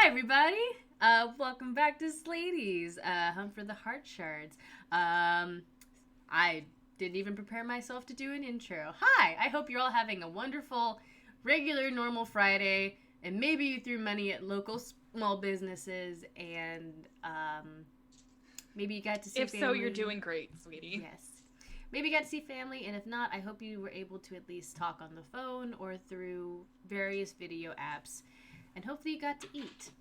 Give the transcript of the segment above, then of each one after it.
everybody. Welcome back to Slady's Hunt for the Shards. I didn't even prepare myself to do an intro. Hi, I hope you're all having a wonderful, regular, normal Friday, and maybe you threw money at local small businesses, and maybe you got to see family. If so, you're doing great, sweetie. Yes. Maybe you got to see family, and if not, I hope you were able to at least talk on the phone or through various video apps, and hopefully you got to eat.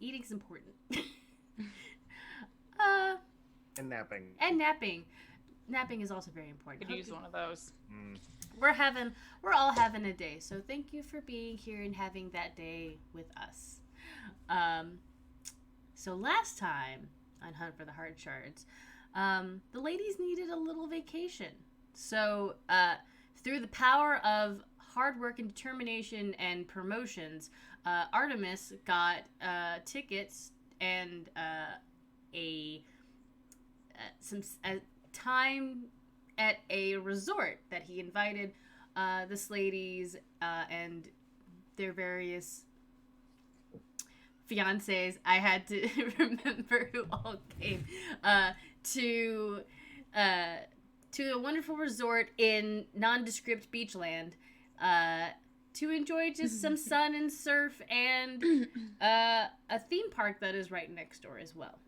Eating's important. And napping. And napping. Napping is also very important. Could use one of those. We're all having a day, so thank you for being here and having that day with us. So last time on Hunt for the Shards, the ladies needed a little vacation. So through the power of hard work and determination and promotions, Artemis got tickets and some time at a resort that he invited this ladies and their various fiancés. I had to remember who all came to a wonderful resort in nondescript beachland to enjoy just some sun and surf and a theme park that is right next door as well.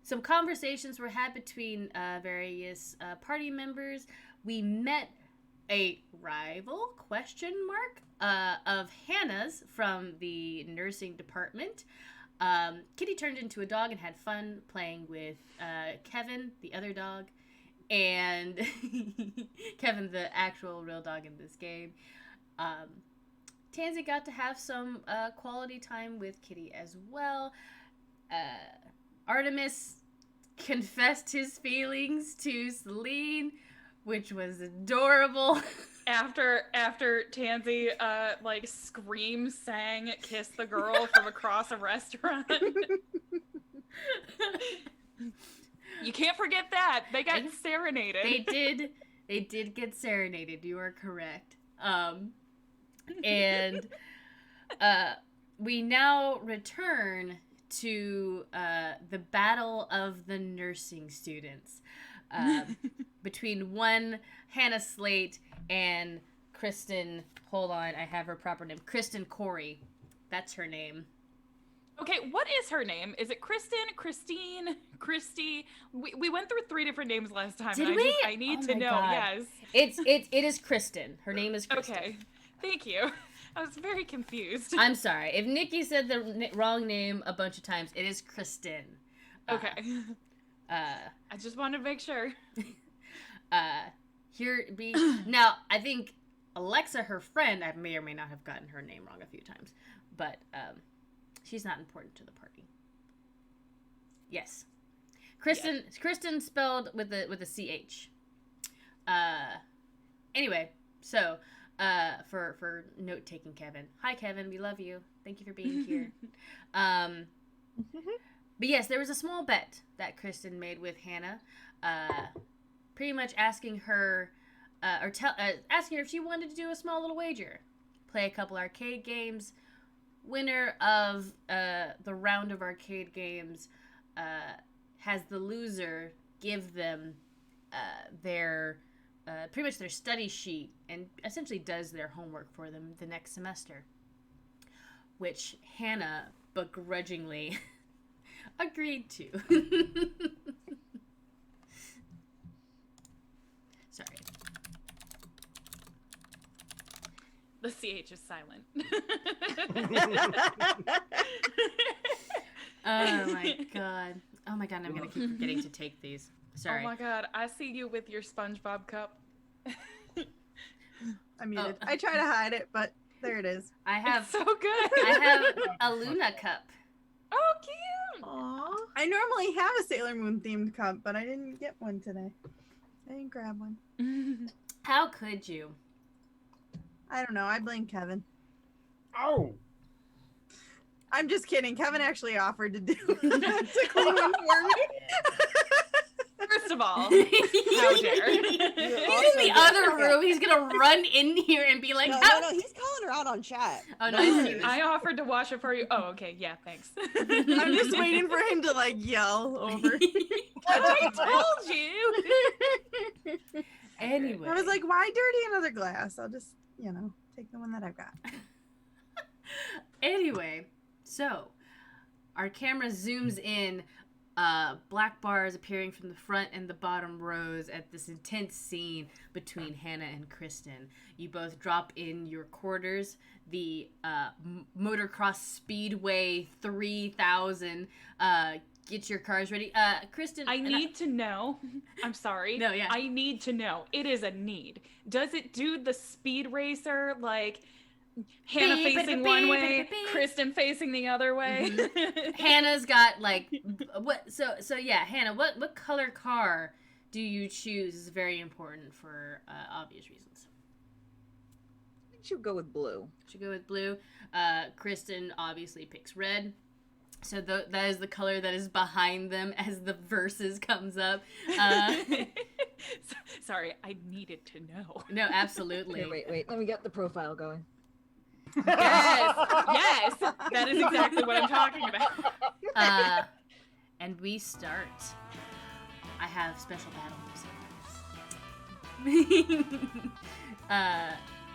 Some conversations were had between various party members. We met a rival, of Hannah's from the nursing department. Kitty turned into a dog and had fun playing with Kevin, the other dog, and Kevin, the actual real dog in this game. Tansy got to have some quality time with Kitty as well. Artemis confessed his feelings to Celine, which was adorable. After Tansy sang "Kiss the Girl" from across a restaurant. You can't forget that. They got serenaded. They did get serenaded. You are correct. And we now return to the battle of the nursing students between one Hannah Slate and Kristen. Hold on, I have her proper name. Kristen Corey. That's her name. Okay, what is her name? Is it Kristen, Christine, Christy? We went through 3 different names last time. Did we? I need to know. God. Yes. It is Kristen. Her name is Kristen. Okay, thank you. I was very confused. I'm sorry. If Nikki said the wrong name a bunch of times, it is Kristen. Okay. I just wanted to make sure. Now, I think Alexa, her friend, I may or may not have gotten her name wrong a few times, but she's not important to the party. Yes. Kristen, yeah. Kristen spelled with a CH. Anyway, so for note taking, Kevin. Hi, Kevin. We love you. Thank you for being here. But yes, there was a small bet that Kristen made with Hannah, pretty much asking her, asking her if she wanted to do a small little wager, play a couple arcade games. Winner of the round of arcade games has the loser give them their pretty much their study sheet and essentially does their homework for them the next semester, which Hannah begrudgingly agreed to. Sorry. The CH is silent. Oh my god, I'm gonna keep forgetting to take these. Sorry. Oh my god, I see you with your SpongeBob cup. I muted. I try to hide it, but there it is. I have it's so good. I have a Luna cup. Oh, cute. Aww. I normally have a Sailor Moon themed cup, but I didn't get one today. I didn't grab one. How could you? I don't know. I blame Kevin. Oh! I'm just kidding. Kevin actually offered to do to clean one for me. First of all, how dare. He's in the other room. He's gonna run in here and be like, no, he's calling her out on chat. Oh, no, I see this. I offered to wash it for you. Oh, okay. Yeah, thanks. I'm just waiting for him to like yell over. I told you. Anyway. I was like, why dirty another glass? I'll just, take the one that I've got. Anyway, so our camera zooms in. Black bars appearing from the front and the bottom rows at this intense scene between Hannah and Kristen. You both drop in your quarters. The Motocross Speedway 3000. Get your cars ready. Kristen, I need to know. I'm sorry. No, yeah. I need to know. It is a need. Does it do the speed racer like Hannah Beep, facing beep, one beep, way, beep, beep. Kristen facing the other way? Hannah's got like what? So yeah, Hannah. What color car do you choose? Is very important for obvious reasons. I think she'll go with blue. Should go with blue. Kristen obviously picks red. So that is the color that is behind them as the verses comes up. Sorry, I needed to know. No, absolutely. Here, wait. Let me get the profile going. Yes, that is exactly what I'm talking about. And we start. I have special battle music for this.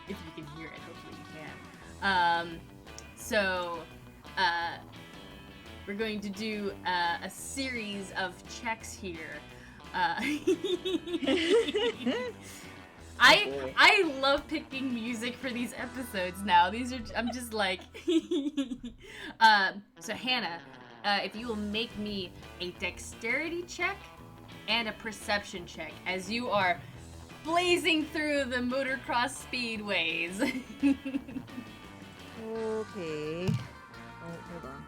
If you can hear it, hopefully you can. We're going to do a series of checks here. I love picking music for these episodes now. I'm just like so Hannah, if you will make me a dexterity check and a perception check as you are blazing through the motocross speedways. Okay. Oh, hold on.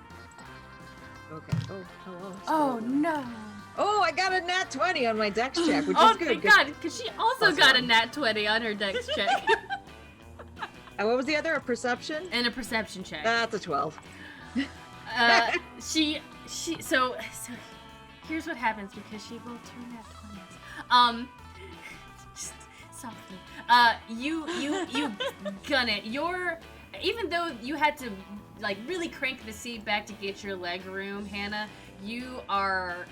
Okay. Oh, hello. Oh no. Oh, I got a nat 20 on my dex check, which Oh is good. thank God, because she also got a nat 20 on her dex check. And what was the other? A perception? And a perception check. That's a 12. So here's what happens because she rolled 2 nat 20s. Just softly. You gun it. Even though you had to like really crank the seat back to get your leg room, Hannah, you are.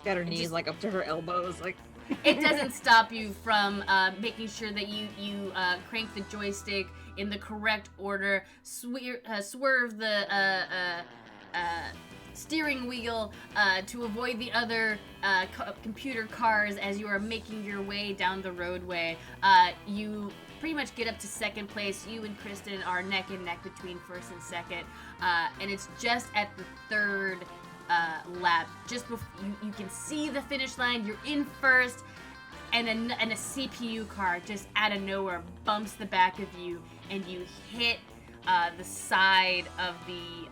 Got her knees like up to her elbows, like. It doesn't stop you from making sure that you crank the joystick in the correct order, swerve the steering wheel to avoid the other computer cars as you are making your way down the roadway. You pretty much get up to second place. You and Kristen are neck and neck between first and second, and it's just at the third lap, just before you can see the finish line. You're in first, and a CPU car just out of nowhere bumps the back of you, and you hit the side of the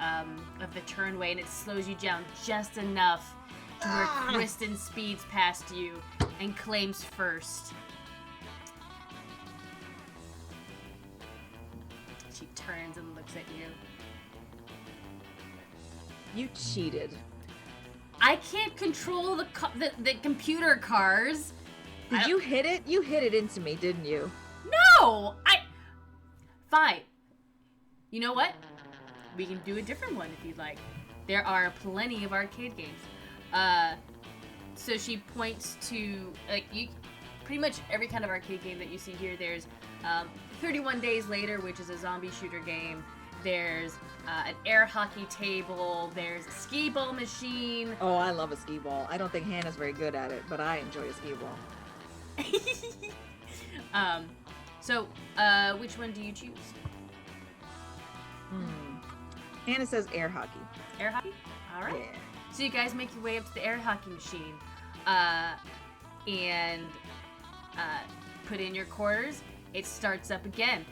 turnway, and it slows you down just enough to where Kristen speeds past you and claims first. She turns and looks at you. You cheated. I can't control the computer cars. Did you hit it? You hit it into me, didn't you? No! Fine. You know what? We can do a different one if you'd like. There are plenty of arcade games. So she points to, pretty much every kind of arcade game that you see here. There's 31 Days Later, which is a zombie shooter game. There's an air hockey table. There's a skee ball machine. Oh, I love a skee ball. I don't think Hannah's very good at it, but I enjoy a skee ball. So, which one do you choose? Hannah says air hockey. Air hockey? All right. Yeah. So you guys make your way up to the air hockey machine, and put in your quarters. It starts up again.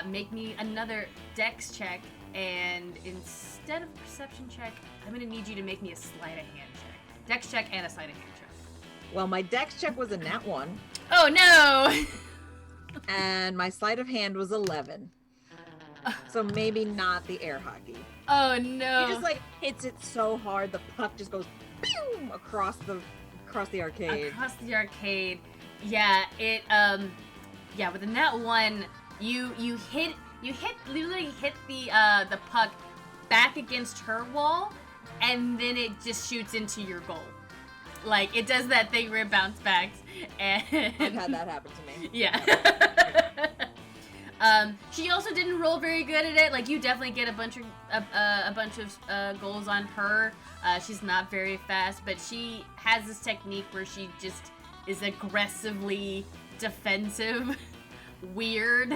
Make me another dex check, and instead of a perception check, I'm gonna need you to make me a sleight of hand check. Dex check and a sleight of hand check. Well, my dex check was a nat 1, Oh no! and my sleight of hand was 11. So maybe not the air hockey. Oh no! He just hits it so hard, the puck just goes boom across the arcade. Across the arcade. Yeah, it with the nat 1, you literally hit the puck back against her wall, and then it just shoots into your goal. Like, it does that thing where it bounce backs, and I've had that happen to me. yeah. She also didn't roll very good at it. Like, you definitely get a bunch of goals on her. She's not very fast, but she has this technique where she just is aggressively defensive, weird.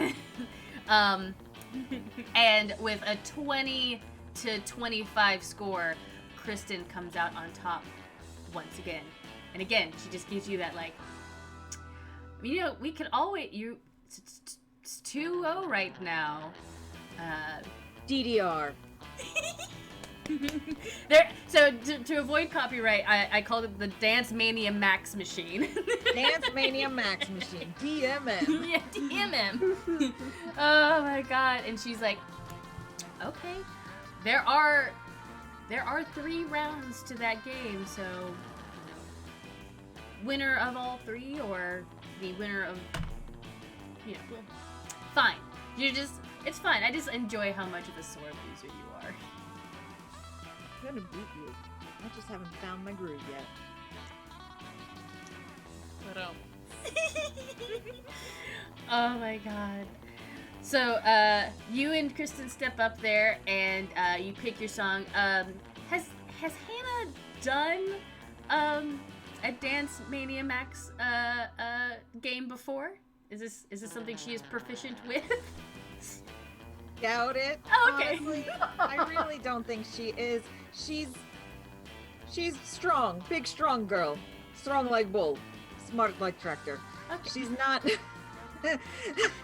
And with a 20 to 25 score, Kristen comes out on top once again. And again, she just gives you that, like, you know, we could always, it's 2-0 right now. DDR. So to avoid copyright, I called it the Dance Mania Max Machine. Dance Mania Max Machine. DMM. Yeah, DMM. Oh my god. And she's like, okay, there are 3 rounds to that game, so, you know, winner of all 3 or the winner of, you know, well, fine. It's fine. I just enjoy how much of a sore loser you are. I'm gonna beat you. I just haven't found my groove yet. Oh my god. So, you and Kristen step up there and you pick your song. Has Hannah done a Dance Mania Max game before? Is this something she is proficient with? Doubt it. Oh, okay. Honestly, I really don't think she is. She's strong, big strong girl, strong like bull, smart like tractor. Okay. She's not.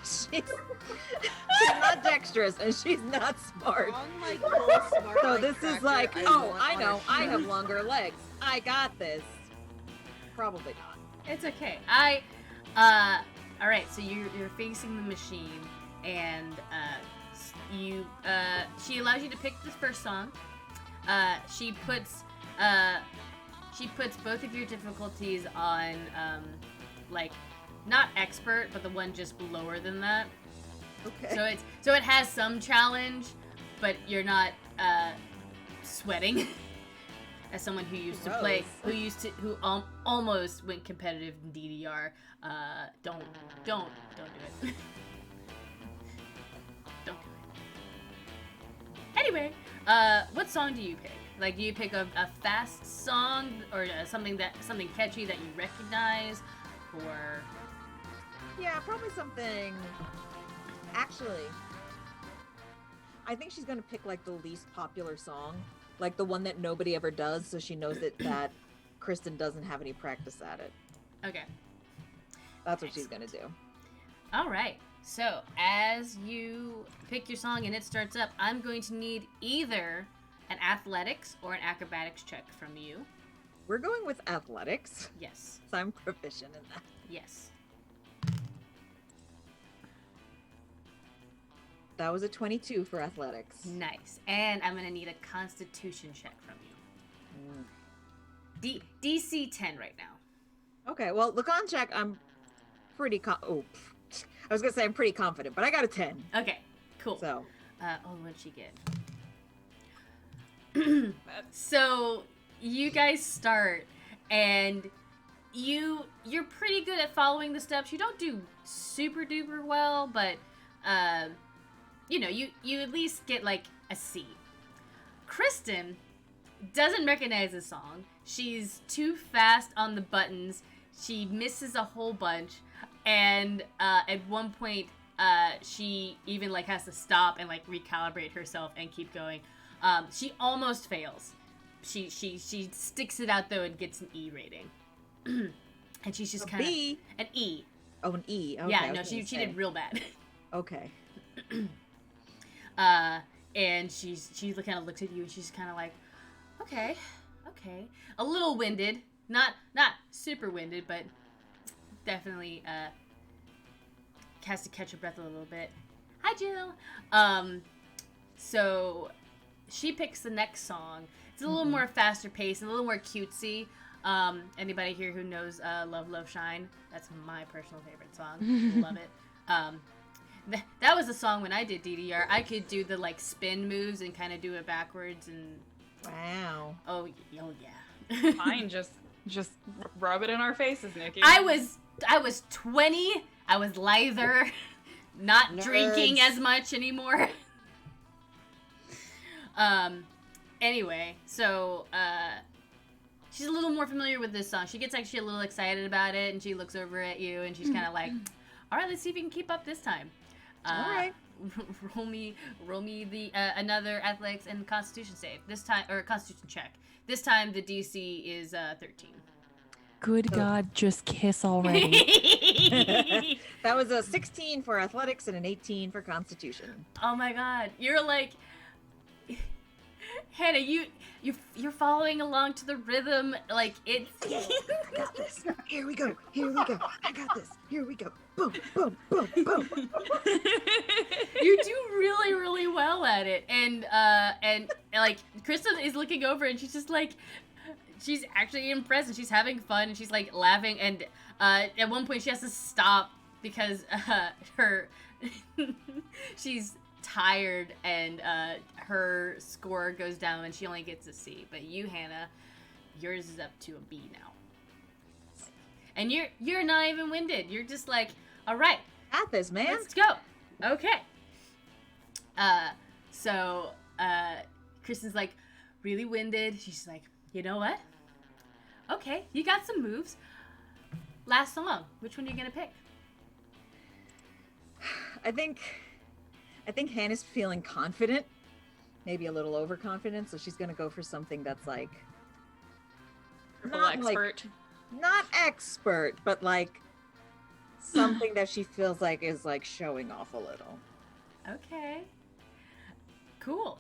she's not dexterous and she's not smart. Strong like bull, smart So like this is tractor, like, I oh, want I on know, a I have shirt. longer legs. I got this. Probably not. It's okay. All right. So you're facing the machine, and she allows you to pick the first song. She puts both of your difficulties on like, not expert, but the one just lower than that. Okay. So it has some challenge, but you're not sweating. As someone who used to play, who almost went competitive in DDR, don't do it. Don't do it. Anyway, what song do you pick? Like, do you pick a fast song or something catchy that you recognize, or? Yeah, probably something. Actually, I think she's gonna pick like the least popular song, like the one that nobody ever does, so she knows that Kristen doesn't have any practice at it. Okay. That's what she's gonna do. All right. So as you pick your song and it starts up, I'm going to need either an athletics or an acrobatics check from you. We're going with athletics. Yes. So I'm proficient in that. Yes. That was a 22 for athletics. Nice. And I'm going to need a constitution check from you. DC 10 right now. Okay, well, the con check, I'm pretty I was gonna say I'm pretty confident, but I got a 10. Okay, cool. So, what'd she get? So you guys start, and you're pretty good at following the steps. You don't do super duper well, but you know, you at least get like a C. Kristen doesn't recognize the song. She's too fast on the buttons. She misses a whole bunch, and at one point, she even like has to stop and like recalibrate herself and keep going. She almost fails. She sticks it out though and gets an E rating, and she's just kind of an E. Oh, an E. Okay, yeah, no, she did real bad. Okay. And she kind of looks at you and she's kind of like, okay, a little winded, not super winded, but definitely has to catch her breath a little bit. Hi, Jill. So she picks the next song. It's a little more faster paced and a little more cutesy. Anybody here who knows Love, Love, Shine? That's my personal favorite song. Love it. that was a song when I did DDR. I could do the like spin moves and kind of do it backwards and. Wow. Oh yeah. Fine, just rub it in our faces, Nikki. I was 20. I was lither, not drinking as much anymore. Anyway, so she's a little more familiar with this song. She gets actually a little excited about it, and she looks over at you, and she's kind of like, "All right, let's see if we can keep up this time." All right. Roll me the another athletics and constitution save. This time, or constitution check. This time the DC is 13. Good God, just kiss already. That was a 16 for athletics and an 18 for constitution. Oh my God, you're like, Hannah, you're following along to the rhythm, like it's. I got this. Here we go. Here we go. I got this. Here we go. Boom, boom, boom, boom. You do really, really well at it, and like Kristen is looking over, and she's just like, she's actually impressed, and she's having fun, and she's like laughing, and at one point she has to stop because she's tired, and her score goes down, and she only gets a C. But you, Hannah, yours is up to a B now, and you're not even winded. You're just like, all right, Got this, man. let's go. Okay. So Kristen's like really winded. She's like, you know what? Okay, you got some moves. Last song. Which one are you gonna pick? I think Hannah's feeling confident, maybe a little overconfident, so she's gonna go for something that's like not expert. Not expert, but like something that she feels like is like showing off a little. Okay. Cool.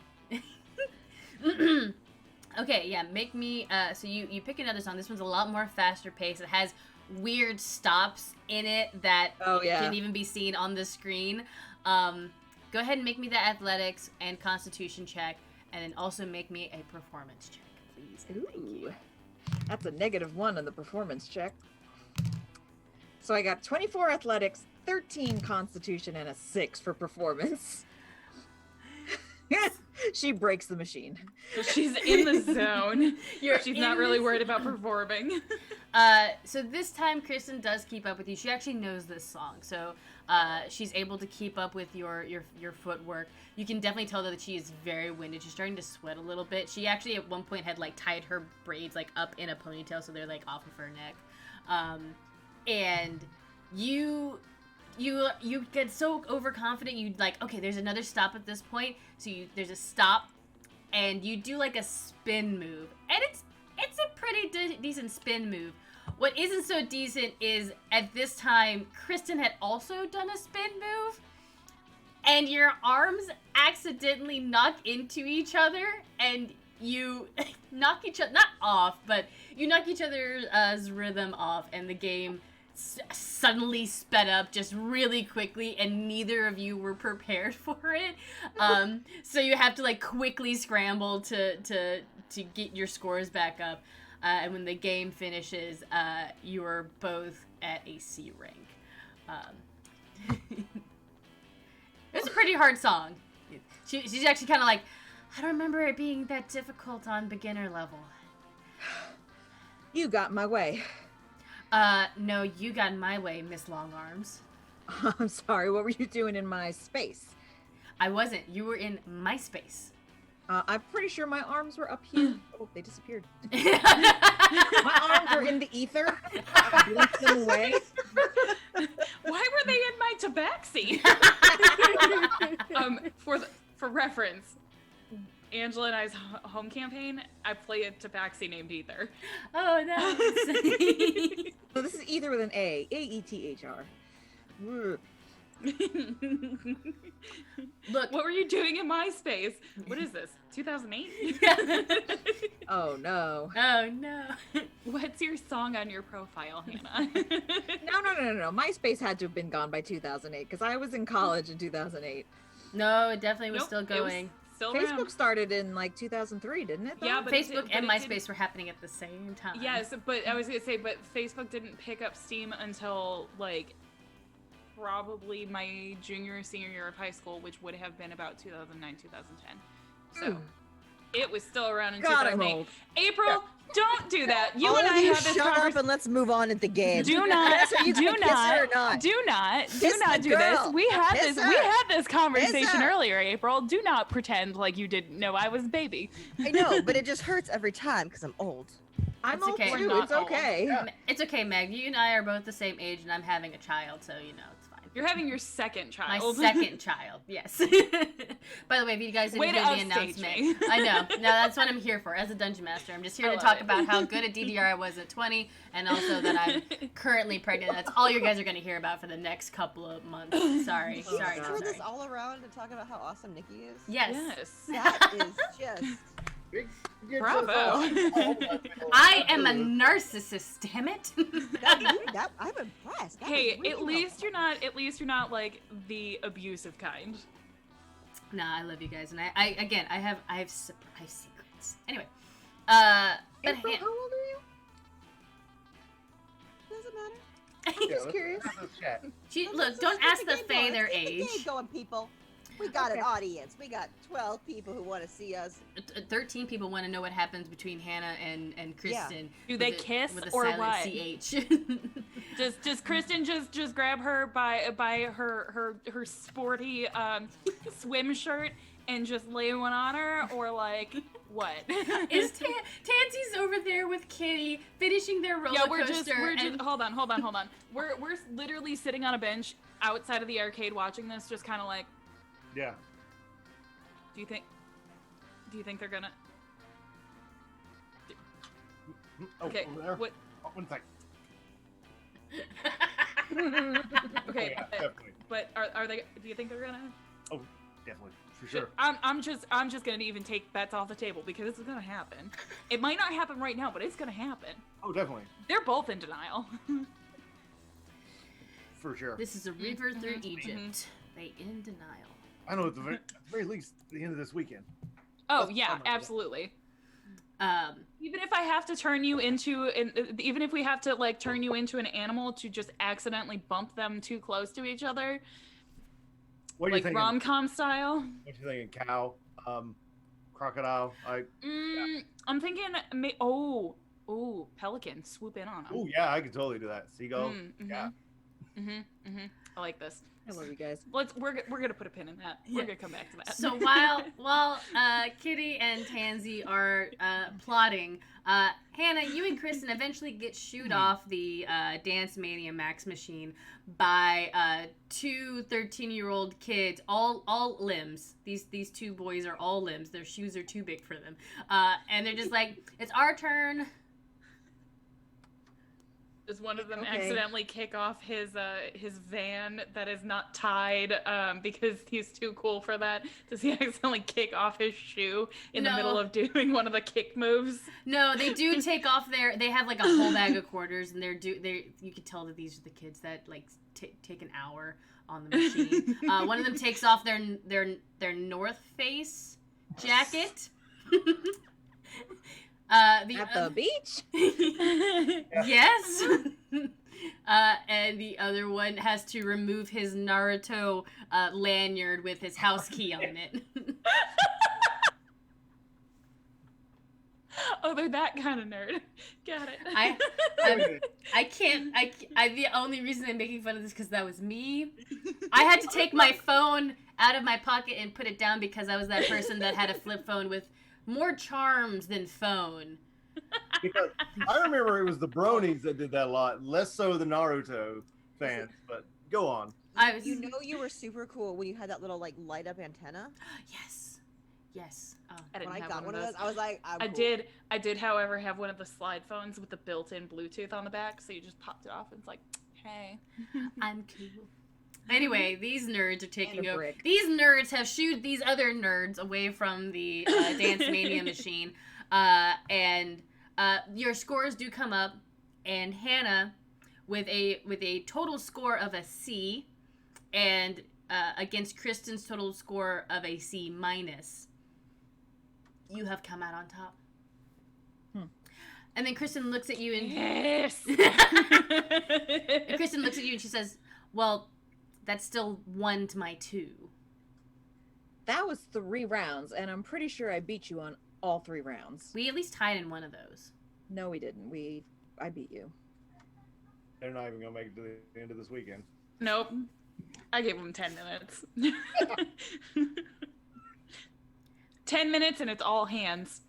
Okay, yeah, make me so you pick another song. This one's a lot more faster paced. It has weird stops in it that can even be seen on the screen. Go ahead and make me the athletics and constitution check, and then also make me a performance check, please. And thank you. That's a -1 on the performance check. So I got 24 athletics, 13 constitution, and a 6 for performance. She breaks the machine. She's in the zone. She's not really the worried about performing. So this time Kristen does keep up with you. She actually knows this song, so she's able to keep up with your footwork. You can definitely tell that she is very winded. She's starting to sweat a little bit. She actually at one point had like tied her braids like up in a ponytail, so they're like off of her neck. And you get so overconfident. You like, okay, there's another stop at this point. So there's a stop, and you do like a spin move, and it's a pretty decent spin move. What isn't so decent is at this time Kristen had also done a spin move, and your arms accidentally knock into each other, and you knock each other not off, but you knock each other's rhythm off, and the game suddenly sped up just really quickly, and neither of you were prepared for it. So you have to like quickly scramble to get your scores back up. And when the game finishes, you are both at a C rank. It's a pretty hard song. She's actually kind of like, I don't remember it being that difficult on beginner level. You got my way. No, you got in my way, Miss Long Arms. I'm sorry, what were you doing in my space? I wasn't. You were in my space. I'm pretty sure my arms were up here. Oh, they disappeared. My arms were in the ether. I blinked them away. Why were they in my tabaxi? For reference, Angela and I's home campaign, I play a tabaxi named Ether. Oh, nice. So this is Ether with an A. A-E-T-H-R. Look. What were you doing in MySpace? What is this? 2008? Oh no. Oh no. What's your song on your profile, Hannah? No. MySpace had to have been gone by 2008 because I was in college in 2008. No, it definitely was Nope, still going. Still Facebook around. started in like 2003, didn't it? Though? Yeah, but Facebook and it MySpace didn't- were happening at the same time. Yes, but I was gonna say, but Facebook didn't pick up steam until like probably my junior or senior year of high school, which would have been about 2009, 2010. So it was still around in God, I'm 2008. old. April, don't do that. You All and of I you have this shut up conversation. and let's move on at the game. Do not, Yes, are you do gonna kiss her or not, not? do not Kiss the do this. girl. We had Kiss this. her. We had this conversation her. earlier, April. Do not pretend like you didn't know I was a baby. I know, but it just hurts every time because I'm old. I'm It's old okay. too. We're It's not old. okay. Yeah. It's okay, Meg. You and I are both the same age, and I'm having a child, so you know it's fine. You're having your second My child. second child, yes. By the way, if you guys Way didn't to hear the upstage announcement, me. I know. No, that's what I'm here for as a dungeon master. I'm just here I to love talk it. about how good a DDR I was at 20, and also that I'm currently pregnant. That's all you guys are going to hear about for the next couple of months. Sorry, Oh, sorry, God. Throw sorry. this all around and talk about how awesome Nikki is. Yes. That is just. Bravo. I am a narcissist, damn it. I'm impressed. That Hey, was really at least you're not. At least you're not like the abusive kind. Nah, I love you guys, and I have surprise secrets. Anyway, but April, how old are you? Doesn't matter. Yeah, Just curious. let's chat. look, don't ask the Fae their Let's get the age. game going, people. We got Okay. an audience. We got 12 people who want to see us. 13 people want to know what happens between Hannah and Kristen. Do they with a- kiss with a or silent what? CH. Does Kristen just grab her by her sporty swim shirt and just lay one on her, or like what? Is Tansy's over there with Kitty finishing their roller Yeah, coaster? we're just and- hold on. We're literally sitting on a bench outside of the arcade watching this, just kind of like, Yeah. do you think they're gonna? Oh, Okay, over there. what? Oh, one sec. Okay, Yeah, definitely. but are they? Do you think they're gonna? Definitely. For sure. I'm just gonna even take bets off the table because it's gonna happen. It might not happen right now, but it's gonna happen. Oh, definitely. They're both in denial. For sure. This is a river through mhm. Egypt. They in denial. I know at the very least the end of this weekend. Oh That's yeah, fine with that. absolutely. Even If I have to turn you into, even if we have to like turn you into an animal to just accidentally bump them too close to each other, What are you like thinking? rom-com style. What you thinking? Cow, crocodile. I'm thinking, pelican, swoop in on them. Oh yeah, I could totally do that. Seagull. Yeah. I like this. I love you guys. We're gonna put a pin in that. We're Yeah. gonna come back to that. So while Kitty and Tansy are plotting, Hannah, you and Kristen eventually get shooed off the Dance Mania Max machine by two 13-year-old kids, all limbs. These two boys are all limbs. Their shoes are too big for them, and they're just like, "It's our turn." Does one of them Okay. accidentally kick off his van that is not tied because he's too cool for that? Does he accidentally kick off his shoe in the No. middle of doing one of the kick moves? No, they do take off they have like a whole bag of quarters, and you can tell that these are the kids that like take an hour on the machine. One of them takes off their North Face jacket. At the beach? Yes. And the other one has to remove his Naruto lanyard with his house key on it. Oh, they're that kind of nerd. Got it. I can't. The only reason I'm making fun of this because that was me. I had to take my phone out of my pocket and put it down because I was that person that had a flip phone with more charms than phone. Because I remember it was the bronies that did that a lot, less so the Naruto fans. But go on. I was. You know you were super cool when you had that little like light up antenna. Yes. Oh. I didn't When I have got one of those, I was like, I'm I cool. did, however, have one of the slide phones with the built-in Bluetooth on the back, so you just popped it off and it's like, hey. I'm cool. Anyway, these nerds are taking And a over. brick. These nerds have shooed these other nerds away from the Dance Mania machine, and your scores do come up. And Hannah, with a total score of a C, and against Kristen's total score of a C minus, you have come out on top. And then Kristen looks at you and Yes. and Kristen looks at you and she says, "Well, that's still 1 to my 2. That was 3 rounds, and I'm pretty sure I beat you on all 3 rounds. We at least tied in one of those. No, we didn't. I beat you. They're not even gonna make it to the end of this weekend. Nope. I gave them 10 minutes. 10 minutes and it's all hands.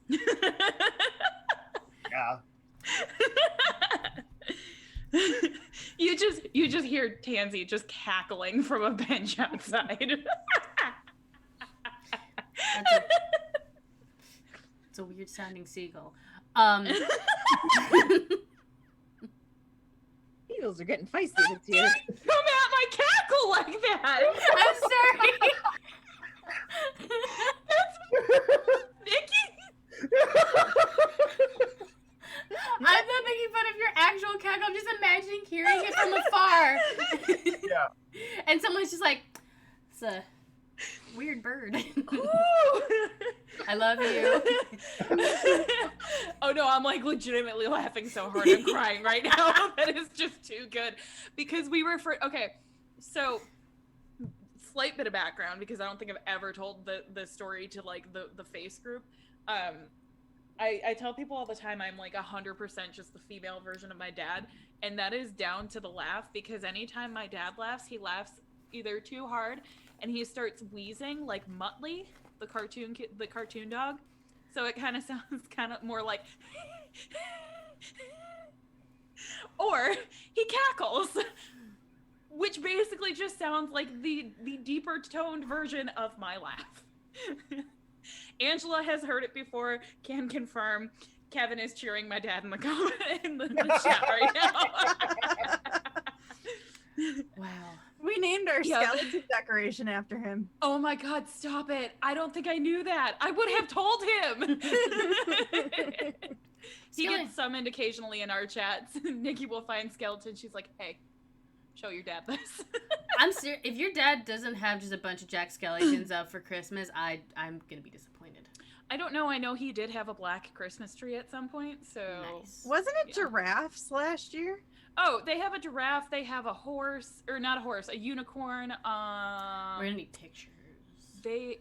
Yeah. You just hear Tansy just cackling from a bench outside. It's a weird sounding seagull. Eagles are getting feisty this year. Come at my cackle like that. I'm sorry. Nikki. I'm not making fun of your actual cackle. I'm just imagining hearing it from afar. Yeah. And someone's just like, it's a weird bird. I love you. Oh no, I'm like legitimately laughing so hard I'm crying right now. That is just too good. Because we were okay, so slight bit of background because I don't think I've ever told the story to like the face group. I tell people all the time I'm like 100% just the female version of my dad, and that is down to the laugh, because anytime my dad laughs, he laughs either too hard and he starts wheezing like Muttley, the cartoon dog. So it kind of sounds kind of more like or he cackles, which basically just sounds like the deeper toned version of my laugh. Angela has heard it before, can confirm. Kevin is cheering my dad in the chat right now. Wow. We named our Yep. skeleton decoration after him. Oh my god, stop it. I don't think I knew that. I would have told him. He gets summoned occasionally in our chats. Nikki will find skeleton. She's like, hey, show your dad this. I'm serious. If your dad doesn't have just a bunch of Jack Skellingtons up for Christmas, I'm gonna be disappointed. I don't know. I know he did have a black Christmas tree at some point, so... Nice. Wasn't it giraffes last year? Oh, they have a giraffe. They have a horse, or not a horse, a unicorn. We're gonna need pictures. I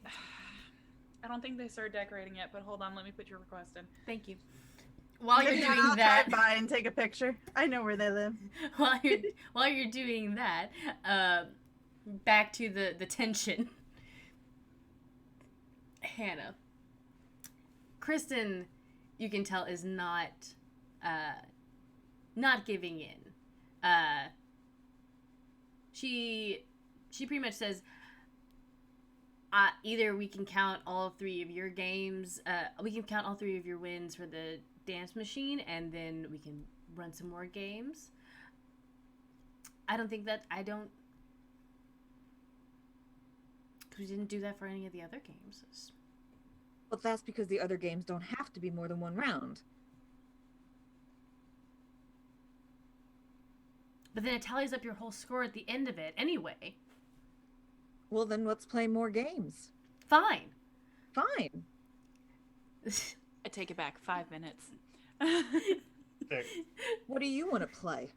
don't think they started decorating yet, but hold on, let me put your request in. Thank you. While you're Yeah, doing I'll that, drive by and take a picture. I know where they live. while you're doing that, back to the tension. Hannah, Kristen, you can tell is not giving in. She pretty much says, either we can count all 3 of your games, we can count all 3 of your wins for the dance machine, and then we can run some more games. Because we didn't do that for any of the other games. But that's because the other games don't have to be more than 1 round. But then it tallies up your whole score at the end of it anyway. Well, then let's play more games. Fine. Fine. I take it back. 5 minutes. Six. What do you want to play?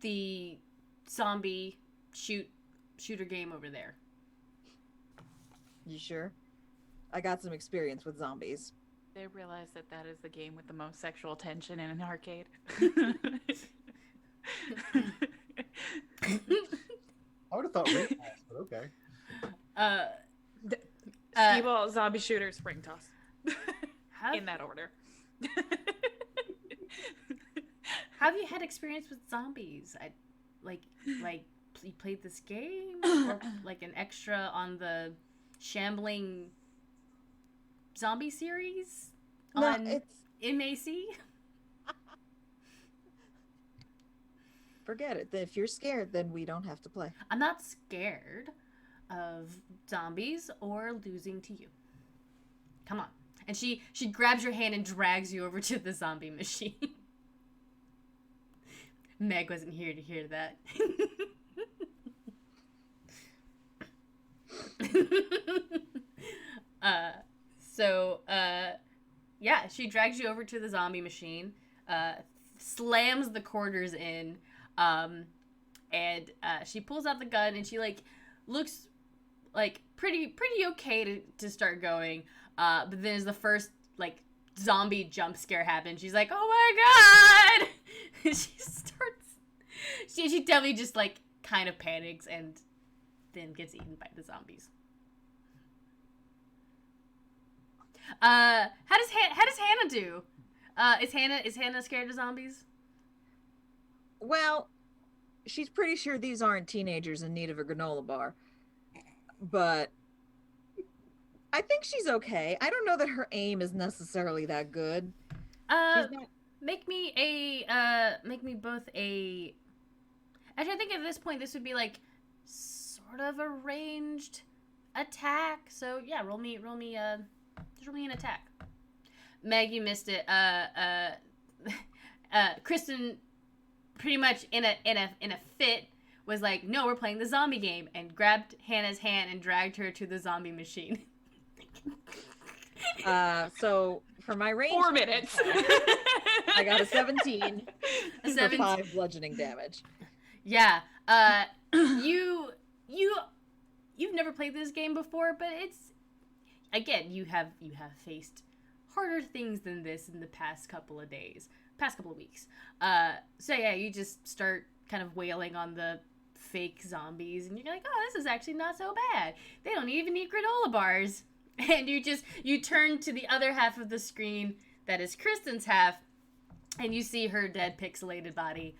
The zombie shooter game over there. You sure? I got some experience with zombies. They realize that is the game with the most sexual tension in an arcade. I would have thought repass, but okay. Skee-ball, zombie shooter, spring toss. In that order. Have you had experience with zombies? Like you played this game, or like an extra on the Shambling zombie series on MAC? Forget it. If you're scared, then we don't have to play. I'm not scared of zombies or losing to you. Come on. And she grabs your hand and drags you over to the zombie machine. Meg wasn't here to hear that. Yeah, she drags you over to the zombie machine, slams the quarters in, And she pulls out the gun and she like looks like pretty okay to start going. But then as the first like zombie jump scare happens, she's like, "Oh my god!" she definitely just like kind of panics and then gets eaten by the zombies. How does Hannah do? Is Hannah scared of zombies? Well, she's pretty sure these aren't teenagers in need of a granola bar. But I think she's okay. I don't know that her aim is necessarily that good. She's not... Make me both a. Actually, I think at this point this would be like sort of a ranged attack. So yeah, roll me an attack. Meg, you missed it. Kristen, pretty much in a fit, was like, "No, we're playing the zombie game," and grabbed Hannah's hand and dragged her to the zombie machine. So for my range, 4 minutes. I got a 17 A for 5 bludgeoning damage. Yeah. You've never played this game before, but it's, again, you have faced harder things than this in the past couple of weeks. So yeah, you just start kind of wailing on the fake zombies, and you're like, "Oh, this is actually not so bad. They don't even eat granola bars." And you turn to the other half of the screen that is Kristen's half, and you see her dead pixelated body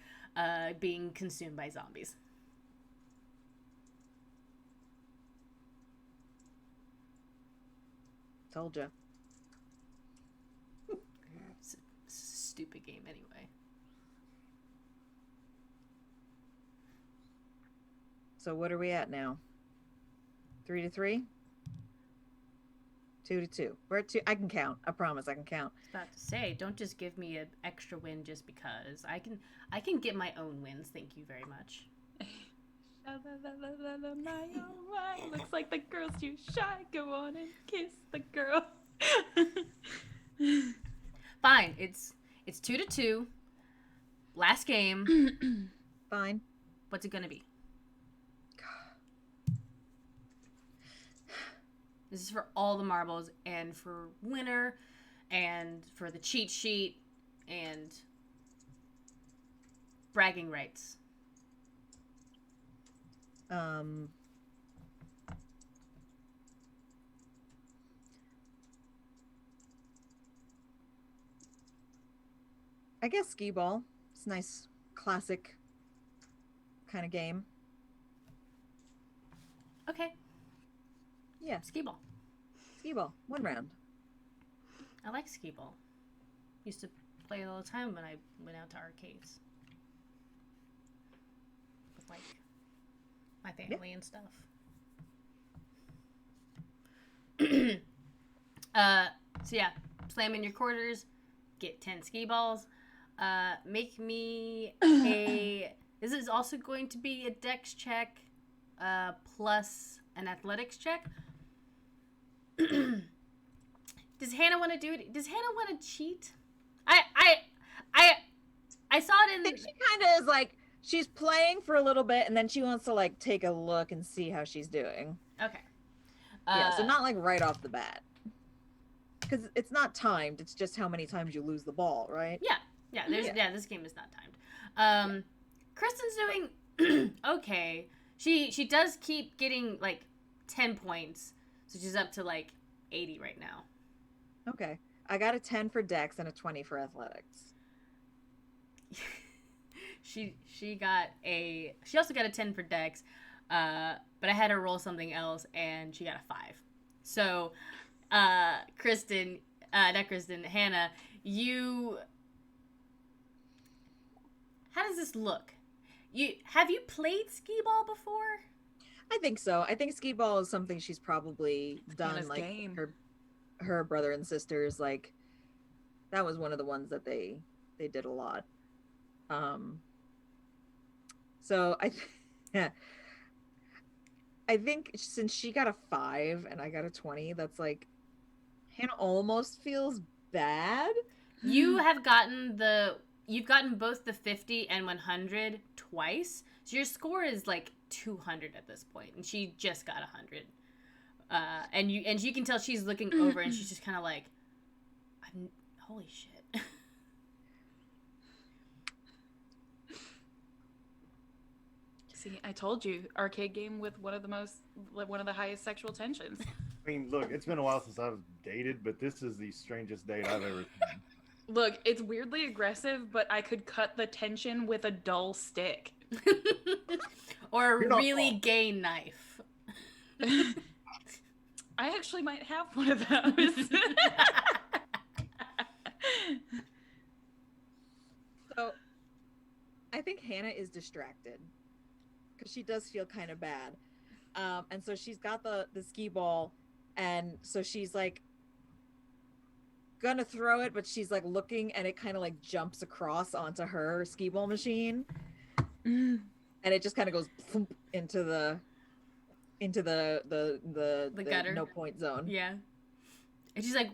being consumed by zombies. Told ya. It's a stupid game anyway. So what are we at now? 3-3? 2-2. We're at 2. I can count. I promise I can count. I was about to say, don't just give me an extra win just because. I can get my own wins. Thank you very much. Looks like the girl's too shy. Go on and kiss the girl. Fine. It's 2-2. Last game. Fine. What's it gonna be? This is for all the marbles and for winner and for the cheat sheet and bragging rights. I guess skee ball. It's a nice classic kind of game. Okay. Yeah, Skee ball. skee ball. 1 round. I like skee ball. Used to play it all the time when I went out to arcades. With like my family and stuff. So yeah, slam in your quarters, get 10 skee balls. Make me a. This is also going to be a dex check, plus an athletics check. Does Hannah want to do it? Does Hannah want to cheat? I saw it in. I think she kind of is like, she's playing for a little bit and then she wants to like take a look and see how she's doing. Okay. Yeah, so not like right off the bat. Because it's not timed, it's just how many times you lose the ball, right? Yeah. This game is not timed. Kristen's doing okay. She does keep getting like 10 points, so she's up to like 80 right now. Okay. I got a 10 for dex and a 20 for athletics. She also got a 10 for dex, but I had her roll something else and she got a 5. So Hannah, how does this look? Have you played skee ball before? I think so. I think skee ball is something she's probably done, Hannah's like game. her brother and sisters, like that was one of the ones that they did a lot. So I think since she got a 5 and I got a 20, that's like Hannah almost feels bad. You have gotten the you've gotten both the 50 and 100 twice, so your score is like 200 at this point, and she just got 100. And you can tell she's looking over, and she's just kind of like, holy shit. See, I told you, arcade game with one of the highest sexual tensions. I mean, look, it's been a while since I've dated, but this is the strangest date I've ever seen. Look, it's weirdly aggressive, but I could cut the tension with a dull stick. Or You're a not really wrong. gay knife. I actually might have one of those. So, I think Hannah is distracted because she does feel kind of bad, and so she's got the skee ball, and so she's like gonna throw it, but she's like looking, and it kind of like jumps across onto her skee ball machine, and it just kind of goes thump into the gutter. no point zone. Yeah. And she's like,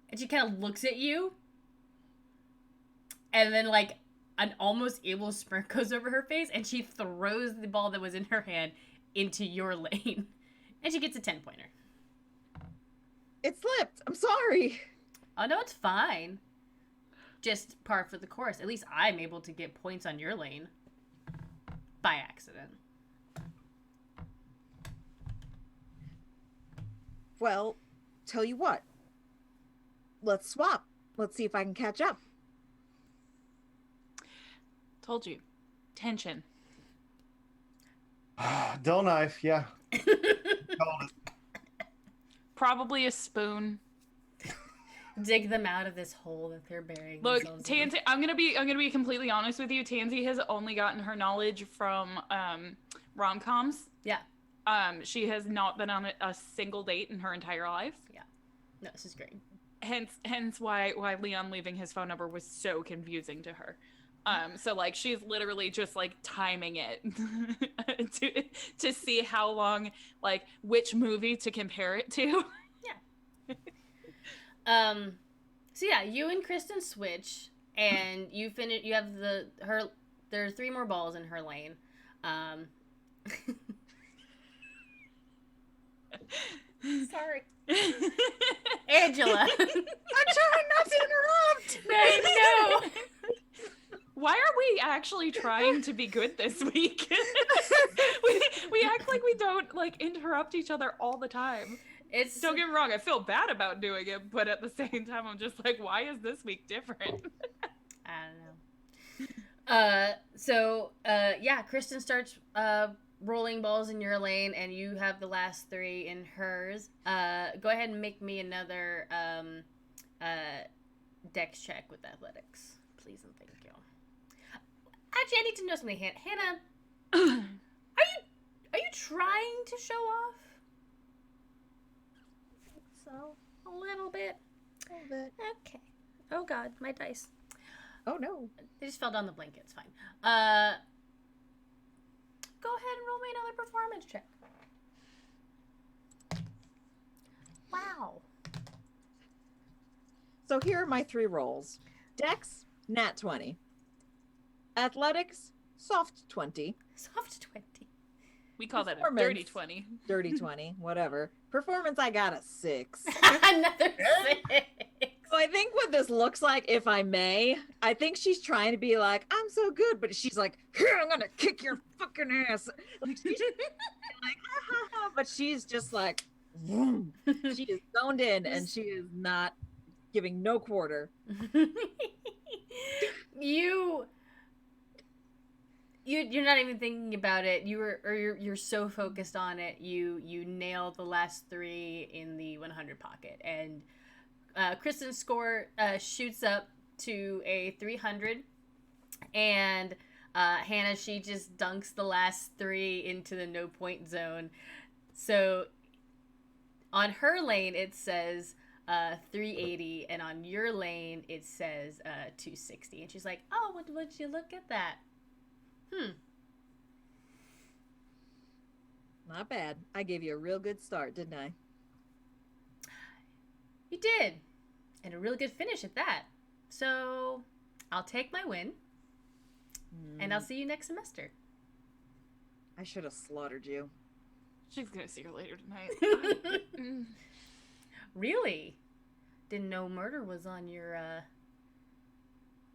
and she kind of looks at you, and then like an almost evil smirk goes over her face, and she throws the ball that was in her hand into your lane, and she gets a 10-pointer. It slipped. I'm sorry. Oh no, it's fine. Just par for the course. At least I'm able to get points on your lane by accident. Well, tell you what. Let's swap. Let's see if I can catch up. Told you. Tension. Dull knife, yeah. Called it. Probably a spoon. Dig them out of this hole that they're burying Look, themselves in. Tansy, I'm gonna be completely honest with you. Tansy has only gotten her knowledge from rom-coms. Yeah. She has not been on a single date in her entire life. No, this is great. Hence why Leon leaving his phone number was so confusing to her. So like she's literally just like timing it to see how long, like which movie to compare it to. So yeah, you and Kristen switch, and you finish. You have there are 3 more balls in her lane. Sorry. Angela. I'm trying not to interrupt. No. Why are we actually trying to be good this week? we act like we don't like interrupt each other all the time. Don't get me wrong, I feel bad about doing it, but at the same time I'm just like, why is this week different? I don't know. Yeah, Kristen starts rolling balls in your lane, and you have the last 3 in hers. Go ahead and make me another dex check with athletics, please and thank you. Actually, I need to know something, Hannah. Are you trying to show off? So, A little bit. a little bit. Okay. Oh God, my dice. Oh no. They just fell down the blanket. It's fine. Go ahead and roll me another performance check. Wow. So here are my 3 rolls. Dex, nat 20. Athletics, soft 20. Soft 20. We call that a Performance. dirty 20. Dirty 20, whatever. Performance, I got a 6. Another 6. So I think what this looks like, if I may, I think she's trying to be like, I'm so good, but she's like, here, I'm gonna kick your fucking ass. Like, she's like, ha, ha, ha, but she's just like, vroom. She is zoned in, and she is not giving no quarter. You're not even thinking about it. You're so focused on it. You nail the last 3 in the 100 pocket, and Kristen's score shoots up to a 300, and Hannah, she just dunks the last 3 into the no point zone. So on her lane it says 380, and on your lane it says 260, and she's like, oh, would you look at that? Not bad. I gave you a real good start, didn't I? You did. And a really good finish at that. So I'll take my win, and I'll see you next semester. I should have slaughtered you. She's gonna see her later tonight. Really? Didn't know murder was on your,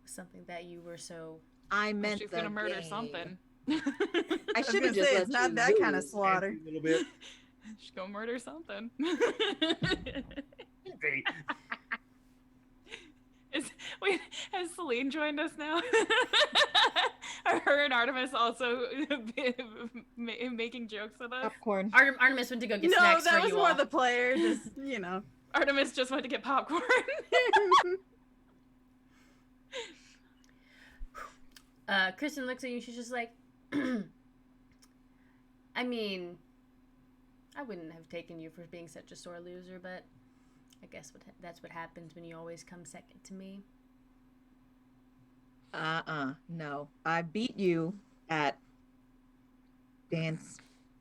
something that you were so... I meant She's the gonna murder game. something. I was should gonna have just say, let it's not you that kind of lose. slaughter. A little bit. She's gonna murder something. Hey, Wait, has Celine joined us now? Are her and Artemis also making jokes with us? Popcorn. Artemis went to go get No, snacks that for was you more all. the player, just, you know. Artemis just went to get popcorn. Kristen looks at you and she's just like, I mean, I wouldn't have taken you for being such a sore loser, but I guess that's what happens when you always come second to me. No. I beat you at Dance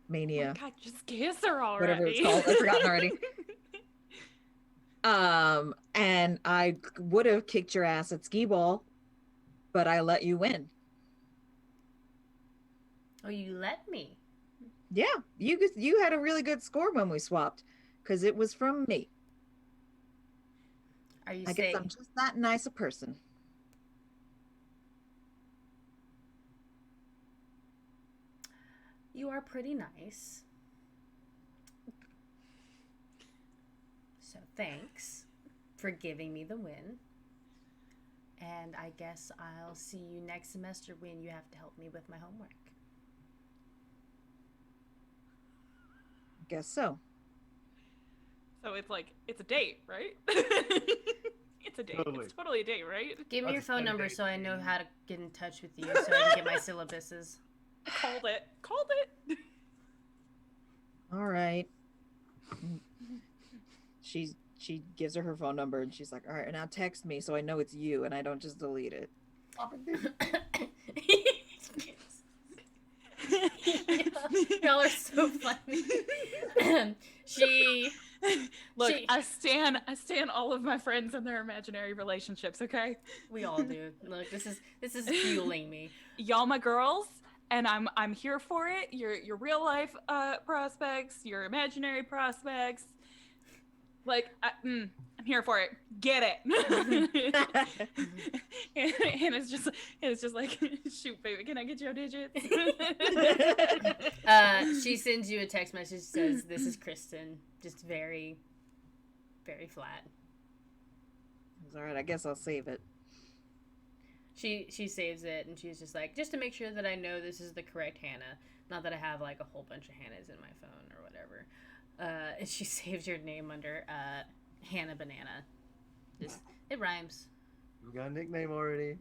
Mania. God, just kiss her already. Whatever it's called. I've forgotten already. And I would have kicked your ass at skee ball, but I let you win. Oh, you let me? Yeah, you had a really good score when we swapped, because it was from me. Are you I guess saying... I'm just that nice a person. You are pretty nice. So thanks for giving me the win. And I guess I'll see you next semester when you have to help me with my homework. Guess so. So it's a date, right? It's a date. Totally. It's totally a date, right? Give me your That's phone a number date. so I know how to get in touch with you so I can get my syllabuses. Called it. Called it. All right. She gives her phone number and she's like, all right, now text me so I know it's you and I don't just delete it. Y'all are so funny. Look, She- I stand all of my friends and their imaginary relationships, okay? We all do. Look, this is fueling me. Y'all my girls, and I'm here for it. Your real life prospects, your imaginary prospects. Like I'm here for it. Get it. and it's just like, shoot, baby, can I get your digits? She sends you a text message that says, "This is Kristen." Just very, very flat. All right, I guess I'll save it. She saves it and she's just like, just to make sure that I know this is the correct Hannah. Not that I have like a whole bunch of Hannahs in my phone or whatever. And she saves your name under Hannah Banana. Just, it rhymes. we got a nickname already.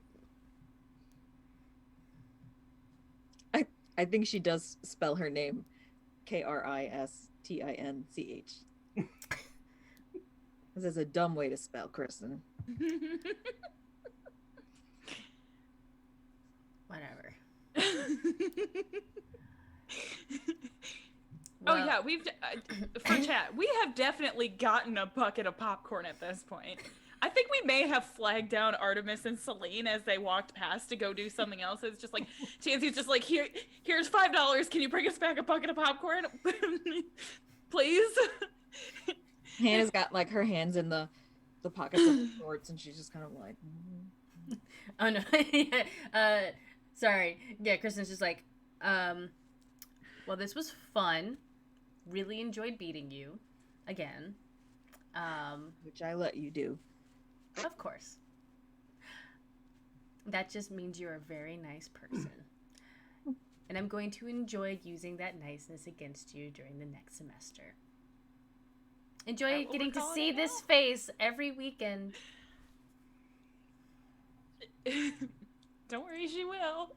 I think she does spell her name Kristinch. This is a dumb way to spell Kristen. Whatever. Oh Well, yeah, for chat, we have definitely gotten a bucket of popcorn at this point. I think we may have flagged down Artemis and Celine as they walked past to go do something else. It's just like, Chancy's just like, here's $5. Can you bring us back a bucket of popcorn, please? Hannah's got like her hands in the pockets of her shorts, and she's just kind of like. Oh no. Sorry. Yeah, Kristen's just like, well, this was fun. Really enjoyed beating you again. Which I let you do. Of course. That just means you're a very nice person. And I'm going to enjoy using that niceness against you during the next semester. Enjoy what getting we're to calling see it this now? face every weekend. Don't worry, she will.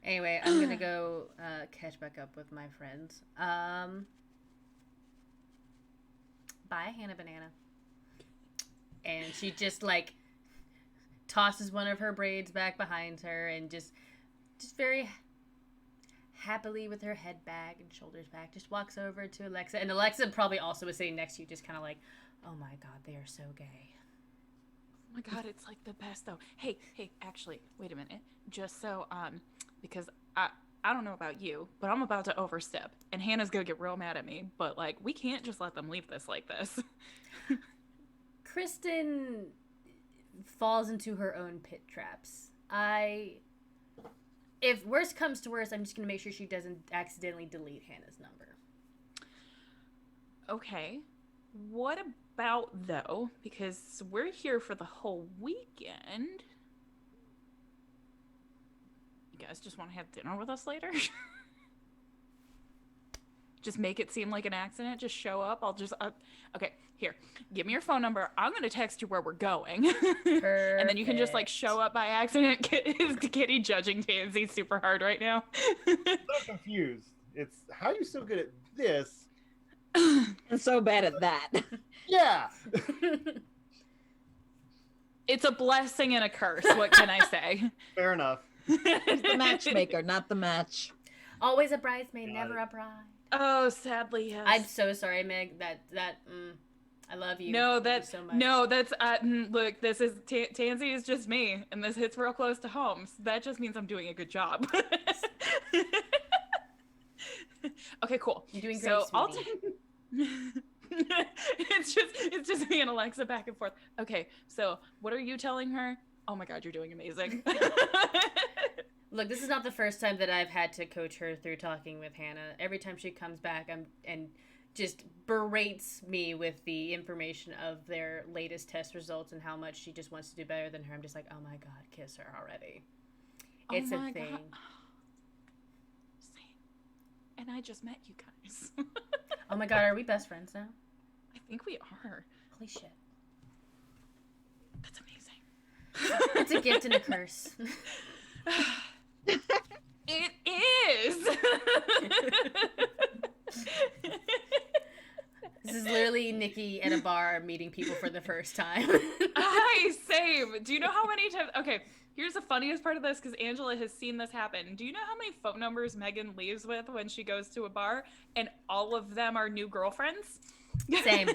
Anyway, I'm gonna go catch back up with my friends. Bye, Hannah Banana. And she just like tosses one of her braids back behind her and just very happily with her head back and shoulders back, just walks over to Alexa. And Alexa probably also was sitting next to you, just kind of like, Oh my god, they are so gay. Oh my god, it's like the best though. Hey, actually, wait a minute. Just so, because I don't know about you, but I'm about to overstep, and Hannah's gonna get real mad at me. But like, we can't just let them leave this like this. Kristen falls into her own pit traps. If worst comes to worst, I'm just gonna make sure she doesn't accidentally delete Hannah's number. Okay. What about though? Because we're here for the whole weekend. You guys just want to have dinner with us later? Just make it seem like an accident. Just show up. I'll just okay, here. Give me your phone number. I'm going to text you where we're going. And then you can just like show up by accident. Is Kitty judging Tansy super hard right now? I'm so confused. It's how are you so good at this? I'm so bad at that. Yeah. It's a blessing and a curse. What can I say? Fair enough. It's the matchmaker, not the match. Always a bridesmaid, Got never it. a bride. Oh, sadly, yes. I'm so sorry, Meg. I love you. No, Thank you that's so much. no, that's look. This is Tansy is just me, and this hits real close to home. So that just means I'm doing a good job. Okay, cool. You're doing great, So I'll sweetie. it's just me and Alexa back and forth. Okay, so what are you telling her? Oh my god, you're doing amazing. Look, this is not the first time that I've had to coach her through talking with Hannah. Every time she comes back, and just berates me with the information of their latest test results and how much she just wants to do better than her. I'm just like, oh my god, kiss her already. It's Oh a my thing. God. Same. And I just met you guys. Oh my god, are we best friends now? I think we are. Holy shit. That's amazing. It's a gift and a curse. It is. This is literally Nikki at a bar meeting people for the first time. Hi, same. Do you know how many times? Okay, here's the funniest part of this because Angela has seen this happen. Do you know how many phone numbers Megan leaves with when she goes to a bar, and all of them are new girlfriends? Same.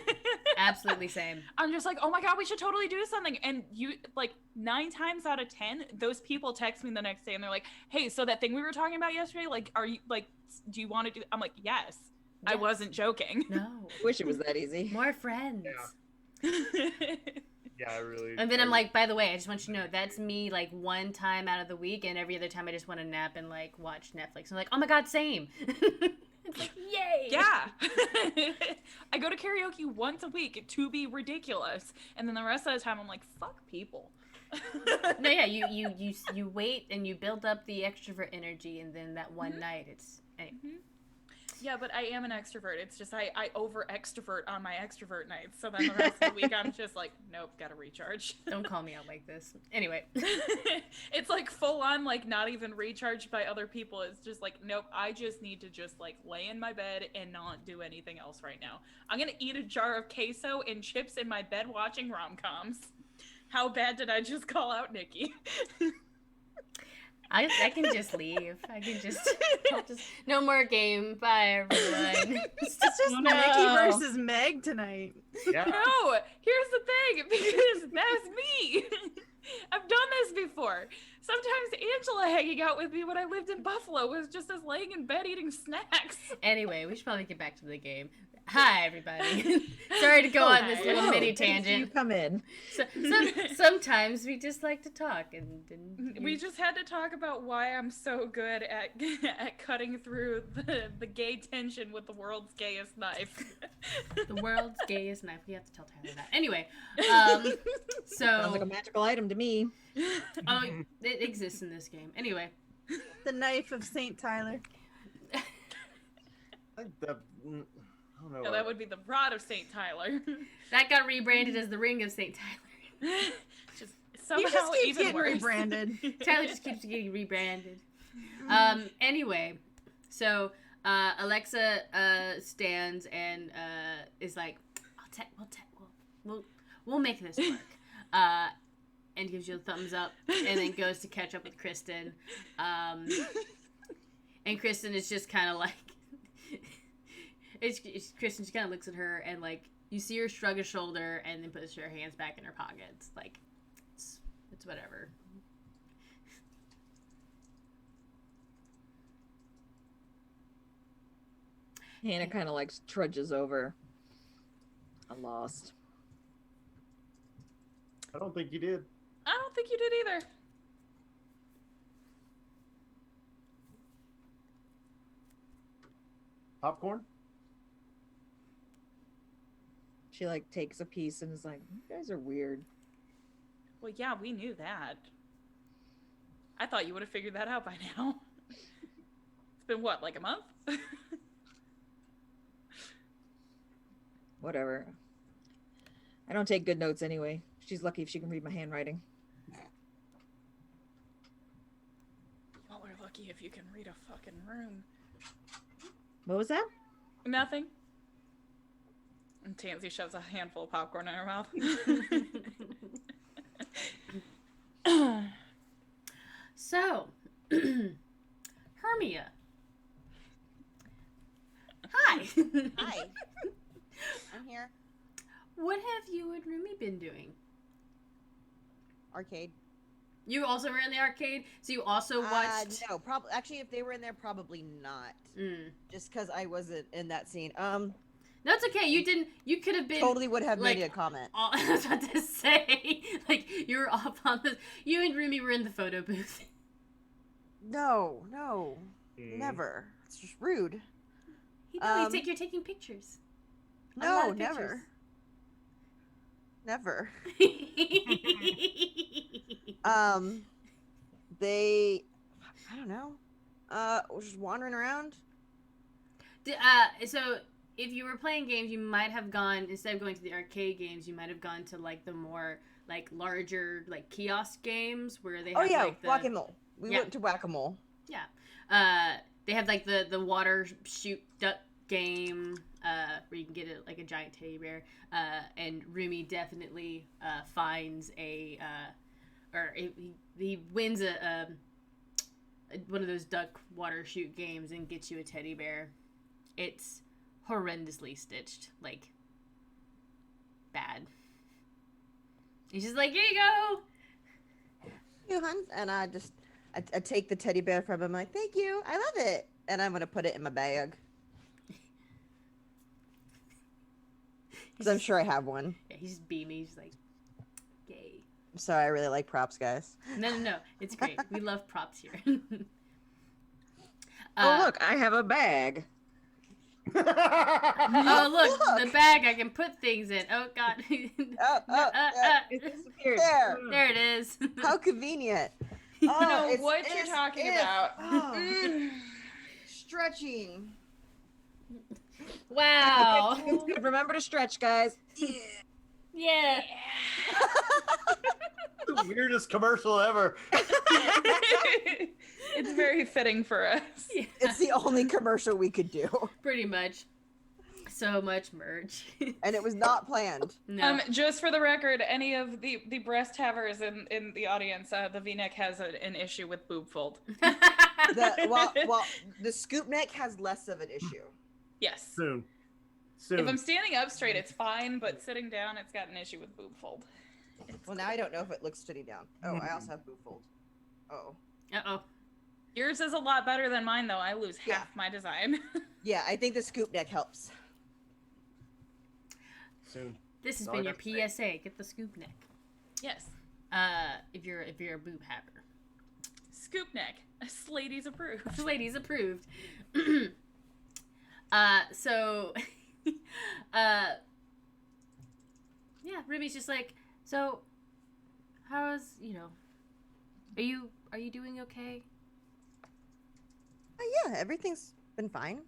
Absolutely same. I'm just like, oh my god, we should totally do something. And you, like, 9 times out of 10, those people text me the next day and they're like, hey, so that thing we were talking about yesterday, like, are you, like, do you want to do? I'm like, yes. I Yes. wasn't joking. No. Wish it was that easy. More friends. Yeah. Yeah, I really. And then I'm like, by the way, I just want you to know that's me like one time out of the week, and every other time I just want to nap and like watch Netflix. I'm like, oh my god, same. It's like, yay. Yeah. I go to karaoke once a week to be ridiculous. And then the rest of the time I'm like, fuck people. No, yeah, you wait and you build up the extrovert energy, and then that one night it's. Anyway. Yeah, but I am an extrovert. It's just I over extrovert on my extrovert nights. So then the rest of the week I'm just like, nope, gotta recharge. Don't call me out like this. Anyway. It's like full on, like not even recharged by other people. It's just like, nope, I just need to just like lay in my bed and not do anything else right now. I'm gonna eat a jar of queso and chips in my bed watching rom-coms. How bad did I just call out Nikki? I can just leave. I'll just no more game. Bye everyone. It's just Nikki versus Meg tonight. Yeah. No, here's the thing, because that's me. I've done this before. Sometimes Angela hanging out with me when I lived in Buffalo was just us laying in bed eating snacks. Anyway, we should probably get back to the game. Hi everybody. Sorry to go on this little mini You tangent. come in. Sometimes we just like to talk, and We just had to talk about why I'm so good at cutting through the gay tension with the world's gayest knife. the world's gayest knife. We have to tell Tyler that. Anyway, Sounds like a so magical item to me. it exists in this game. Anyway, The knife of Saint Tyler. I think that. I don't know. No, that would be the rod of St. Tyler. that got rebranded as the Ring of Saint Tyler. Just He somehow just keeps even getting worse. rebranded. Tyler just keeps getting rebranded. Anyway, so Alexa stands and is like, we'll make this work. And gives you a thumbs up, and then goes to catch up with Kristen. And Kristen is just kind of like, Kristen just kind of looks at her and like You see her shrug a shoulder and then puts her hands back in her pockets. Like, it's whatever. Hannah kind of like trudges over. I'm lost. I don't think you did. I don't think you did either. Popcorn? She like takes a piece and is like, "You guys are weird." Well, yeah, we knew that. I thought you would have figured that out by now. It's been what, like a month? Whatever. I don't take good notes anyway. She's lucky if she can read my handwriting. Well, we're lucky if you can read a fucking room. What was that? Nothing. And Tansy shoves a handful of popcorn in her mouth. So, Hermia. Hi. Hi. I'm here. What have you and Rumi been doing? Arcade. You also were in the arcade, so you also watched. No, probably. Actually, if they were in there, probably not. Mm. Just because I wasn't in that scene. That's okay. You didn't. You could have been. Totally would have like, made a comment. I was about to say, like you were off on the. You and Rumi were in the photo booth. No, never. It's just rude. You're taking pictures. A lot No, of never. Never. They, I don't know. Was just wandering around. So if you were playing games, you might have gone, instead of going to the arcade games, you might have gone to like the more like larger like kiosk games where they have like the Whack-A-Mole. We went to Whack-A-Mole. Yeah. They have like the water shoot duck game where you can get like a giant teddy bear. And Rumi definitely finds he wins a one of those duck water shoot games and gets you a teddy bear. It's horrendously stitched, like bad. He's just like, here you go. You hun, and I take the teddy bear from him. I'm like, thank you, I love it, and I'm gonna put it in my bag because I'm sure I have one. Yeah, he's just beaming. He's like, yay. So I really like props, guys. No, it's great. We love props here. Oh look, I have a bag. Oh look, the bag I can put things in. Oh god. It disappeared. There it is. How convenient. I don't know what you're talking about. Oh. Stretching. Wow. Remember to stretch, guys. Yeah. The weirdest commercial ever. It's very fitting for us. Yeah. It's the only commercial we could do, Pretty much. So much merch. and it was not planned. No. Just for the record, any of the breast havers in the audience, the V-neck has an issue with boob fold. Well, the scoop neck has less of an issue. Yes. Soon. If I'm standing up straight, it's fine, but sitting down, it's got an issue with boob fold. Well, now I don't know if it looks sitting down. Oh, I also have boob fold. Oh. Uh-oh. Yours is a lot better than mine, though. I lose half my design. Yeah, I think the scoop neck helps. Soon. This has No, been I your got PSA. Get the scoop neck. Yes. If you're a boob haver. Scoop neck. Ladies approved. Ladies approved. So yeah, Ruby's just like, so how's, are you doing okay? Yeah, everything's been fine.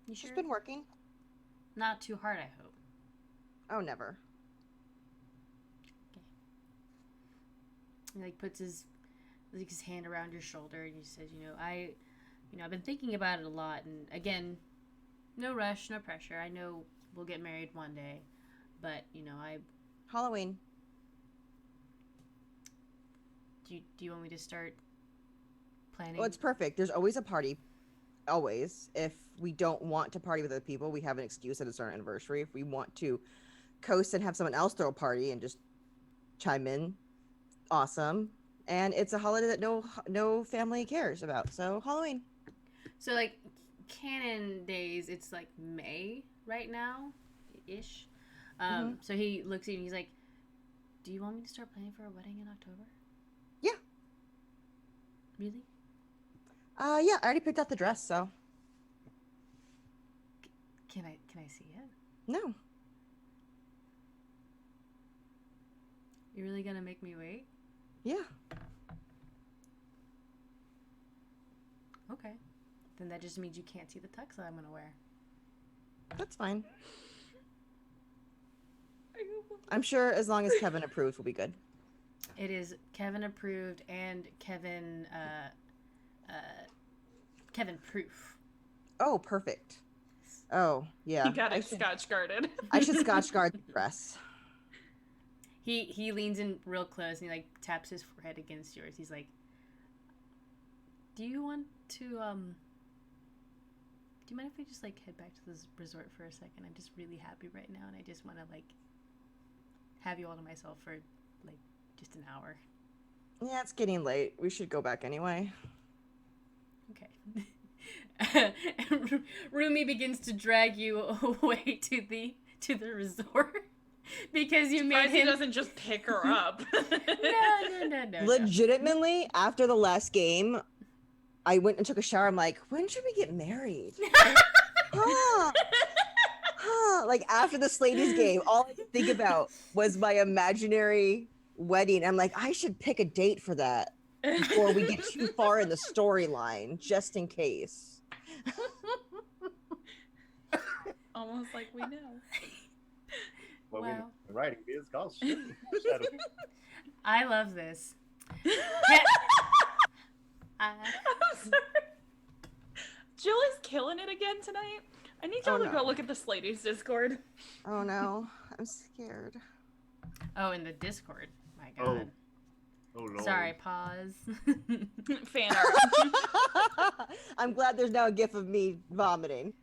You sure? Just been working. Not too hard, I hope. Oh, never. He like puts his hand around your shoulder and he says, I've been thinking about it a lot, and again, no rush, no pressure. I know we'll get married one day, but Halloween. do you want me to start planning? Well, it's perfect. There's always a party. always. If we don't want to party with other people, we have an excuse that it's our anniversary. If we want to coast and have someone else throw a party and just chime in, awesome. And it's a holiday that no family cares about. So Halloween. So like canon days, it's like May right now, ish. So he looks at you and he's like, "Do you want me to start planning for a wedding in October?" Yeah. Really? Yeah, I already picked out the dress, so Can I see it? no. You're really gonna make me wait? Yeah. Okay. Then that just means you can't see the tux that I'm gonna wear. That's fine. I'm sure as long as Kevin approves, we'll be good. It is Kevin approved and Kevin proof. Oh, perfect. Oh, yeah. You got it scotch guarded. I should scotch guard the dress. He leans in real close and he like taps his forehead against yours. He's like, "Do you want to do you mind if we just like head back to this resort for a second? I'm just really happy right now and I just want to like have you all to myself for like just an hour." Yeah, it's getting late. We should go back anyway. Okay. And Rumi begins to drag you away to the resort because you made He him. doesn't just pick her up. No. Legitimately, after the last game, I went and took a shower. I'm like, when should we get married? huh. Like after the Sladies game, all I could think about was my imaginary wedding. I'm like, I should pick a date for that before we get too far in the storyline, just in case. Almost like we know. Well, Wow. the writing is called shadow. I love this. I'm sorry. Jill is killing it again tonight. I need y'all Oh, to no. go look at the Sladies Discord. Oh no, I'm scared. Oh, in the Discord. My God. Oh Lord. Sorry, pause. Fan art. I'm glad there's now a gif of me vomiting.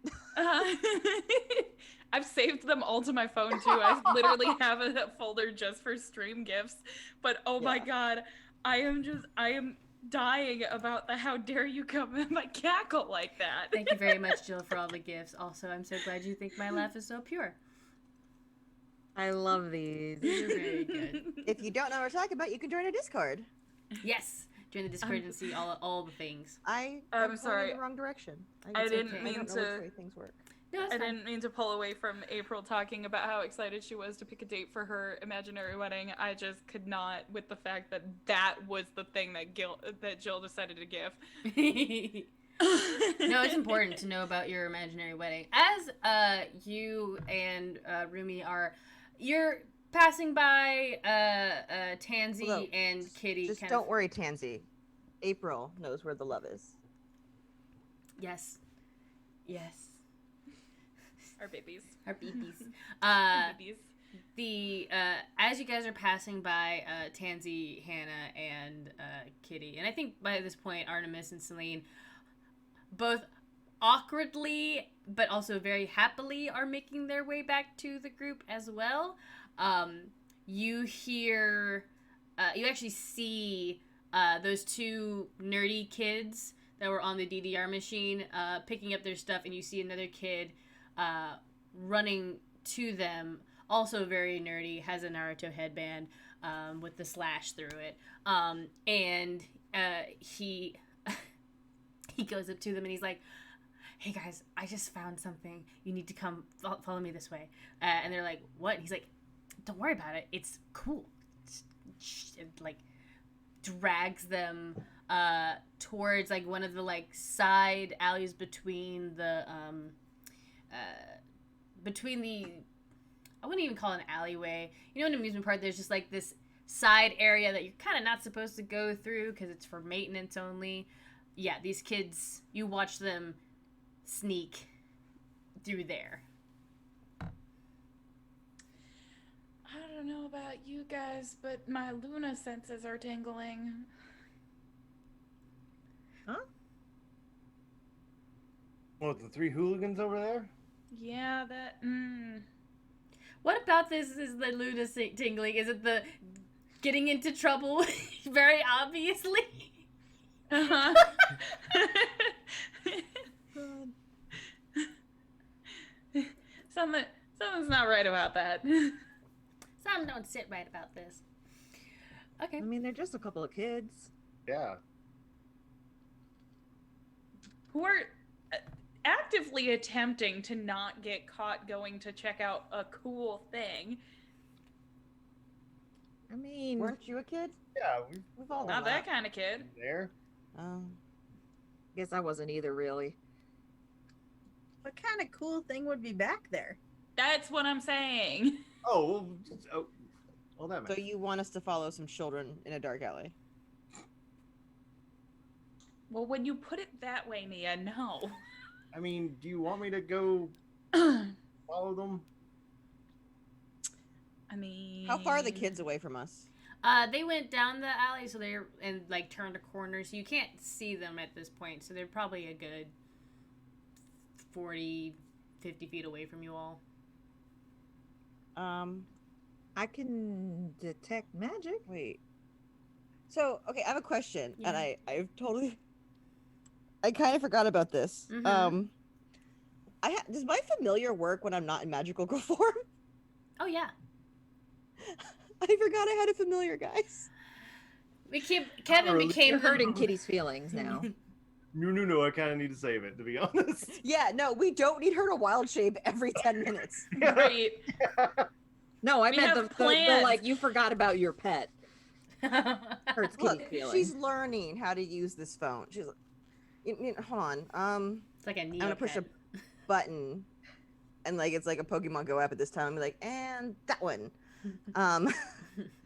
I've saved them all to my phone too. I literally have a folder just for stream gifts. But oh my Yeah. God, I am dying about the how dare you come in my cackle like that. Thank you very much, Jill, for all the gifts. Also, I'm so glad you think my laugh is so pure. I love these. You're very good. If you don't know what we're talking about, you can join our Discord. Yes. Join the Discord and see all the things. I'm I'm sorry. sorry. In the wrong direction. I It's didn't okay. I mean don't know which to. way things work. No, it's I fine. didn't mean to pull away from April talking about how excited she was to pick a date for her imaginary wedding. I just could not with the fact that that was the thing that Jill decided to give. No, it's important to know about your imaginary wedding. As you and Rumi you're passing by Tansy Although, and Kitty. Just kind don't of, worry, Tansy. April knows where the love is. Yes. Our babies. Our babies. Our babies. The as you guys are passing by Tansy, Hannah, and Kitty, and I think by this point Artemis and Celine both awkwardly but also very happily are making their way back to the group as well. You hear, you actually see those two nerdy kids that were on the DDR machine picking up their stuff, and you see another kid running to them, also very nerdy, has a Naruto headband with the slash through it, and he he goes up to them and he's like, "Hey guys, I just found something. You need to come follow me this way." And they're like, "What?" And he's like, "Don't worry about it. It's cool." And, like, drags them towards like one of the like side alleys between the I wouldn't even call it an alleyway. You know, in an amusement park, there's just like this side area that you're kind of not supposed to go through because it's for maintenance only. Yeah, these kids, you watch them sneak through there. I don't know about you guys, but my Luna senses are tingling. What, the three hooligans over there? Yeah, that. What about this is the Luna tingling? Is it the getting into trouble very obviously? Uh-huh. Something's not right about that. Some don't sit right about this. Okay. I mean, they're just a couple of kids. Yeah. Who are actively attempting to not get caught going to check out a cool thing. I mean, Weren't you a kid? Yeah, We've all Not done that kind of kid. there. guess I wasn't either, really. What kind of cool thing would be back there? That's what I'm saying. Oh, well, that So makes you want us to follow some children in a dark alley? Well, when you put it that way, Mia, no. I mean, do you want me to go follow them? I mean, How far are the kids away from us? They went down the alley, so they're and like turned a corner, so you can't see them at this point. So they're probably a good 40, 50 feet away from you all. I can detect magic. Wait. So, okay, I have a question, Yeah. and I kind of forgot about this. Mhm. Does my familiar work when I'm not in magical girl form? Oh yeah, I forgot I had a familiar, guys. Kevin really. became You're the- hurting Kitty's feelings now. No, I kind of need to save it, to be honest. Yeah, no, we don't need her to wild shape every 10 minutes. right. No, I We meant have the plans. like you forgot about your pet. Hurts Kitty's Look, feelings. she's learning how to use this phone. She's like, hold on. It's like a I'm gonna push a Neopet. button, and like it's like a Pokemon Go app at this time. I'm like, and that one. And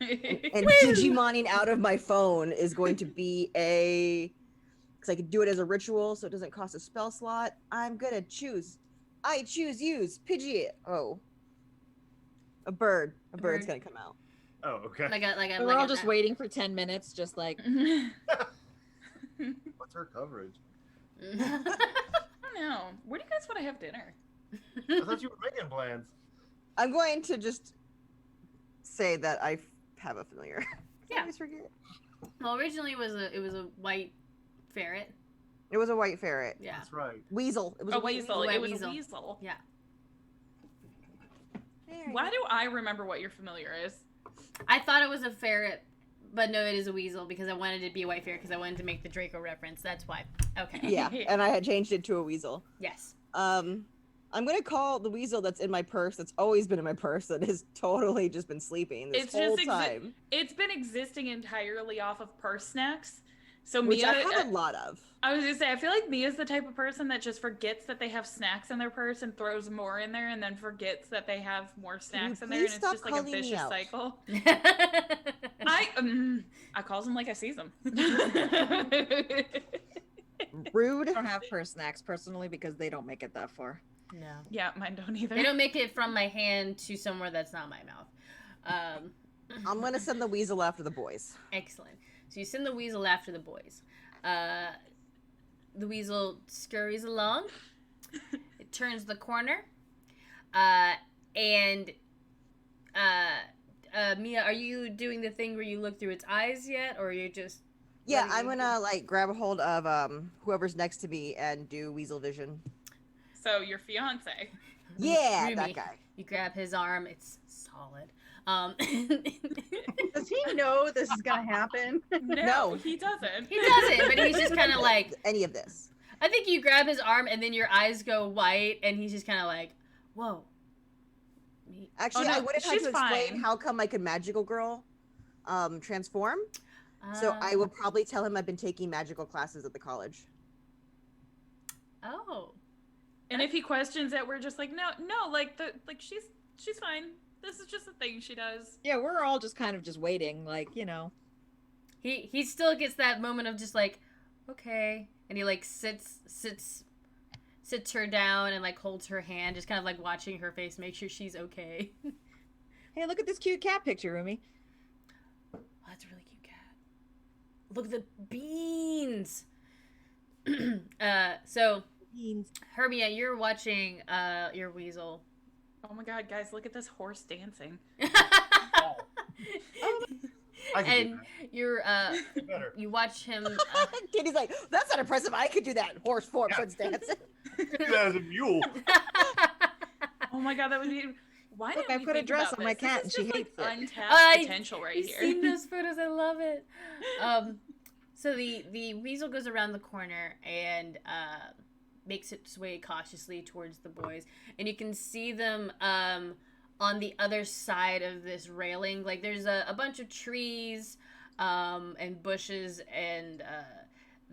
Digimoning out of my phone is going to be because I could do it as a ritual, so it doesn't cost a spell slot. I'm gonna choose. I choose use Pidgey. Oh, a bird. A bird's bird. gonna come out. Oh, okay. We're all just waiting for 10 minutes, just like What's her coverage? I don't know. Where do you guys want to have dinner? I thought you were making plans. I'm going to just say that I have a familiar. Yeah. I always forget. Well, originally it was a white ferret. It was a white ferret. Yeah. That's right. Weasel. It was A a white weasel. white It was weasel. a weasel. Yeah. Why do I remember what your familiar is? I thought it was a ferret, but no, it is a weasel because I wanted it to be a white ferret because I wanted to make the Draco reference. That's why. Okay. Yeah, and I had changed it to a weasel. Yes. I'm gonna call the weasel that's in my purse. That's always been in my purse. That has totally just been sleeping this It's whole just time. It's been existing entirely off of purse snacks. So Which Mia, I have a lot of. I was gonna say, I feel like Mia's the type of person that just forgets that they have snacks in their purse and throws more in there, and then forgets that they have more snacks in there, and please it's stop just like a calling me vicious out? cycle. I calls them like I sees them. Rude. I don't have purse snacks personally because they don't make it that far. No. Yeah, mine don't either. They don't make it from my hand to somewhere that's not my mouth. I'm gonna send the weasel after the boys. Excellent. So you send the weasel after the boys. The weasel scurries along. It turns the corner. And Mia, are you doing the thing where you look through its eyes yet, or are you just? Yeah, letting I'm it gonna like grab a hold of whoever's next to me and do weasel vision. So your fiance. Yeah, Rumi. that guy. You grab his arm. It's solid. Does he know this is gonna happen? No, he doesn't. He doesn't, but he's just kind of like. Any of this. I think you grab his arm, and then your eyes go white, and he's just kind of like, "Whoa." Actually, no, I would have had she's to explain fine. how come I could magical girl transform. So I would probably tell him I've been taking magical classes at the college. Oh. And if he questions it, we're just like, no, she's fine. This is just a thing she does. Yeah, we're all just kind of just waiting, like, you know. He still gets that moment of just like, okay, and he like sits her down and like holds her hand, just kind of like watching her face, make sure she's okay. Hey, look at this cute cat picture, Rumi. Oh, that's a really cute cat. Look at the beans. So Beans. Hermia, you're watching your weasel. Oh my god, guys, look at this horse dancing. I can do And you're better. you watch him. Kitty's like, that's not impressive. I could do that. Horse four Yeah. foots dancing. Do that as a mule. Oh my god, that would be. Why Look, didn't I we put a think dress about on my this? cat This and is she just, hates it. untapped potential right You've here. seen those photos. I love it. So the weasel goes around the corner and makes its way cautiously towards the boys, and you can see them on the other side of this railing. Like there's a bunch of trees and bushes, and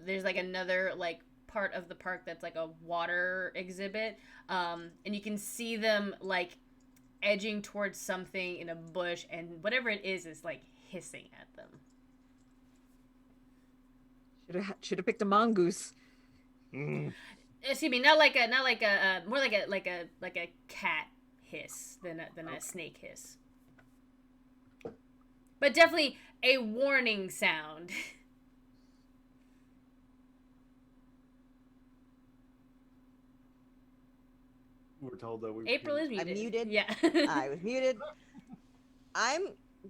there's like another like part of the park that's like a water exhibit, and you can see them like edging towards something in a bush, and whatever it is like hissing at them. Should have picked a mongoose. Mm. Excuse me, not like a more like a cat hiss than a snake hiss, but definitely a warning sound. We're told that we. April is muted. I'm muted. Yeah. I was muted. I'm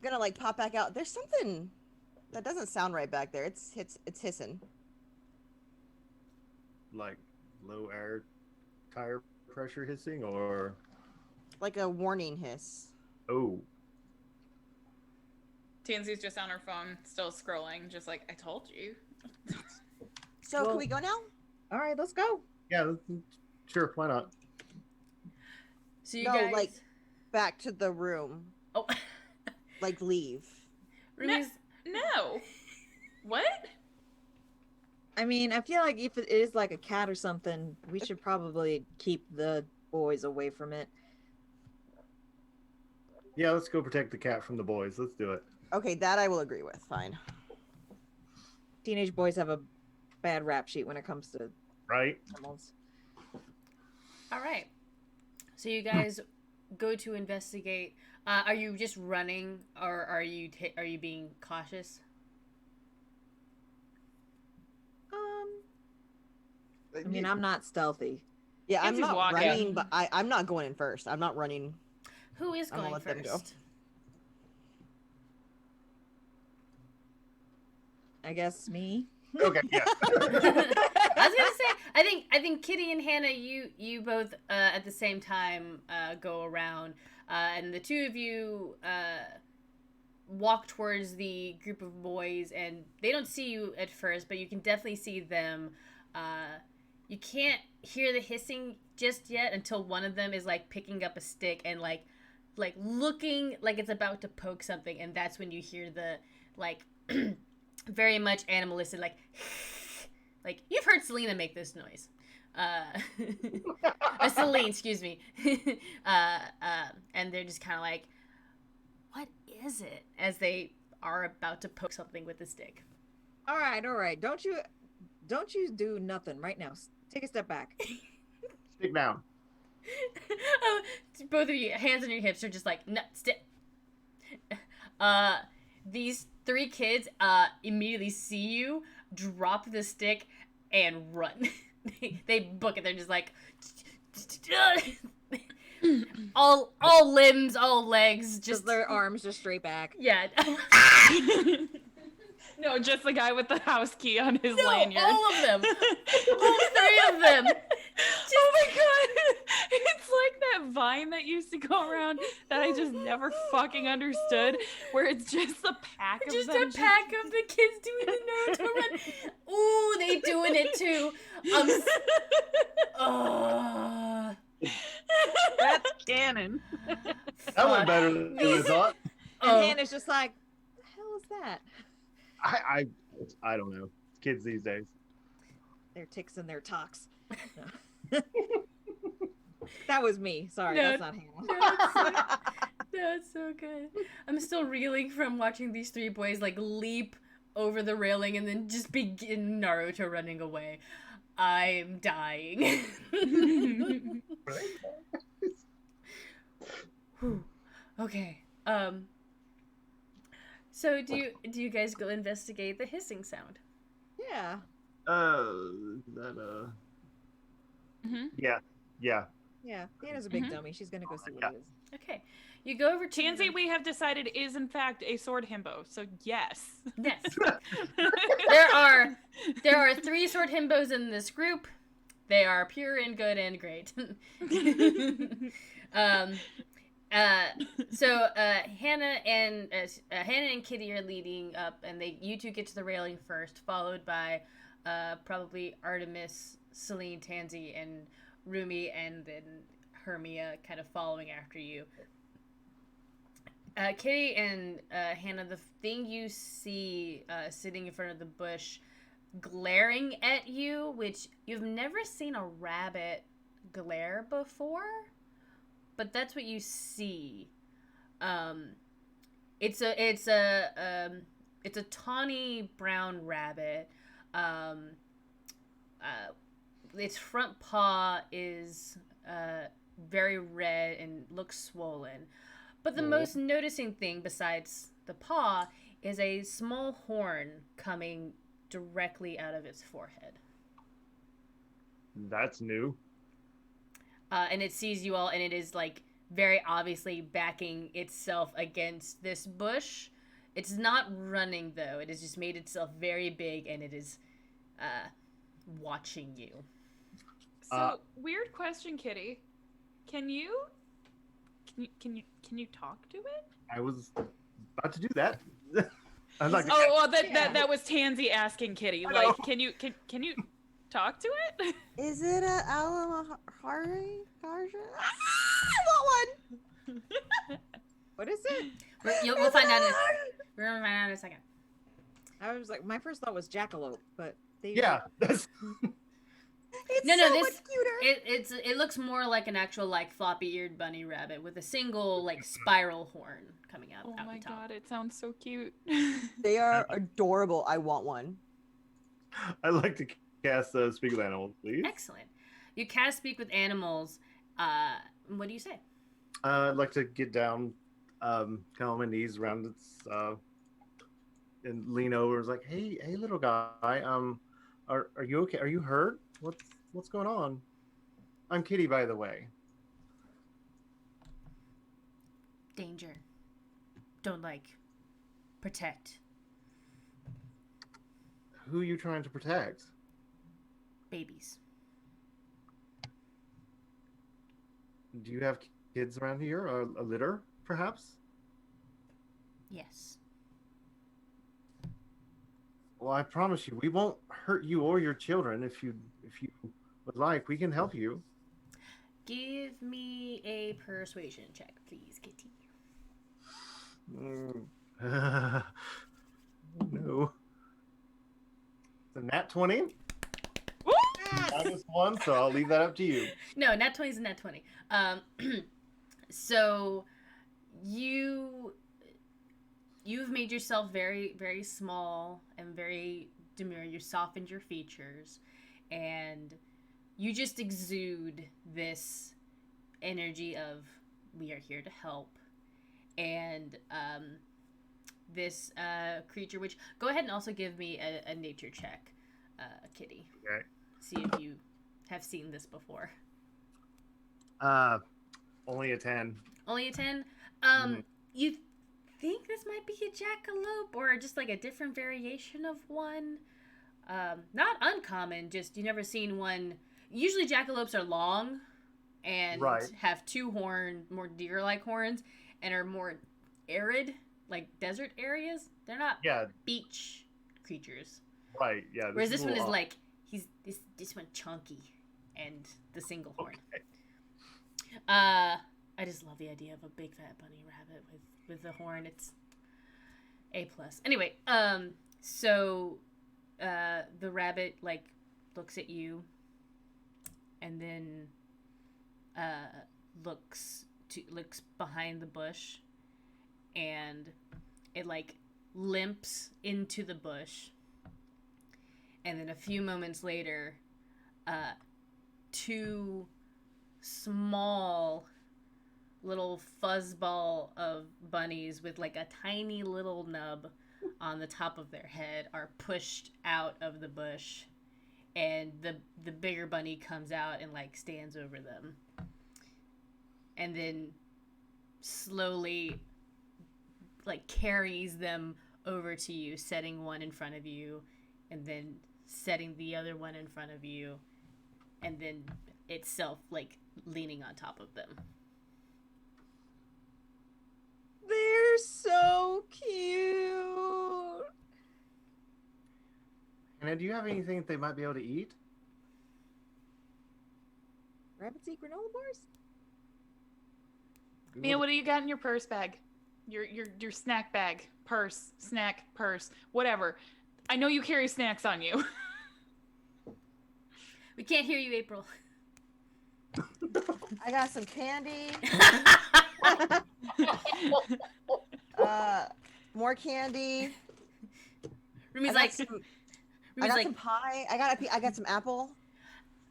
gonna like pop back out. There's something that doesn't sound right back there. It's hissing. like low air tire pressure hissing, or Like a warning hiss. oh, Tansy's just on her phone, still scrolling, just like, I told you. So Well- can we go now? All right, let's go. yeah, sure, why not? So you No, guys. like back to the room. Oh. Like leave. Rumi's. No. What? I mean, I feel like if it is like a cat or something, we should probably keep the boys away from it. Yeah, let's go protect the cat from the boys. Let's do it. Okay, that I will agree with. Fine. Teenage boys have a bad rap sheet when it comes to Right? animals. All right. So you guys go to investigate. Are you just running, or are you being cautious? I mean, I'm not stealthy. Yeah, I'm Kenzie's not walking. running, but I'm not going in first. I'm not running. Who is I'm gonna going let them go. first? I guess me. Okay, yeah. I was gonna say, I think Kitty and Hannah, you both at the same time go around, and the two of you walk towards the group of boys, and they don't see you at first, but you can definitely see them. You can't hear the hissing just yet until one of them is like picking up a stick and like looking like it's about to poke something, and that's when you hear the like very much animalistic like you've heard Selena make this noise. Celine, excuse me. And they're just kind of like, what is it? As they are about to poke something with a stick. All right. Don't you do nothing right now. Take a step back. Stick down. Both of you, hands on your hips, are just like, no, stick. These three kids immediately see you, drop the stick, and run. they book it. They're just like, all limbs, all legs, Just just their arms just straight back. yeah. No, just the guy with the house key on his No, lanyard. all of them, all three of them. Oh my god! It's like that Vine that used to go around that I just never fucking understood, where it's just a pack of Just them. a pack of the kids doing the Naruto run. Ooh, they doing it too. That's canon. That went better than I thought. And Oh. Hannah's just like, the hell is that? I don't know. Kids these days. Their ticks and their talks. That was me. Sorry, No. that's not Hannah. No, it's so good. I'm still reeling from watching these three boys like leap over the railing and then just begin Naruto running away. I'm dying. Whew. Okay. So do you guys go investigate the hissing sound? Yeah. That Yeah. Yeah. Yeah, Hannah's a big Mhm. dummy. She's gonna go see what it is. Okay. You go over to Tansy, the- we have decided, is in fact a sword himbo. So yes. Yes. There are 3 sword himbos in this group. They are pure and good and great. um, Hannah and Kitty are leading up, and you two get to the railing first, followed by probably Artemis, Celine, Tansy, and Rumi, and then Hermia kind of following after you. Kitty and Hannah, the thing you see sitting in front of the bush, glaring at you, which you've never seen a rabbit glare before, but that's what you see. It's a tawny brown rabbit. Its front paw is very red and looks swollen. But the most noticing thing besides the paw is a small horn coming directly out of its forehead. That's new. And it sees you all, and it is like very obviously backing itself against this bush. It's not running though. It has just made itself very big, and it is watching you. So weird question, Kitty. Can you talk to it? I was about to do that. I was like, Oh well, that was Tansy asking Kitty. Like, can you talk to it? Is it a Alamahari? I want one. What is it? We'll find out. We're gonna find out in a second. I was like, my first thought was jackalope, but they yeah. That's, It's No, so this much cuter. it looks more like an actual like floppy-eared bunny rabbit with a single like spiral horn coming out. Oh out my the top. god, it sounds so cute. They are adorable. I want one. I like to cast Speak with Animals, please. Excellent. You cast Speak with Animals. What do you say? I'd like to get down, kind of on my knees around its, and lean over. It's like, hey, little guy. Are you okay? Are you hurt? What's going on? I'm Kitty, by the way. Danger. Don't protect. Who are you trying to protect? Babies. Do you have kids around here, or a litter, perhaps? Yes. Well, I promise you, we won't hurt you or your children. If you would like, we can help you. Give me a persuasion check, please, Kitty. No. It's a nat 20. -1, so I'll leave that up to you. No, nat 20 is a nat 20. So you've made yourself very, very small and very demure. You softened your features, and you just exude this energy of we are here to help. And this creature, which go ahead and also give me a nature check, Kitty. Okay. See if you have seen this before. Only a 10. Only a 10? You think this might be a jackalope or just like a different variation of one? Not uncommon, just you never seen one. Usually jackalopes are long and have 2 horns, more deer-like horns, and are more arid, like desert areas. They're not beach creatures. Right, yeah. Whereas this one is like, this one chunky and the single horn. Okay. I just love the idea of a big fat bunny rabbit with the horn. It's A+. Anyway, so the rabbit looks at you and then looks behind the bush, and it limps into the bush, and then a few moments later 2 small little fuzzball of bunnies with a tiny little nub on the top of their head are pushed out of the bush, and the bigger bunny comes out and like stands over them, and then slowly like carries them over to you, setting one in front of you, and then setting the other one in front of you, and then itself like leaning on top of them. They're so cute. And do you have anything that they might be able to eat? Rabbits eat granola bars? Mia, what do you got in your purse bag? Your snack bag, purse, snack, purse, whatever. I know you carry snacks on you. We can't hear you, April. I got some candy. More candy. Rumi's I got like, some, I Rumi's got like, some pie. I got some apple.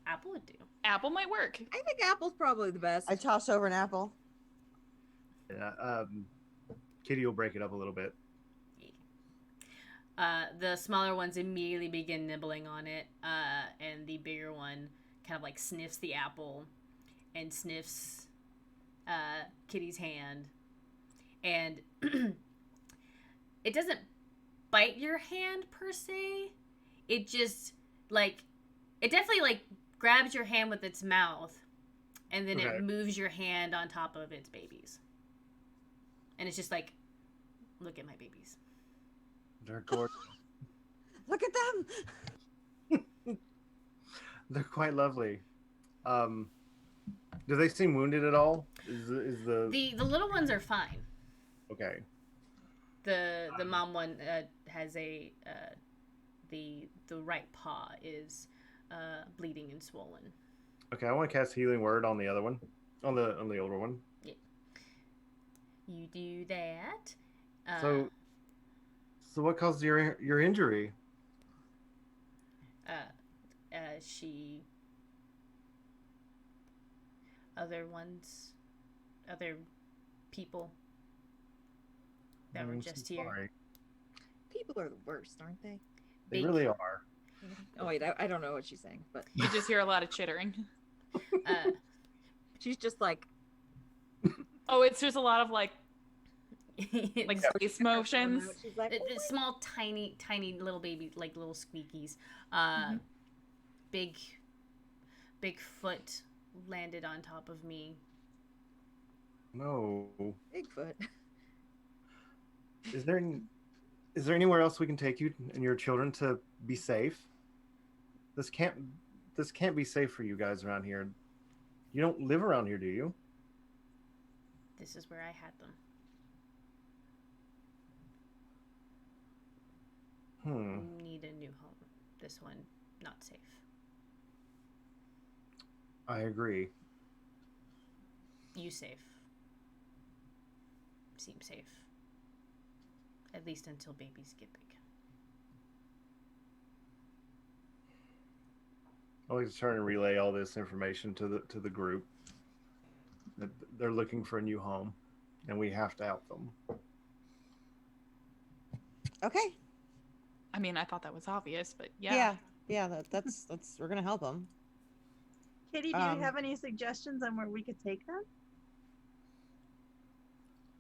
apple would do. Apple might work. I think apple's probably the best. I tossed over an apple. Yeah, Kitty will break it up a little bit. The smaller ones immediately begin nibbling on it, and the bigger one kind of like sniffs the apple and sniffs Kitty's hand, and it doesn't bite your hand per se. It just like it definitely like grabs your hand with its mouth, and then Okay. it moves your hand on top of its babies, and it's just like, look at my babies. They're gorgeous. Look at them. They're quite lovely. Do they seem wounded at all? Is the The little ones are fine. okay? The mom one has a the right paw is bleeding and swollen. Okay, I want to cast Healing Word on the other one, on the older one. You do that. So what caused your injury? She. Other people that were I'm just so here. sorry. People are the worst, aren't they? They Big- really are. Oh wait, I don't know what she's saying, but You just hear a lot of chittering. she's just like Oh, it's just a lot of like It's- face motions. She's like, the small, tiny little baby, like little squeakies. Big foot landed on top of me. No. Bigfoot. Is there anywhere else we can take you and your children to be safe? This can't be safe for you guys around here. You don't live around here, do you? This is where I had them. Need a new home. This one, not safe. I agree. You safe. Seem safe. At least until babies get big. I like to try and relay all this information to the group. That they're looking for a new home, and we have to help them. Okay. I mean, I thought that was obvious, but yeah. Yeah. That's we're gonna help them. Kitty, do you have any suggestions on where we could take them?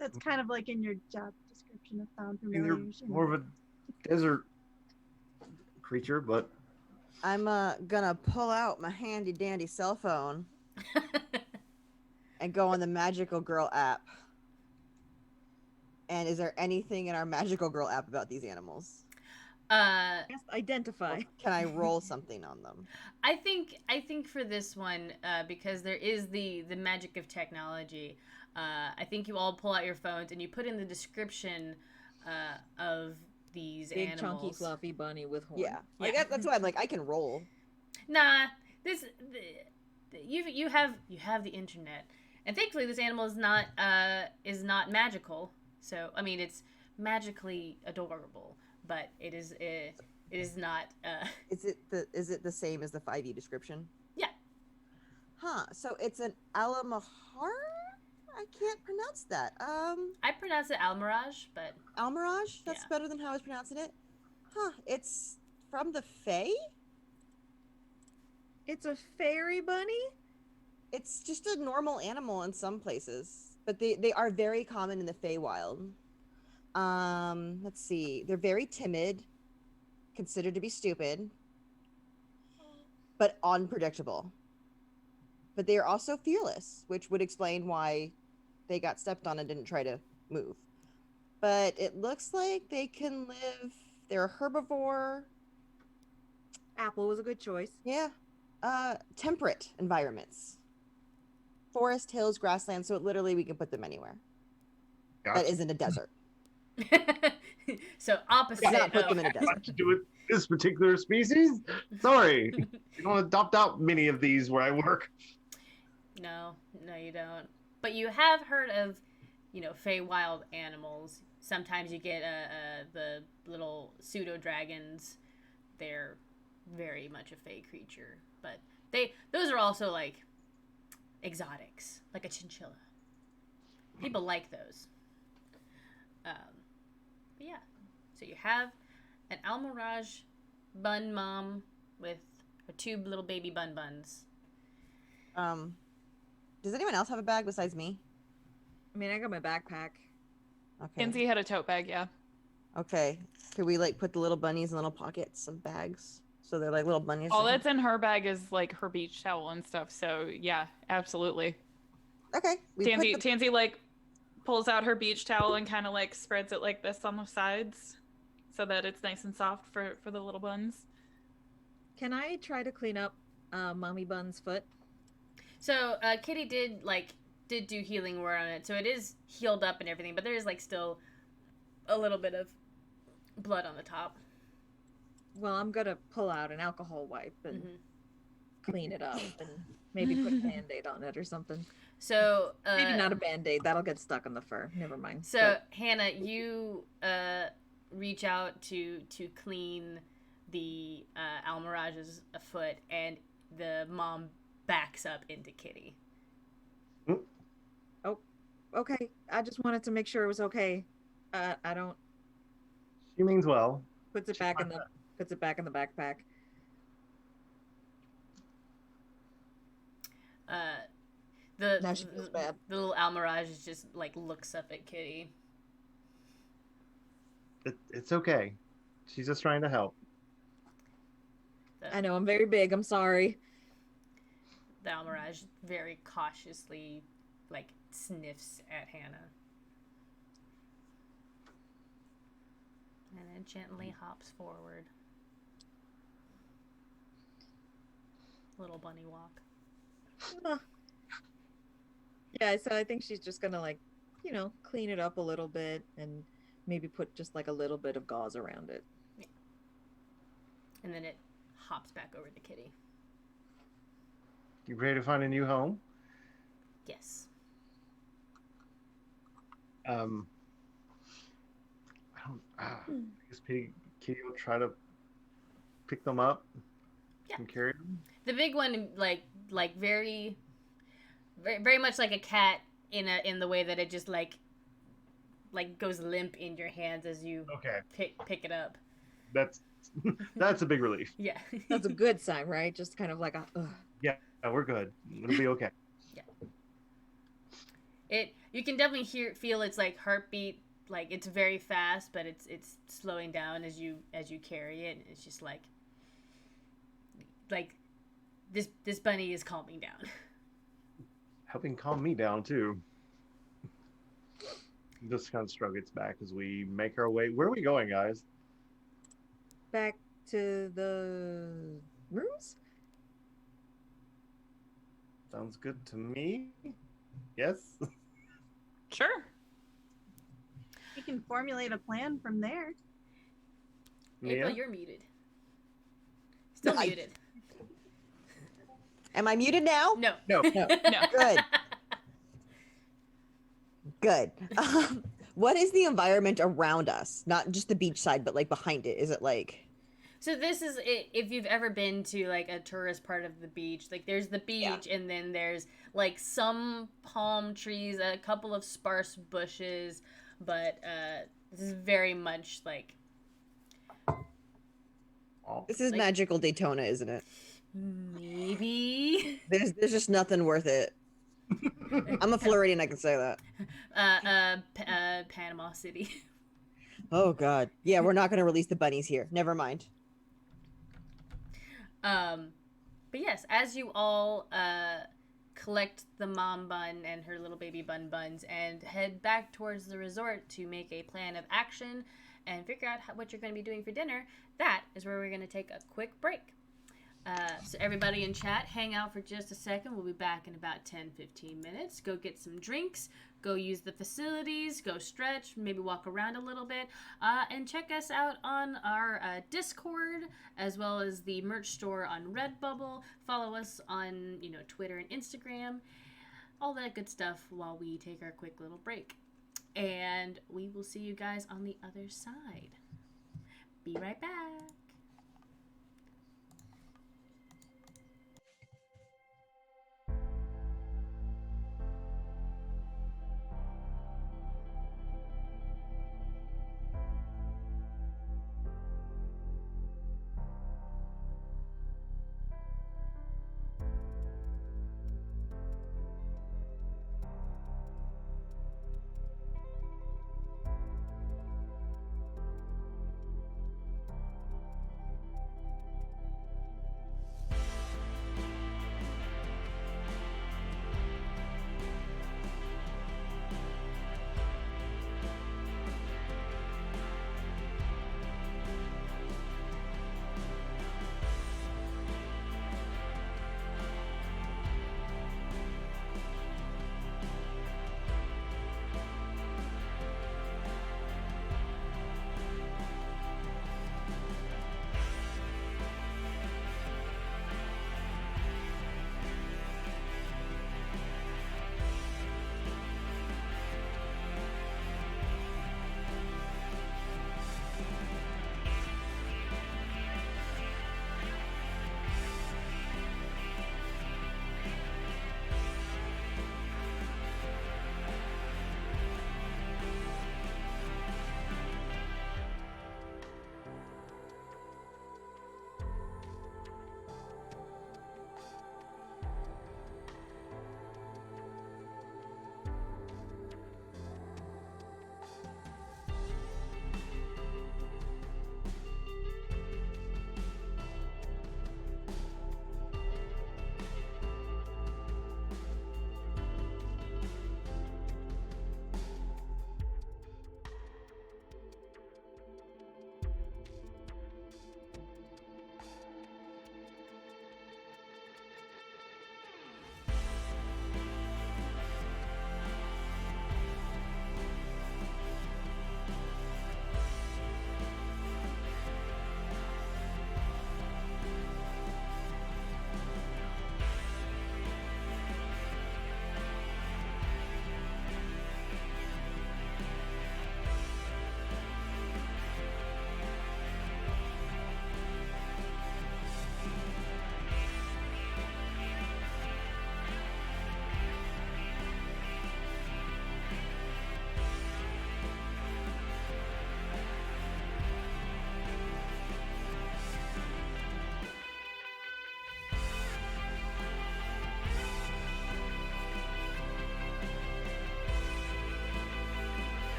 That's kind of like in your job description of found You're familiars. more of a desert creature, but I'm gonna pull out my handy dandy cell phone and go on the Magical Girl app. And is there anything in our Magical Girl app about these animals? Yes, identify. Can I roll something on them? I think for this one, because there is the magic of technology, I think you all pull out your phones and you put in the description of these Big animals. chunky fluffy bunny with horn. Yeah. Like, that's why I'm like, I can roll. Nah, you have the internet, and thankfully this animal is not magical. So I mean, it's magically adorable, but it is not. Is it the same as the 5e description? Yeah. Huh. So it's an Alamahar? I can't pronounce that. I pronounce it Almirage, but Almirage? That's Yeah. better than how I was pronouncing it. Huh. It's from the Fae? It's a fairy bunny? It's just a normal animal in some places, but they are very common in the Feywild. Let's see. They're very timid, considered to be stupid, but unpredictable. But they are also fearless, which would explain why they got stepped on and didn't try to move. But it looks like they can live. They're a herbivore. Apple was a good choice. Yeah. Temperate environments. Forest, hills, grassland, so literally we can put them anywhere. Gotcha. That isn't a desert. So opposite. You cannot put of- them in a What desert. to do with this particular species? Sorry, you don't adopt out many of these where I work. No, you don't. But you have heard of, Feywild animals. Sometimes you get the little pseudo dragons. They're very much a fey creature, but those are also like exotics, like a chinchilla. People like those. But yeah, so you have an Almirage bun mom with her two little baby bun buns. Does anyone else have a bag besides me? I mean, I got my backpack. Okay. Kenzie had a tote bag, yeah. Okay. Could we like put the little bunnies in little pockets of bags? So they're like little bunnies. All that's in her bag is like her beach towel and stuff. So yeah, absolutely. Okay. Tansy like pulls out her beach towel and kind of like spreads it like this on the sides so that it's nice and soft for the little buns. Can I try to clean up Mommy Bun's foot? So Kitty did do healing word on it, so it is healed up and everything, but there is like still a little bit of blood on the top. Well, I'm gonna pull out an alcohol wipe and Mhm. clean it up and maybe put a band-aid on it or something. So Maybe not a band-aid, that'll get stuck on the fur. Never mind. So Hannah, you reach out to clean the Almirage's foot, and the mom backs up into Kitty. Okay, I just wanted to make sure it was okay. I don't She means well. puts it back in the backpack. Now she feels bad. The little Almirage just like looks up at Kitty. It's okay. She's just trying to help. I know I'm very big. I'm sorry. The Almirage very cautiously like sniffs at Hannah. And then gently hops forward. Little bunny walk. Yeah, so I think she's just gonna like, clean it up a little bit and maybe put just like a little bit of gauze around it. And then it hops back over to Kitty. You ready to find a new home? Yes. I guess Kitty will try to pick them up and carry them. The big one, like very, very, very much like a cat in the way that it just like goes limp in your hands as you pick it up. That's a big relief. Yeah. That's a good sign, right? Just kind of like a. Ugh. Yeah, we're good. It'll be okay. You can definitely feel its like heartbeat, like it's very fast, but it's slowing down as you carry it. It's just like this bunny is calming down. Helping calm me down too. Just kind of shrug its back as we make our way. Where are we going, guys? Back to the rooms? Sounds good to me. Yes. Sure. We can formulate a plan from there. April, Mia? you're muted. Still muted. Am I muted now? No. No. No. Good. Good. What is the environment around us? Not just the beach side, but like behind it. Is it like? So this is it, if you've ever been to like a tourist part of the beach, like there's the beach and then there's like some palm trees, a couple of sparse bushes, but this is very much like This is like- magical Daytona, isn't it? Maybe. There's just nothing worth it. I'm a Floridian, I can say that. Panama City. Oh god. Yeah, we're not gonna release the bunnies here. Never mind. But yes, as you all collect the mom bun and her little baby buns and head back towards the resort to make a plan of action and figure out what you're going to be doing for dinner, that is where we're going to take a quick break. So everybody in chat, hang out for just a second. We'll be back in about 10-15 minutes. Go get some drinks. Go use the facilities. Go stretch. Maybe walk around a little bit. And check us out on our Discord, as well as the merch store on Redbubble. Follow us on Twitter and Instagram. All that good stuff while we take our quick little break. And we will see you guys on the other side. Be right back.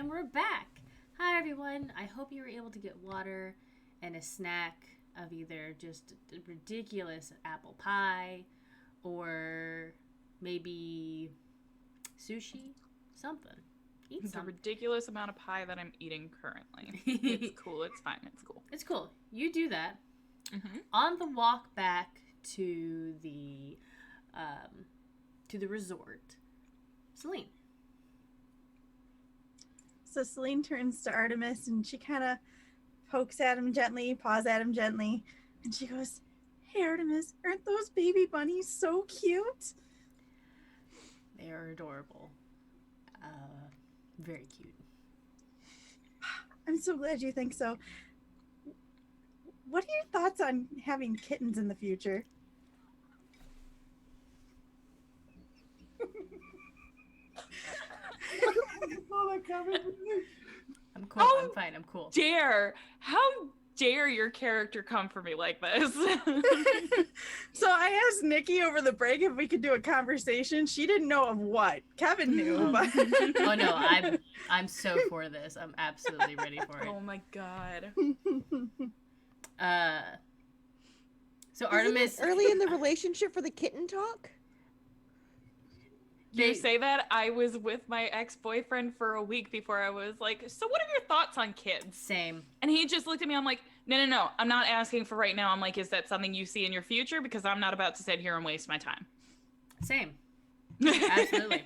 And we're back. Hi, everyone. I hope you were able to get water and a snack of either just a ridiculous apple pie or maybe sushi, something. Eat It's a something. ridiculous amount of pie that I'm eating currently. It's cool. It's fine. It's cool. It's cool. You do that. Mm-hmm. On the walk back to the resort, Celine. So Celine turns to Artemis and she kind of pokes at him gently, paws at him gently, and she goes, "Hey Artemis, aren't those baby bunnies so cute?" They are adorable. Very cute. I'm so glad you think so. What are your thoughts on having kittens in the future? I'm cool. Oh, I'm fine. I'm cool. How dare your character come for me like this? So I asked Nikki over the break if we could do a conversation. She didn't know of what. Kevin knew, but Oh no, I'm so for this. I'm absolutely ready for Oh it. my god. So Isn't Artemis, it early in the relationship for the kitten talk? You say that? I was with my ex-boyfriend for a week before I was like, so what are your thoughts on kids? Same. And he just looked at me. I'm like, no. I'm not asking for right now. I'm like, is that something you see in your future? Because I'm not about to sit here and waste my time. Same. Absolutely.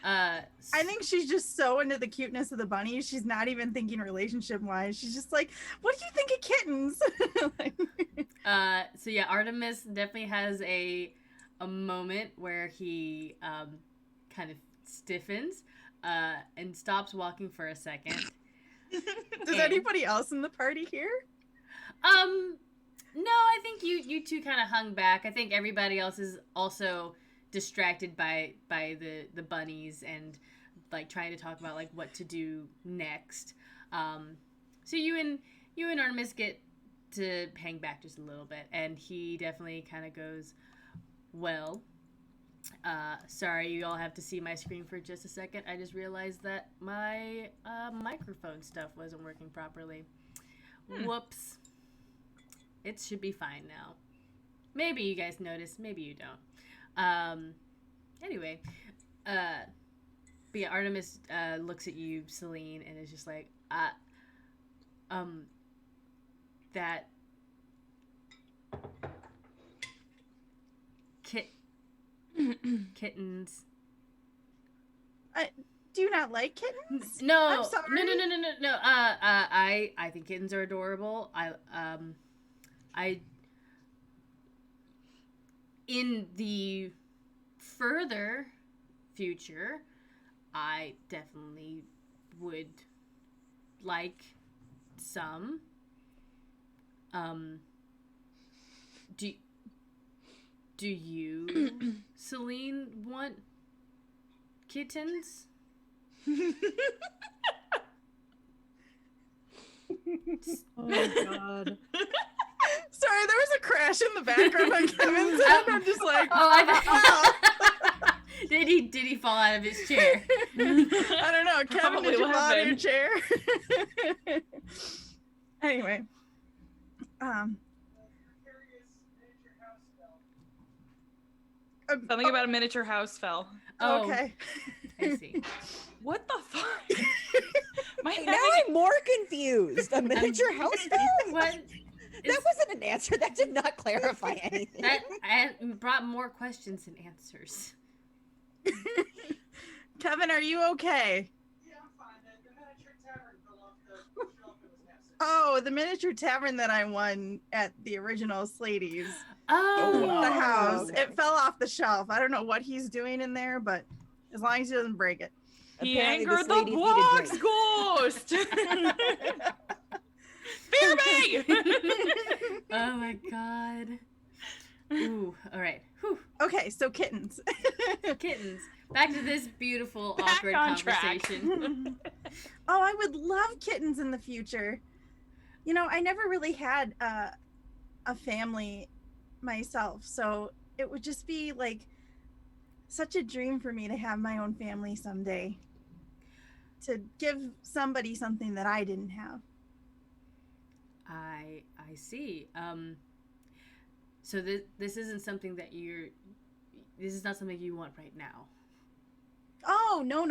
I think she's just so into the cuteness of the bunnies. She's not even thinking relationship wise. She's just like, what do you think of kittens? So yeah, Artemis definitely has a moment where he kind of stiffens and stops walking for a second. Does anybody else in the party hear? No, I think you two kind of hung back. I think everybody else is also distracted by the bunnies and like trying to talk about like what to do next. So you and Artemis get to hang back just a little bit, and he definitely kind of goes, well, sorry, you all have to see my screen for just a second. I just realized that my microphone stuff wasn't working properly. Whoops. It should be fine now. Maybe you guys noticed, maybe you don't. Anyway, but yeah, Artemis looks at you, Celine, and is just like, that kittens. I do not like kittens. No, I'm sorry. no. I think kittens are adorable. I in the further future, I definitely would like some. Do you, Celine, want kittens? Oh my god. Sorry, there was a crash in the background on Kevin's end. I'm just like, Oh, I thought. Did he fall out of his chair? I don't know. Kevin, Probably did you fall out of your laughing. chair? Anyway. Something about a miniature house fell. Oh, Okay. I see. What the fuck? My Now I'm more confused. A miniature house spell? What? That wasn't an answer. That did not clarify anything. That brought more questions than answers. Kevin, are you okay? Yeah, I'm fine. The miniature tavern fell off the shelf it was next to. Oh, the miniature tavern that I won at the original Slady's. Oh, wow. The house. okay. It fell off the shelf. I don't know what he's doing in there, but as long as he doesn't break it. He Apparently angered this the lady needed box drink. ghost. Fear me. Oh my god. Ooh, all right. Whew. Okay, so kittens. Kittens. Back to this beautiful, Back awkward on track. conversation. Oh, I would love kittens in the future. You know, I never really had a family myself, so it would just be like such a dream for me to have my own family someday. to give somebody something that I didn't have. I see. So this isn't something that this is not something you want right now. Oh, no.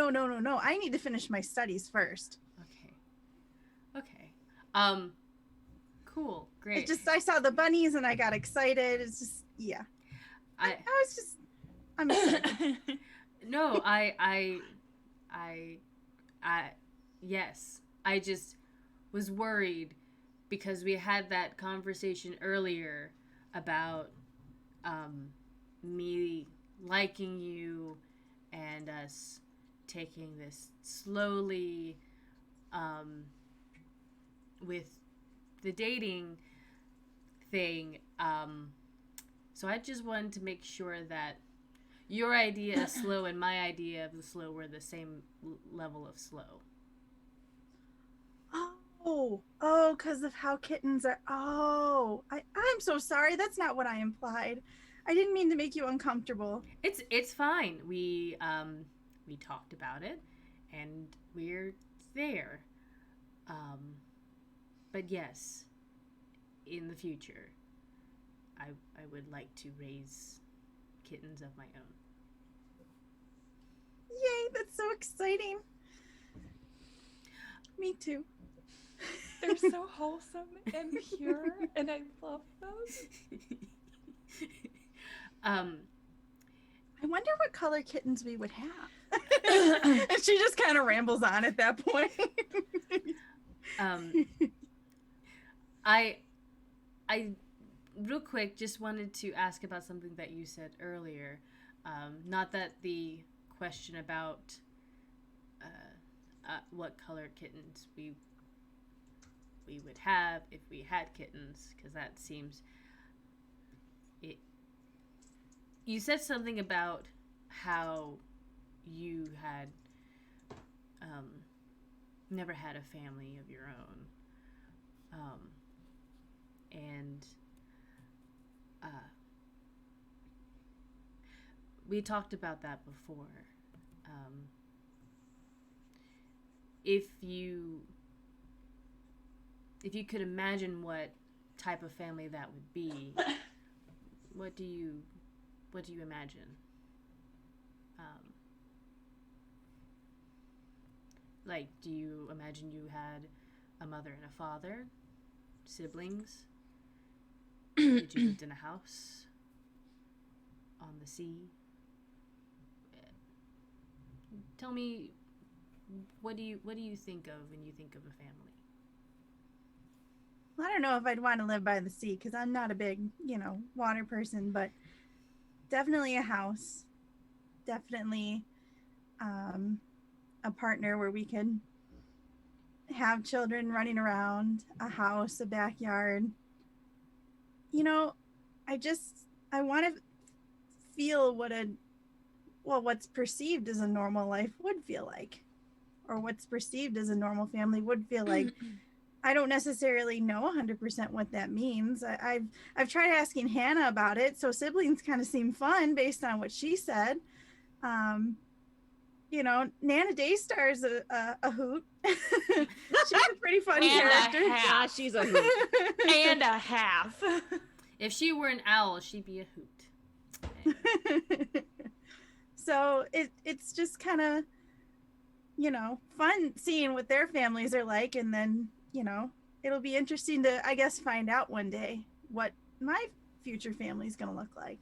I need to finish my studies first. Okay. Cool. Great. It just, I saw the bunnies and I got excited. It's just, yeah. I'm excited. No, yes. I just was worried because we had that conversation earlier about me liking you and us taking this slowly with the dating thing. So I just wanted to make sure that your idea of slow and my idea of the slow were the same level of slow. Oh, because of how kittens are. Oh, I'm so sorry. That's not what I implied. I didn't mean to make you uncomfortable. It's fine. We talked about it, and we're there. But yes, in the future, I would like to raise kittens of my own. Yay, that's so exciting. Me too. They're so wholesome and pure, and I love them. I wonder what color kittens we would have. And she just kind of rambles on at that point. I real quick just wanted to ask about something that you said earlier. Not that the question about what color kittens we would have if we had kittens, because that seems it. You said something about how you had never had a family of your own, and we talked about that before. If you could imagine what type of family that would be, what do you imagine? Like, do you imagine you had a mother and a father, siblings? That you lived in a house on the sea? Tell me, what do you think of when you think of a family? I don't know if I'd want to live by the sea because I'm not a big, water person, but definitely a house. Definitely a partner where we could have children running around, a house, a backyard. I want to feel what's perceived as a normal life would feel like, or what's perceived as a normal family would feel like. I don't necessarily know 100% what that means. I've tried asking Hannah about it, so siblings kind of seem fun based on what she said. Nana Daystar is a hoot. She's a pretty fun character. Yeah, she's a hoot. And a half. If she were an owl, she'd be a hoot. So it's just kind of, fun seeing what their families are like, and then, it'll be interesting to, I guess, find out one day what my future family is going to look like,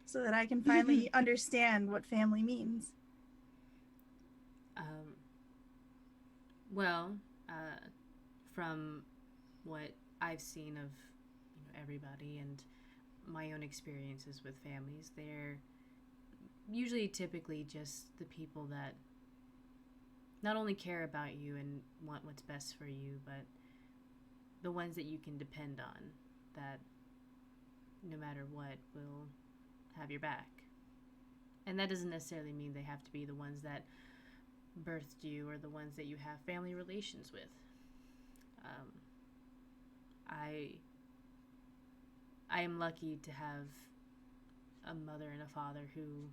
so that I can finally understand what family means. From what I've seen of everybody and my own experiences with families, they're usually typically just the people that not only care about you and want what's best for you, but the ones that you can depend on, that no matter what will have your back. And that doesn't necessarily mean they have to be the ones that birthed you or the ones that you have family relations with. I am lucky to have a mother and a father who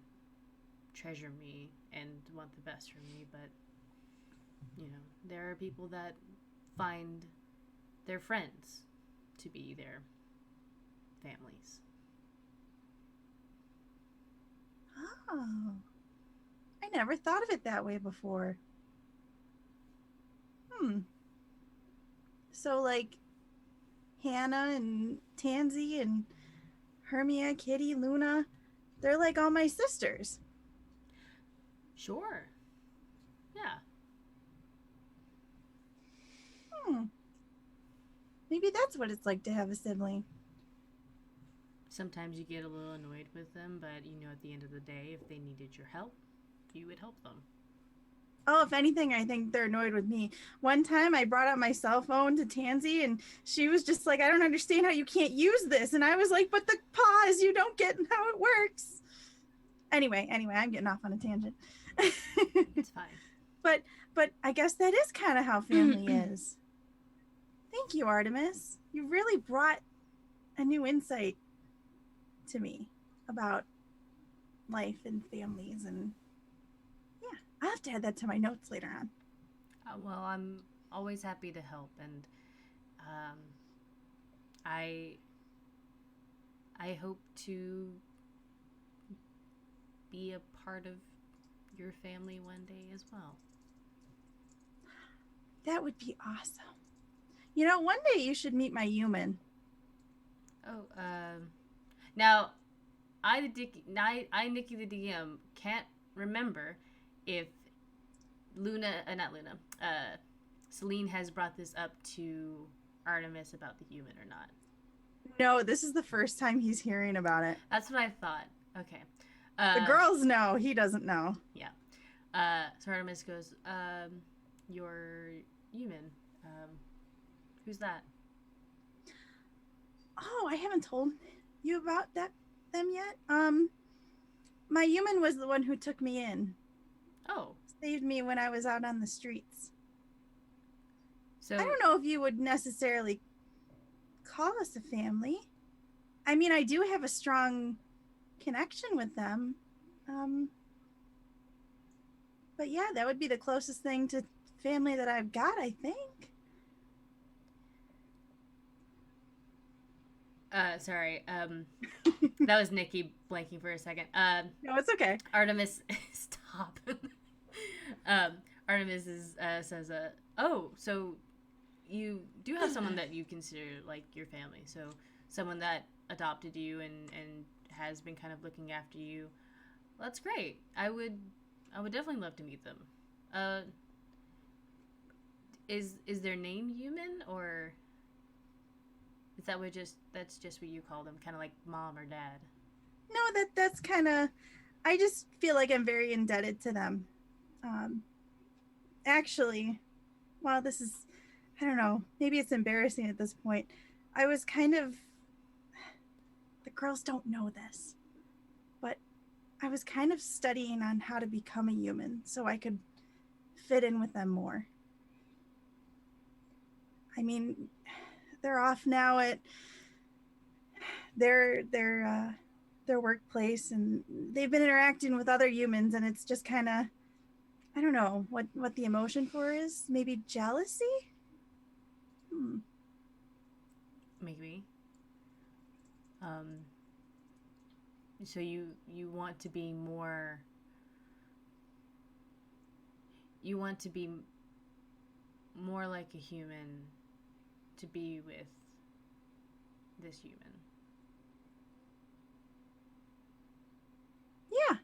treasure me and want the best for me, but You know, there are people that find their friends to be their families. Oh, I never thought of it that way before. So, like, Hannah and Tansy and Hermia, Kitty, Luna, they're like all my sisters. Sure. Yeah. Maybe that's what it's like to have a sibling. Sometimes you get a little annoyed with them, but you know, at the end of the day, if they needed your help, you would help them. Oh, if anything, I think they're annoyed with me. One time I brought out my cell phone to Tansy and she was just like, I don't understand how you can't use this. And I was like, but the pause, you don't get how it works. Anyway, I'm getting off on a tangent. It's fine. But I guess that is kind of how family is. Thank you, Artemis. You really brought a new insight to me about life and families, and yeah, I'll have to add that to my notes later on. Well, I'm always happy to help, and I hope to be a part of your family one day as well. That would be awesome. You know, one day you should meet my human. Oh, now, Nikki the DM can't remember if Celine has brought this up to Artemis about the human or not. No, this is the first time he's hearing about it. That's what I thought. Okay. The girls know, he doesn't know. Yeah. So Artemis goes, your human, who's that? Oh, I haven't told you about them yet. My human was the one who took me in. Oh. Saved me when I was out on the streets. So I don't know if you would necessarily call us a family. I mean, I do have a strong connection with them. But yeah, that would be the closest thing to family that I've got, I think. Sorry. That was Nikki blanking for a second. No, it's okay. Artemis, stop. Artemis says, oh, so you do have someone that you consider like your family. So someone that adopted you and has been kind of looking after you. Well, that's great. I would definitely love to meet them. Is their name human, or is that that's just what you call them, kind of like mom or dad? No, that's kind of, I just feel like I'm very indebted to them. Actually, well, this is, I don't know, maybe it's embarrassing at this point. I was kind of, the girls don't know this, but I was kind of studying on how to become a human so I could fit in with them more. I mean, they're off now at their workplace, and they've been interacting with other humans, and it's just kind of, I don't know what the emotion for is. Maybe jealousy? Maybe. So you want to be more. You want to be more like a human to be with this human. Yeah.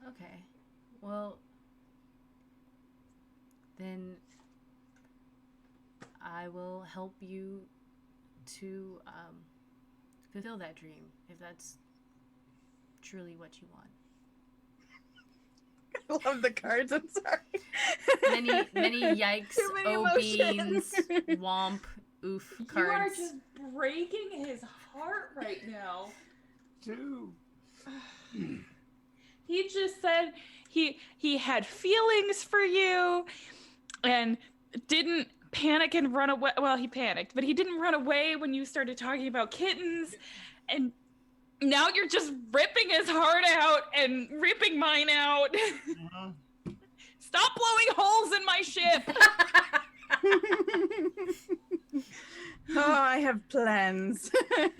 Okay. Well, then I will help you to fulfill that dream, if that's truly what you want. I love the cards, I'm sorry. Many yikes, Too many oh emotions. beans, womp, oof You are cards. just breaking his heart right now. Two. He just said he had feelings for you and didn't panic and run away. Well, he panicked, but he didn't run away when you started talking about kittens. And now you're just ripping his heart out and ripping mine out. Stop blowing holes in my ship. Oh, I have plans.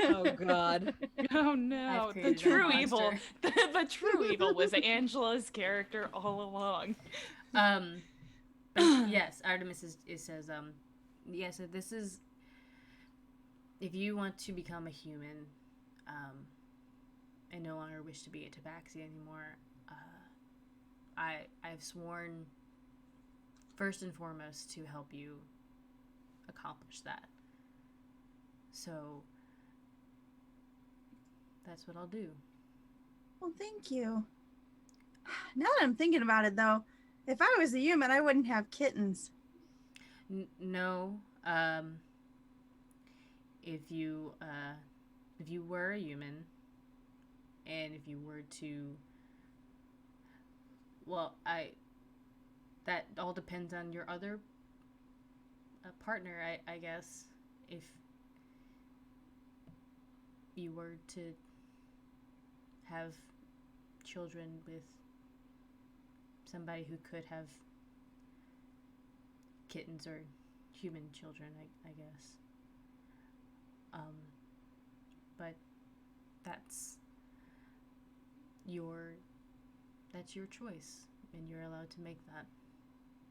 Oh God. Oh no, I've the created a true evil. monster. The true evil was Angela's character all along. But yes, Artemis says, yeah, so this is, if you want to become a human, and no longer wish to be a tabaxi anymore, I've sworn, first and foremost, to help you accomplish that. So, that's what I'll do. Well, thank you. Now that I'm thinking about it, though, if I was a human, I wouldn't have kittens. No, if you were a human, and if you were to, well, that all depends on your other partner, I guess. If you were to have children with somebody who could have kittens or human children, I guess. But that's your choice, and you're allowed to make that.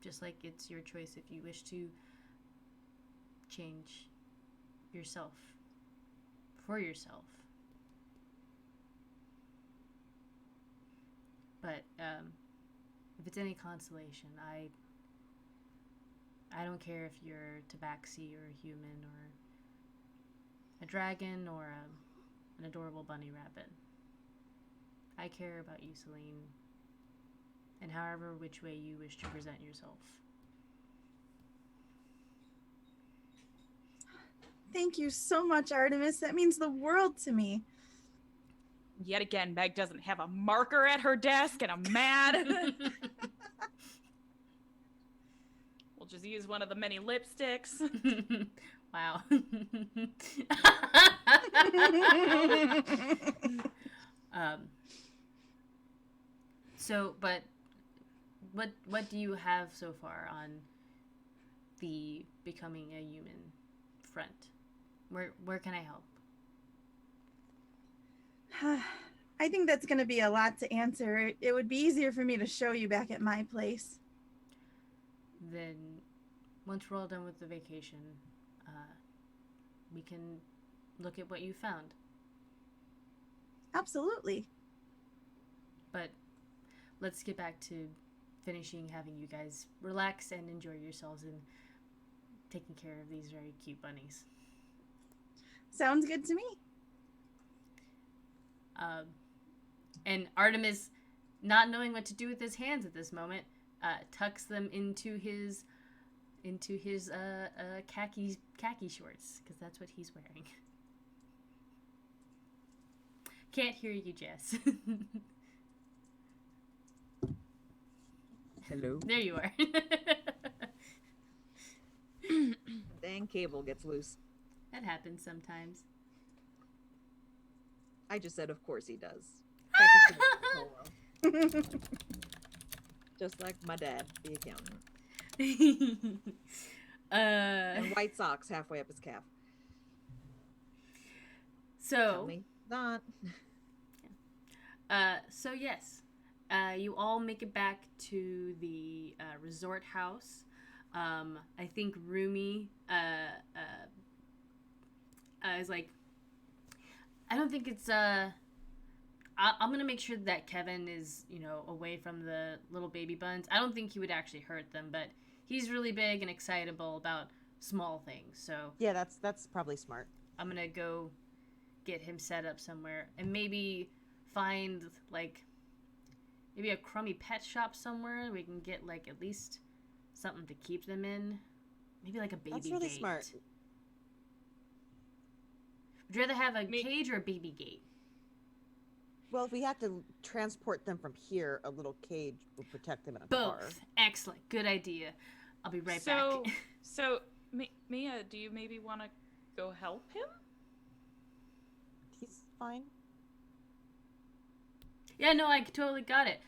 Just like it's your choice if you wish to change yourself for yourself. But if it's any consolation, I don't care if you're tabaxi or a human or a dragon or an adorable bunny rabbit. I care about you, Celine, and however which way you wish to present yourself. Thank you so much, Artemis. That means the world to me. Yet again, Meg doesn't have a marker at her desk, and I'm mad. We'll just use one of the many lipsticks. Wow. So, but what do you have so far on the becoming a human front? Where can I help? I think that's going to be a lot to answer. It would be easier for me to show you back at my place. Then, once we're all done with the vacation, we can look at what you found. Absolutely. But let's get back to finishing having you guys relax and enjoy yourselves and taking care of these very cute bunnies. Sounds good to me. And Artemis, not knowing what to do with his hands at this moment, tucks them into his khaki shorts, because that's what he's wearing. Can't hear you, Jess. Hello. There you are. Dang cable gets loose. That happens sometimes. I just said, of course he does. Becky should know well. Just like my dad, the accountant. And white socks halfway up his calf. Tell So, me not. so yes, you all make it back to the resort house. I think Rumi is like, I don't think it's I'm gonna make sure that Kevin is, away from the little baby buns. I don't think he would actually hurt them, but he's really big and excitable about small things. So Yeah, that's probably smart. I'm gonna go get him set up somewhere and maybe find maybe a crummy pet shop somewhere we can get at least something to keep them in. Maybe like a baby That's really gate. smart. Would you rather have a cage or a baby gate? Well, if we have to transport them from here, a little cage will protect them in a Both. car. Excellent. Good idea. I'll be right back. So, Mia, do you maybe want to go help him? He's fine. Yeah, no, I totally got it.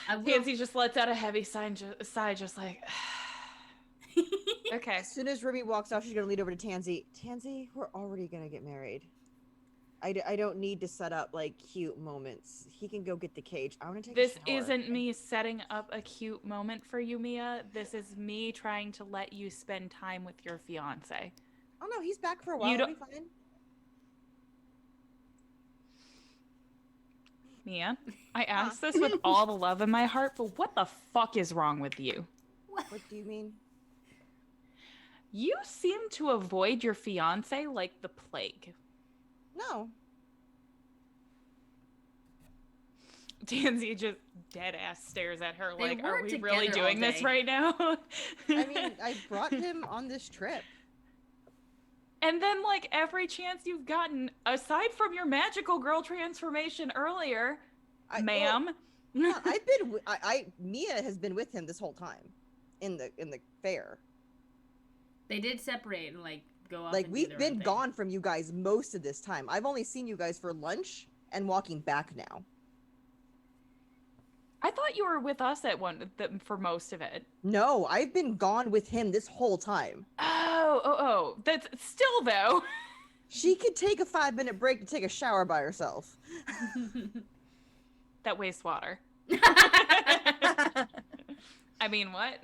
I will. Tansy just lets out a heavy sigh, just like, okay. As soon as Ruby walks off, she's gonna lead over to Tansy. Tansy, we're already gonna get married. I don't need to set up like cute moments. He can go get the cage. I want to take This a shower. isn't me setting up a cute moment for you, Mia. This is me trying to let you spend time with your fiance. Oh no, he's back for a while. You It'll don't- be fine. Mia, I ask this with all the love in my heart, but what the fuck is wrong with you? What do you mean? You seem to avoid your fiance like the plague. No. Tansy just dead ass stares at her They like, are were we really together all doing this day. right now? I mean, I brought him on this trip. And then, like, every chance you've gotten, aside from your magical girl transformation earlier, ma'am. Yeah, I've been. Mia has been with him this whole time, in the fair. They did separate and like go off. Like and do we've their been own thing. gone from you guys most of this time. I've only seen you guys for lunch and walking back now. I thought you were with us for most of it. No, I've been gone with him this whole time. Oh. That's still, though. She could take a 5-minute break to take a shower by herself. That wastewater. I mean, what?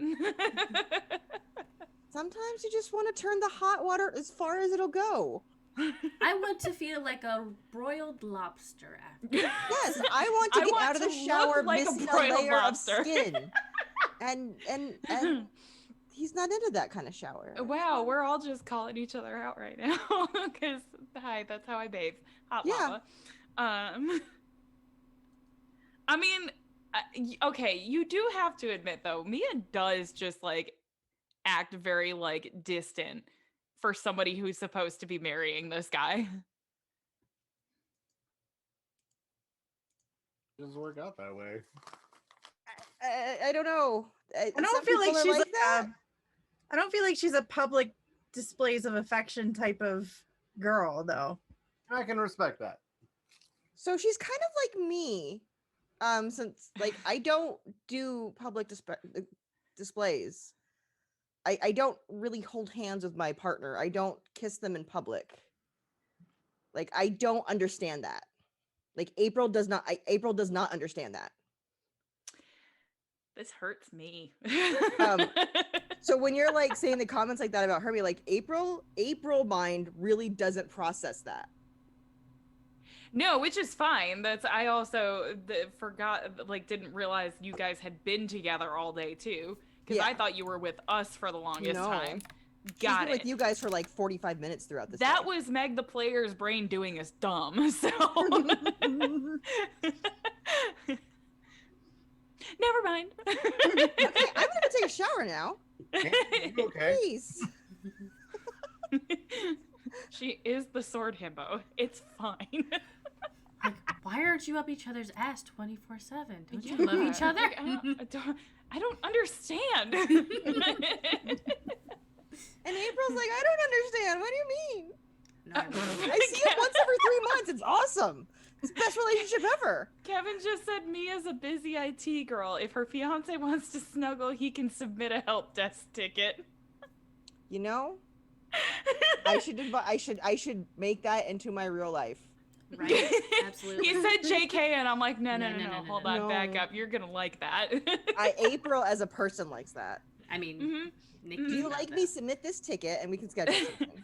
Sometimes you just want to turn the hot water as far as it'll go. I want to feel like a broiled lobster after. Yes, I want to I get want out of the to shower look like a missing a broiled layer lobster. of skin. And he's not into that kind of shower. Wow, we're all just calling each other out right now. Because, hi, that's how I bathe. Hot Yeah. lava. I mean, okay, you do have to admit, though, Mia does just, like, act very, like, distant for somebody who's supposed to be marrying this guy. It doesn't work out that way. I don't know. I don't feel like she's I don't feel like she's a public displays of affection type of girl, though. I can respect that. So she's kind of like me. Since like I don't do public displays. I don't really hold hands with my partner. I don't kiss them in public. Like I don't understand that. Like April does not understand that. This hurts me. So when you're like saying the comments like that about Herbie, like April mind really doesn't process that. No, which is fine. I also forgot, like, didn't realize you guys had been together all day too. Because I thought you were with us for the longest time. She's been with you guys for like 45 minutes throughout this. That day. was Meg the player's brain doing us dumb. So never mind. Okay, I'm gonna take a shower now. Okay. Please. She is the sword himbo. It's fine. Like, why aren't you up each other's ass 24/7? Don't you love each other? Like, I don't understand. And April's like, I don't understand. What do you mean? No, I don't. I see him once every 3 months. It's awesome. It's the best relationship ever. Kevin just said Mia's a busy IT girl. If her fiance wants to snuggle, he can submit a help desk ticket. You know, I should make that into my real life. Right? Absolutely. He said JK and I'm like, no, No, hold no. on, back up. You're gonna like that. April as a person likes that. I mean, Mhm. Nikki. Do you like me? Submit this ticket and we can schedule something.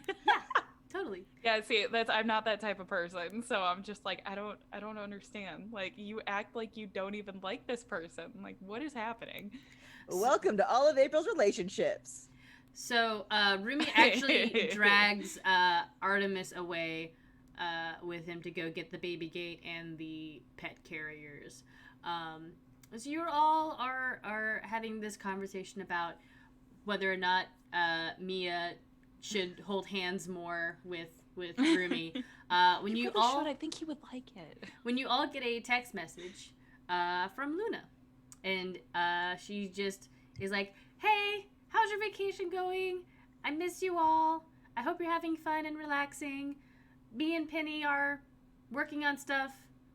Totally. Yeah, see, I'm not that type of person, so I'm just like, I don't understand. Like, you act like you don't even like this person. Like, what is happening? Welcome to all of April's relationships. So, Rumi actually drags Artemis away with him to go get the baby gate and the pet carriers. So you all are having this conversation about whether or not Mia should hold hands more with Rumi. When you all should. I think he would like it. When you all get a text message from Luna, and she just is like, "Hey, how's your vacation going? I miss you all. I hope you're having fun and relaxing. Me and Penny are working on stuff.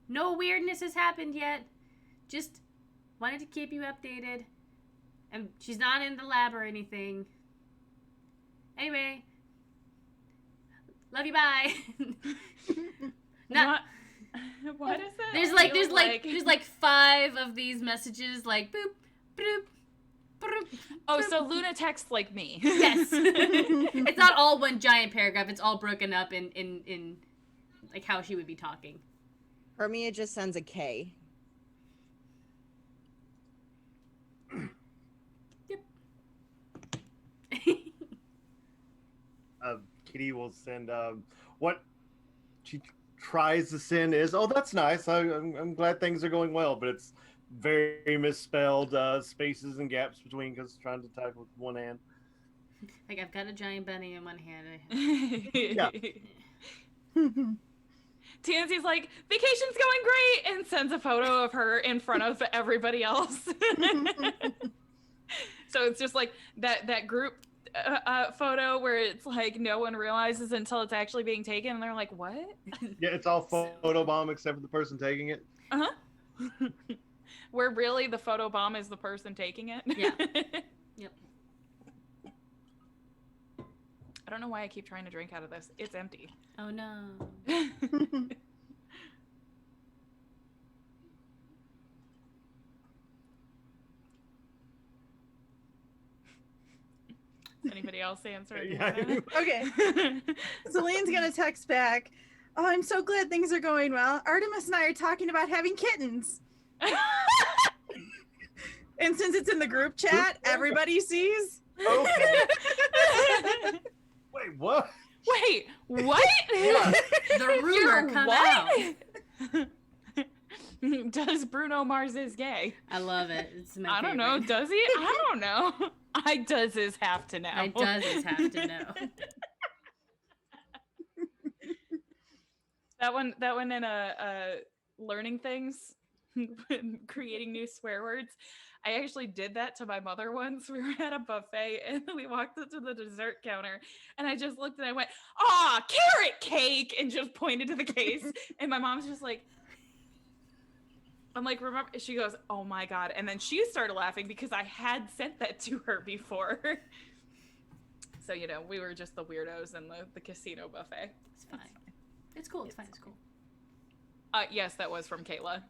No weirdness has happened yet. Just wanted to keep you updated. And she's not in the lab or anything. Anyway, love you, bye. Not. What is it? There's like 5 of these messages, like boop, boop, boop. Oh, boop. so Luna texts like me. Yes. It's not all one giant paragraph. It's all broken up in like how she would be talking. Hermia just sends a K. Yep. Kitty will send what she tries to send is, oh, that's nice. I'm glad things are going well, but it's very misspelled, spaces and gaps between because trying to type with one hand. Like, I've got a giant bunny in one hand. Yeah. Tansy's like, vacation's going great, and sends a photo of her in front of everybody else. So it's just like that group photo where it's like no one realizes until it's actually being taken, and they're like, what? Yeah, it's all photobomb except for the person taking it. Uh-huh. Where really the photobomb is the person taking it. Yeah. Yep. I don't know why I keep trying to drink out of this. It's empty. Oh no. Anybody else answering? Yeah. Okay. Celine's gonna text back. Oh, I'm so glad things are going well. Artemis and I are talking about having kittens. And since it's in the group chat, everybody sees. Okay. Wait, what? Wait, what? Yeah. The rumor come out. Does Bruno Mars is gay? I love it. It's my I don't know. favorite. Does he? I don't know. I does is have to know. I does have to know. That one in learning things, creating new swear words. I actually did that to my mother once. We were at a buffet and we walked up to the dessert counter and I just looked and I went, "Ah, carrot cake," and just pointed to the case. And my mom's just like, I'm like, remember? She goes, "Oh my God." And then she started laughing because I had sent that to her before. So, you know, we were just the weirdos in the casino buffet. It's fine. It's cool. It's fine. It's cool. Yes, that was from Kayla.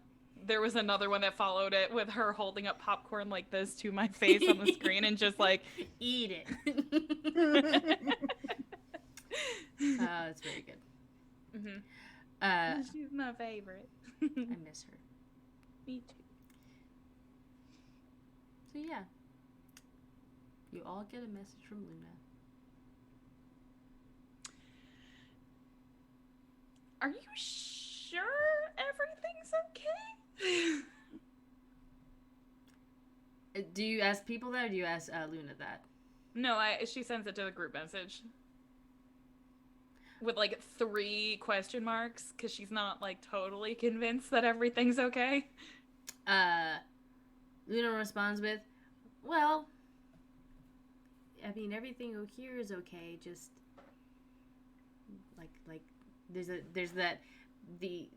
There was another one that followed it with her holding up popcorn like this to my face on the screen and just like, eat it. It's very good. Mm-hmm. She's my favorite. I miss her. Me too. So yeah, you all get a message from Luna. Are you sure everything's okay? Do you ask people that, or do you ask Luna that? No, she sends it to the group message with like 3 question marks because she's not like totally convinced that everything's okay. Luna responds with, "Well, I mean, everything here is okay. Just like there's that the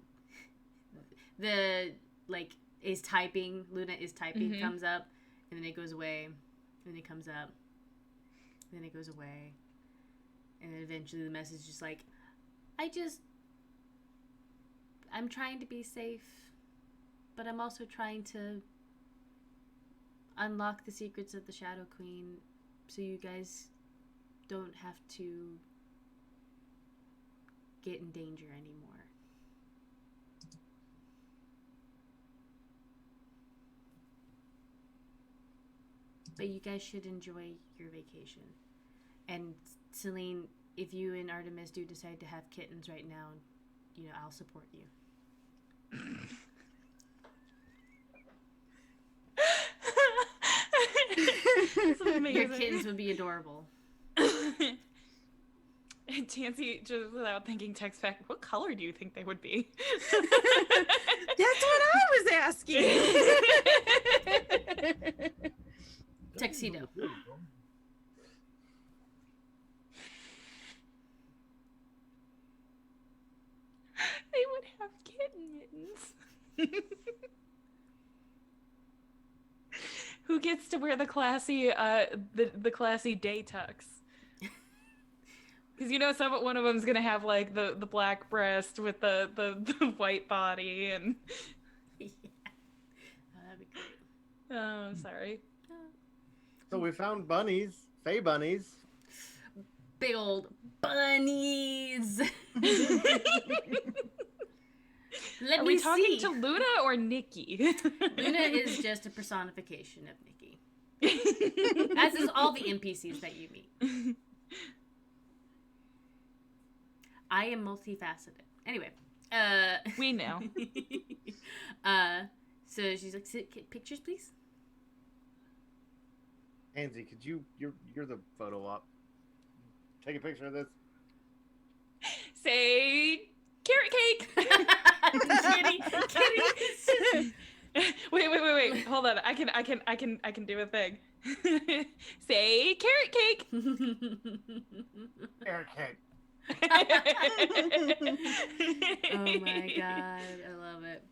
like is typing. Luna is typing comes up, and then it goes away, and then it comes up, and then it goes away, and then eventually the message is just like, I'm trying to be safe, but I'm also trying to unlock the secrets of the Shadow Queen so you guys don't have to get in danger anymore. But you guys should enjoy your vacation. And Celine, if you and Artemis do decide to have kittens right now, you know, I'll support you." Your kittens would be adorable. And Tansy, just without thinking, texts back, "What color do you think they would be?" That's what I was asking. Tuxedo. They would have kitten mittens. Who gets to wear the classy the classy day tux? Because you know, one of them's gonna have like the black breast with the white body and. Yeah. Oh, that'd be great. Oh, sorry. So we found bunnies, fey bunnies. Big old bunnies. Let Are me we talking see. to Luna or Nikki? Luna is just a personification of Nikki. As is all the NPCs that you meet. I am multifaceted. Anyway, We know. So she's like, pictures, please. Angie, could you're the photo op. Take a picture of this. Say carrot cake. Kitty. Wait. Hold on. I can do a thing. Say carrot cake. Carrot cake. Oh my god, I love it.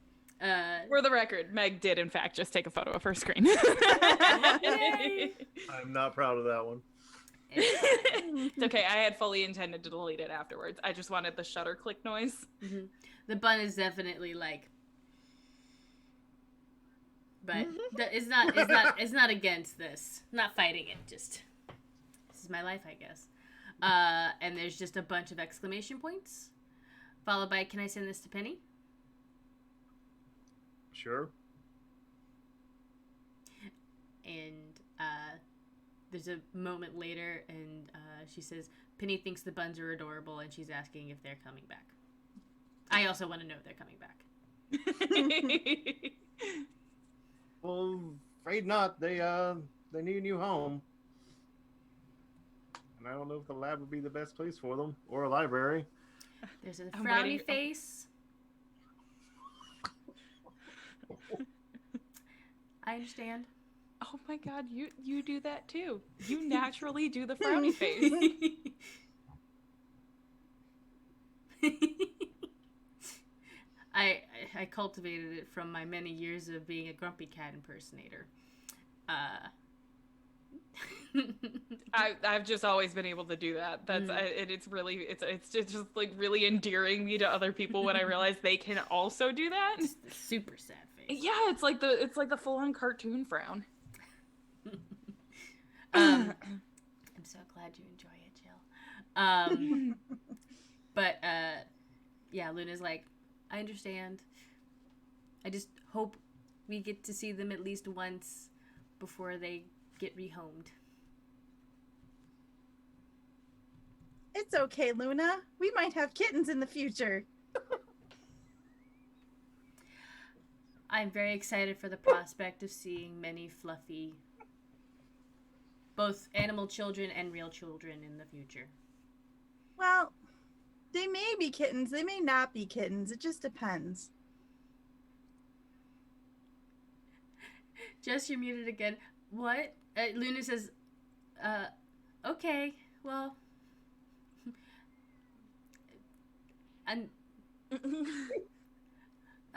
For the record, Meg did in fact just take a photo of her screen. Yay. I'm not proud of that one. It's okay. I had fully intended to delete it afterwards. I just wanted the shutter click noise. Mm-hmm. The bun is definitely like, but it's not against this. Not fighting it. Just this is my life, I guess. And there's just a bunch of exclamation points, followed by, "Can I send this to Penny?" Sure. And there's a moment later, and she says, "Penny thinks the buns are adorable, and she's asking if they're coming back." I also want to know if they're coming back. Well, afraid not. They need a new home. And I don't know if the lab would be the best place for them, or a library. There's a I'm frowny waiting- face. I understand. Oh my god, you do that too. You naturally do the frowny face. I cultivated it from my many years of being a grumpy cat impersonator. I've just always been able to do that. That's it's really it's just like really endearing me to other people when I realize they can also do that. Just the super sad face. Yeah, it's like the full on cartoon frown. I'm so glad you enjoy it, Jill. But yeah, Luna's like, I understand. I just hope we get to see them at least once before they get rehomed. It's okay, Luna. We might have kittens in the future. I'm very excited for the prospect of seeing many fluffy, both animal children and real children in the future. Well, they may be kittens. They may not be kittens. It just depends. Jess, you're muted again. What? Luna says, okay, well, and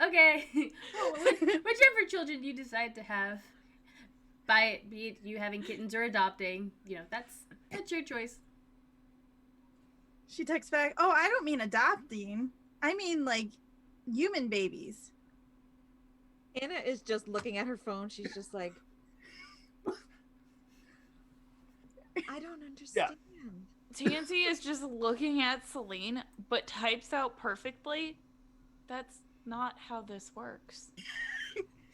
okay, whichever children you decide to have, be it you having kittens or adopting, that's your choice. She texts back, oh, I don't mean adopting. I mean, like, human babies. Anna is just looking at her phone. She's just like, I don't understand. Tansy is just looking at Celine, but types out perfectly. That's not how this works.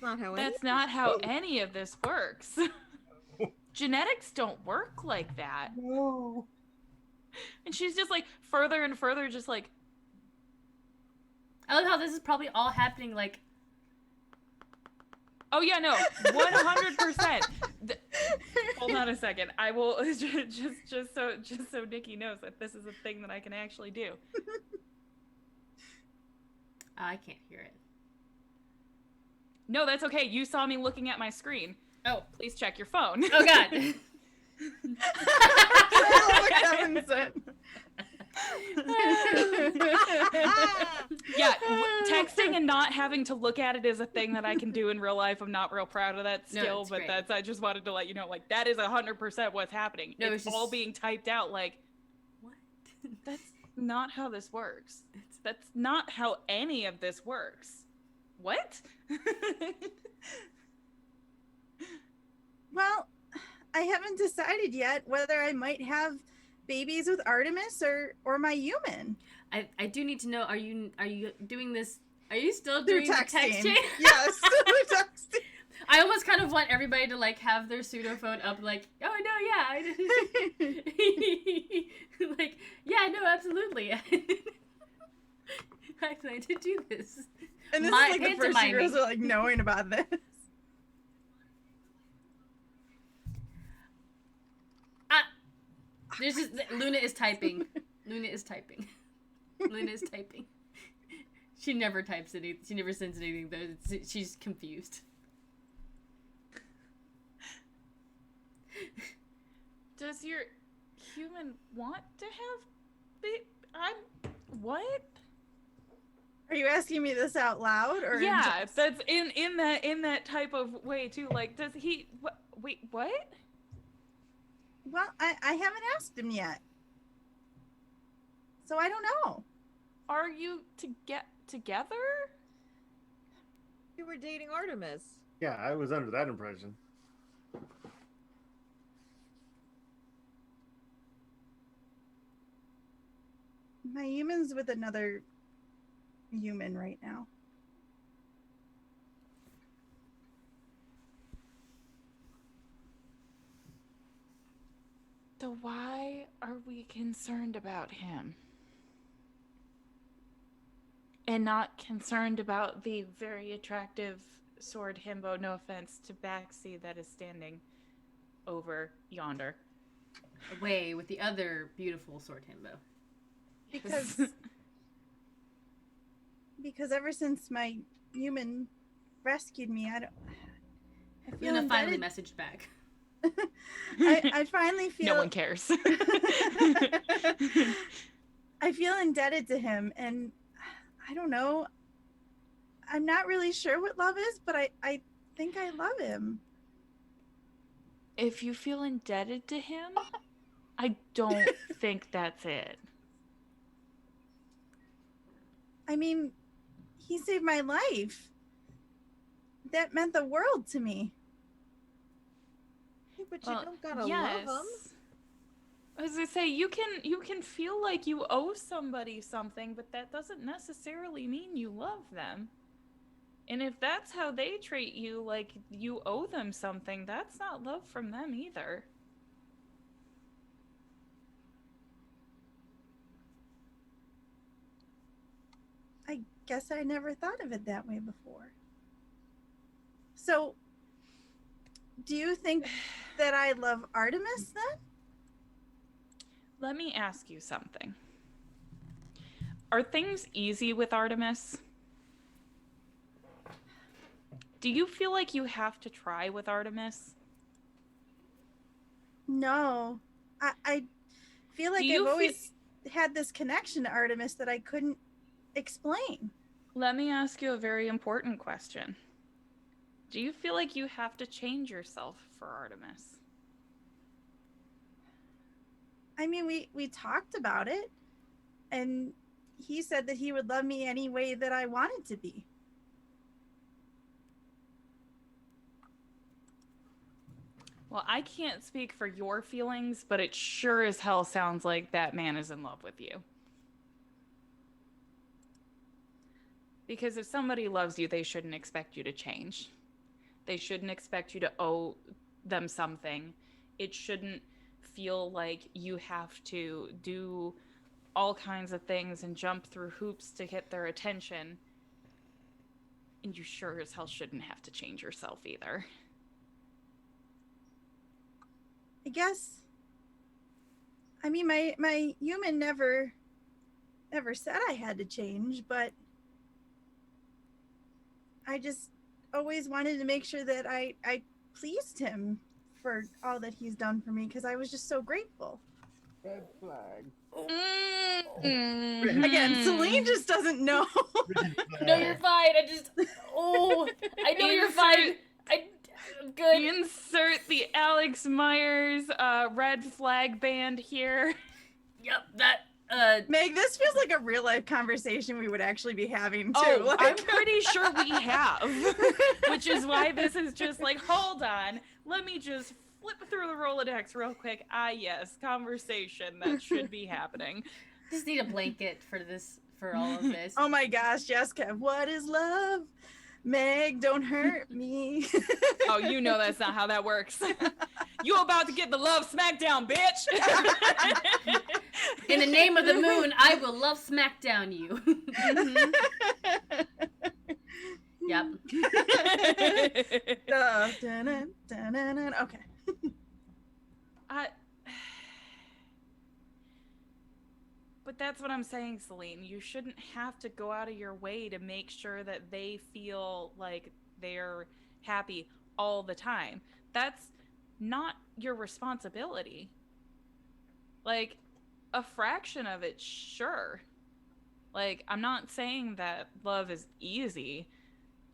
That's not how any of this works. Genetics don't work like that. No. And she's just like further and further, just like. I love how this is probably all happening like. Oh yeah, no, 100%. Hold on a second. I will just so Nikki knows that this is a thing that I can actually do. I can't hear it. No, that's okay. You saw me looking at my screen. Oh, Please check your phone. oh God. Yeah, texting and not having to look at it is a thing that I can do in real life. I'm not real proud of that No, skill, it's but great. I just wanted to let you know, like, that is 100% what's happening. No, it's it's all just- being typed out, like, What? that's not how this works. That's not how any of this works. What? Well, I haven't decided yet whether I might have babies with Artemis or my human. I do need to know, are you doing this, are you still Through doing the text texting. chain? Yes, through texting. I almost kind of want everybody to like have their pseudo phone up, like, oh no, yeah, like, yeah, no, absolutely. I plan to do this. And this My is like the first you pantomiming. girls are like knowing about this. There's just Luna is typing. Luna is typing. Luna is typing. She never types anything. She never sends anything though. She's confused. Does your human want to have what? Are you asking me this out loud or Yeah, just... that's in that type of way too. Like, does he? Wait, what? Well, I haven't asked him yet, so I don't know. Are you together? You were dating Artemis. Yeah, I was under that impression. My human's with another human right now. So why are we concerned about him? And not concerned about the very attractive sword himbo, no offense to Baxi, that is standing over yonder. Away with the other beautiful sword himbo. Because ever since my human rescued me, I feel Luna finally indebted. messaged back. I finally feel No one cares. I feel indebted to him, and I don't know. I'm not really sure what love is, but I think I love him. If you feel indebted to him, I don't think that's it. I mean, he saved my life. That meant the world to me. Hey, but you don't gotta love him. As I say, you can feel like you owe somebody something, but that doesn't necessarily mean you love them. And if that's how they treat you, like you owe them something, that's not love from them either. I guess I never thought of it that way before. So, do you think that I love Artemis then? Let me ask you something. Are things easy with Artemis? Do you feel like you have to try with Artemis? No. I feel like I've always had this connection to Artemis that I couldn't explain. Let me ask you a very important question. Do you feel like you have to change yourself for Artemis? I mean, we talked about it, and he said that he would love me any way that I wanted to be. Well, I can't speak for your feelings, but it sure as hell sounds like that man is in love with you. Because if somebody loves you, they shouldn't expect you to change. They shouldn't expect you to owe them something. It shouldn't feel like you have to do all kinds of things and jump through hoops to get their attention. And you sure as hell shouldn't have to change yourself either. I guess. I mean, my human never said I had to change, but I just always wanted to make sure that I pleased him for all that he's done for me, because I was just so grateful. Red flag. Again, Celine just doesn't know. No, you're fine. I know you're fine. I'm good. Insert the Alex Myers red flag band here. Yep, that, Meg, this feels like a real life conversation we would actually be having too. Oh, Like, I'm pretty sure we have. Which is why this is just like, hold on, let me just flip through the Rolodex real quick. Ah, yes, conversation that should be happening. just need a blanket for all of this. oh my gosh, Jessica, what is love? Meg, don't hurt me. Oh, you know that's not how that works. You about to get the love smackdown, bitch. In the name of the moon, I will love smackdown you. Yep. Okay. But that's what I'm saying, Celine. You shouldn't have to go out of your way to make sure that they feel like they're happy all the time. That's not your responsibility. Like, a fraction of it, sure. Like, I'm not saying that love is easy,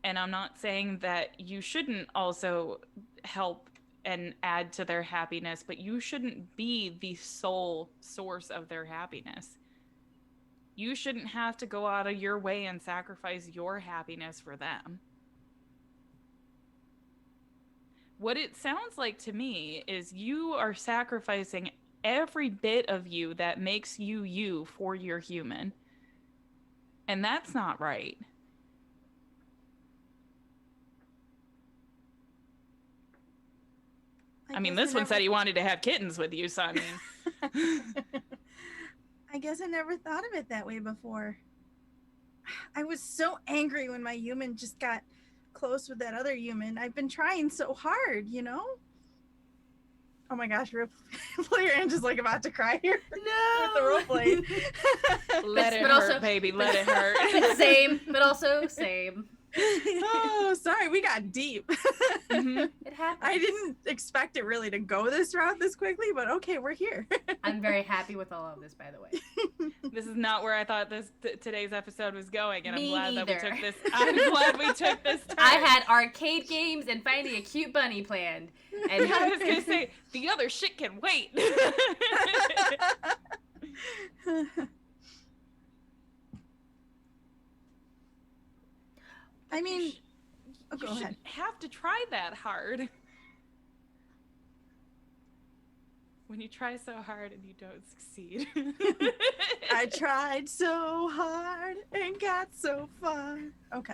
and I'm not saying that you shouldn't also help and add to their happiness, but you shouldn't be the sole source of their happiness. You shouldn't have to go out of your way and sacrifice your happiness for them. What it sounds like to me is you are sacrificing every bit of you that makes you you for your human. And that's not right. I mean, this one said he wanted to have kittens with you, so I mean... I guess I never thought of it that way before. I was so angry when my human just got close with that other human. I've been trying so hard, you know? Oh my gosh, player Angela's like about to cry here. No! With the roleplay. Let it hurt, baby. Let it hurt. Same, but also same. Oh, sorry, we got deep. Mm-hmm. It happens. I didn't expect it really to go this route this quickly, but okay, we're here. I'm very happy with all of this, by the way. This is not where I thought today's episode was going, and Me I'm glad that neither. we took this. I'm glad we took this turn. I had arcade games and finding a cute bunny planned. And I was gonna say the other shit can wait. I mean, you go ahead. shouldn't have to try that hard. When you try so hard and you don't succeed. I tried so hard and got so far. Okay.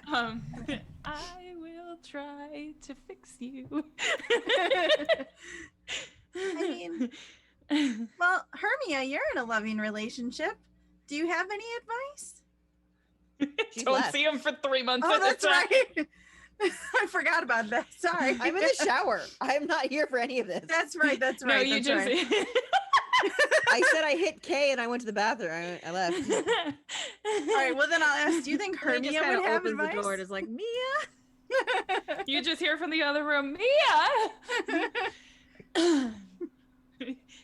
I will try to fix you. I mean, well, Hermia, you're in a loving relationship. Do you have any advice? She Don't left. see him for 3 months Oh, at that's a time. right. I forgot about that. Sorry. I'm in the shower. I'm not here for any of this. That's right. That's right. No, you that's just. right. I said I hit K and I went to the bathroom. I left. All right. Well, then I'll ask. Do you think He Hermia just kind would of have opens advice? the door and is like, Mia. You just hear from the other room, Mia.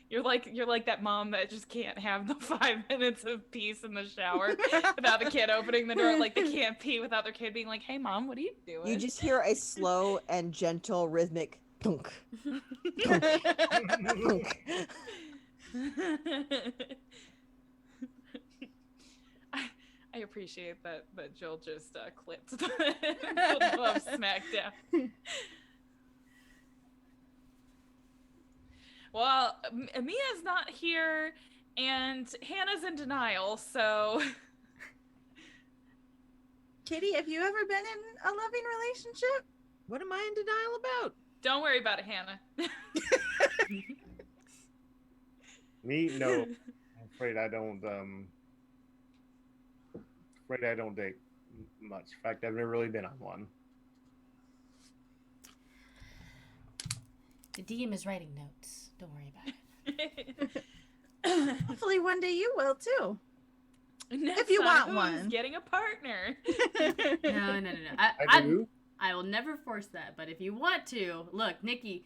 You're like that mom that just can't have the 5 minutes of peace in the shower without the kid opening the door. Like they can't pee without their kid being like, "Hey, mom, what are you doing?" You just hear a slow and gentle rhythmic thunk. Thunk. I appreciate that Jill just clipped the love smackdown. Well, Mia's not here, and Hannah's in denial, so... Kitty, have you ever been in a loving relationship? What am I in denial about? Don't worry about it, Hannah. Me? No. I'm afraid I don't date much. In fact, I've never really been on one. the DM is writing notes. Don't worry about it. Hopefully one day you will too. Next you time, want who's one. getting a partner. No. I do. I will never force that, but if you want to, look, Nikki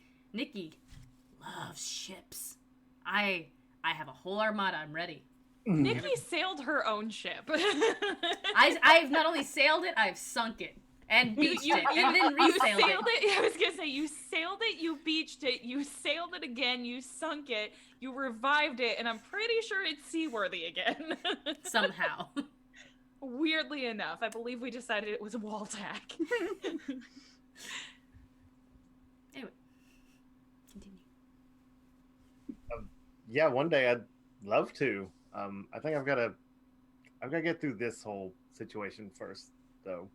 loves ships. I I have a whole armada. I'm ready. Nikki sailed her own ship. I've not only sailed it, I've sunk it and beached it, and then you resailed sailed it. it. I was gonna say you sailed it, you beached it, you sailed it again, you sunk it, you revived it, and I'm pretty sure it's seaworthy again. Somehow. Weirdly enough, I believe we decided it was a wall tack. Anyway, continue. Yeah, one day I'd love to. I think I've got to get through this whole situation first, though.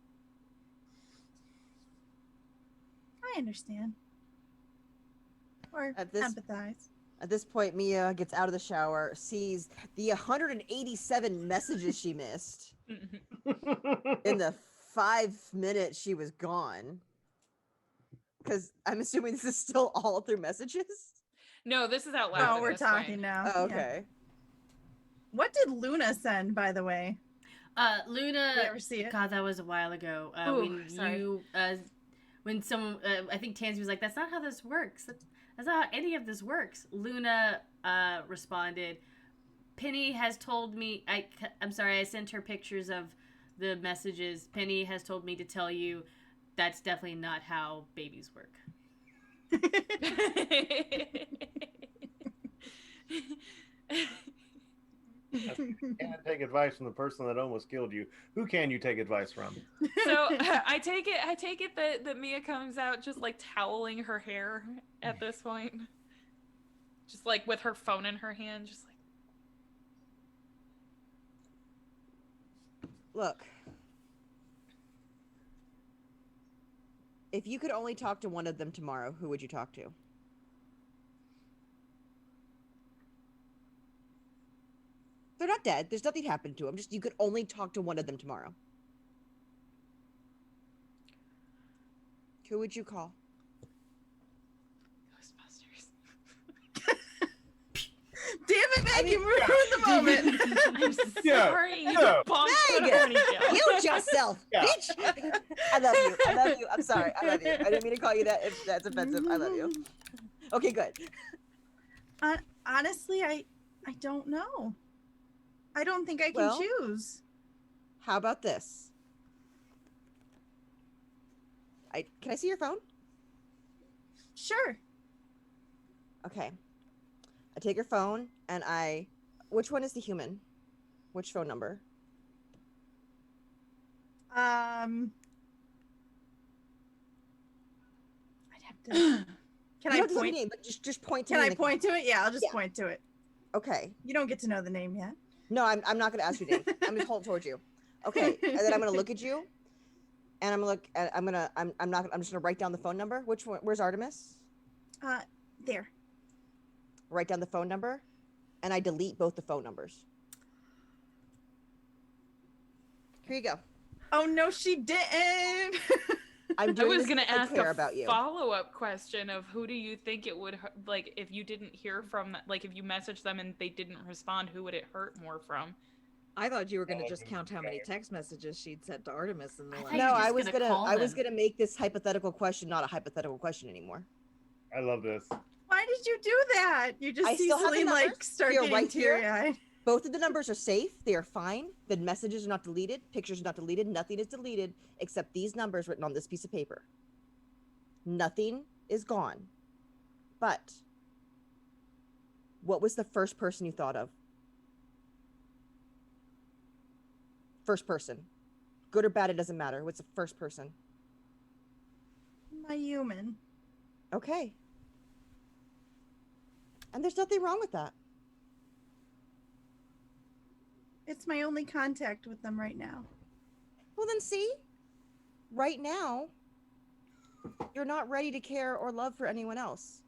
I understand. Or At this- empathize. At this point, Mia gets out of the shower, sees the 187 messages she missed in the 5 minutes she was gone. Because I'm assuming this is still all through messages. No, this is out loud. No, at we're this talking point. now. Oh, Yeah. okay. What did Luna send, by the way? Luna. Did you ever see it? God, that was a while ago. Ooh, When sorry. you, when someone, I think Tansy was like, "That's not how this works. That's not how any of this works." Luna responded, "Penny has told me. I'm sorry. I sent her pictures of the messages. Penny has told me to tell you that's definitely not how babies work." Can't take advice from the person that almost killed you. Who can you take advice from? So I take it that Mia comes out just like toweling her hair at this point. Just like with her phone in her hand, just like Look. If you could only talk to one of them tomorrow, who would you talk to? They're not dead. There's nothing happened to them. Just you could only talk to one of them tomorrow. Who would you call? Ghostbusters. Damn it, Meg, you ruined the moment. I'm sorry. You no. bonked Meg! the horny joke. Mute yourself, Yeah. bitch! I love you. I love you. I'm sorry. I love you. I didn't mean to call you that if that's offensive. I love you. Okay, good. Honestly, I don't know. I don't think I can Well- choose. How about this? Can I see your phone? Sure. Okay. I take your phone and which one is the human? Which phone number? I'd have to. Can You I don't have to say the point? name, but just point to Can me I in the- point to it? Yeah, I'll just Yeah. point to it. Okay. You don't get to know the name yet. No, I'm not gonna ask your name. I'm gonna hold it towards you. Okay. And then I'm gonna look at you, and I'm just gonna write down the phone number. Which one? Where's Artemis? There. Write down the phone number, and I delete both the phone numbers. Here you go. Oh no, she didn't. I'm I doing was this gonna because I ask care a about you. follow-up question of who do you think it would like if you didn't hear from like if you messaged them and they didn't respond, who would it hurt more from? I thought you were going to just count how many text messages she'd sent to Artemis in the I last. thought you No, were I just was gonna gonna call I was them. gonna make this hypothetical question not a hypothetical question anymore. I love this. Why did you do that? You just I see still have the Celine like numbers. start You're getting right here. teary-eyed. Both of the numbers are safe. They are fine. The messages are not deleted. Pictures are not deleted. Nothing is deleted except these numbers written on this piece of paper. Nothing is gone. But what was the first person you thought of? First person. Good or bad, it doesn't matter. What's the first person? My human. Okay. And there's nothing wrong with that. It's my only contact with them right now. Well, then see, right now, you're not ready to care or love for anyone else.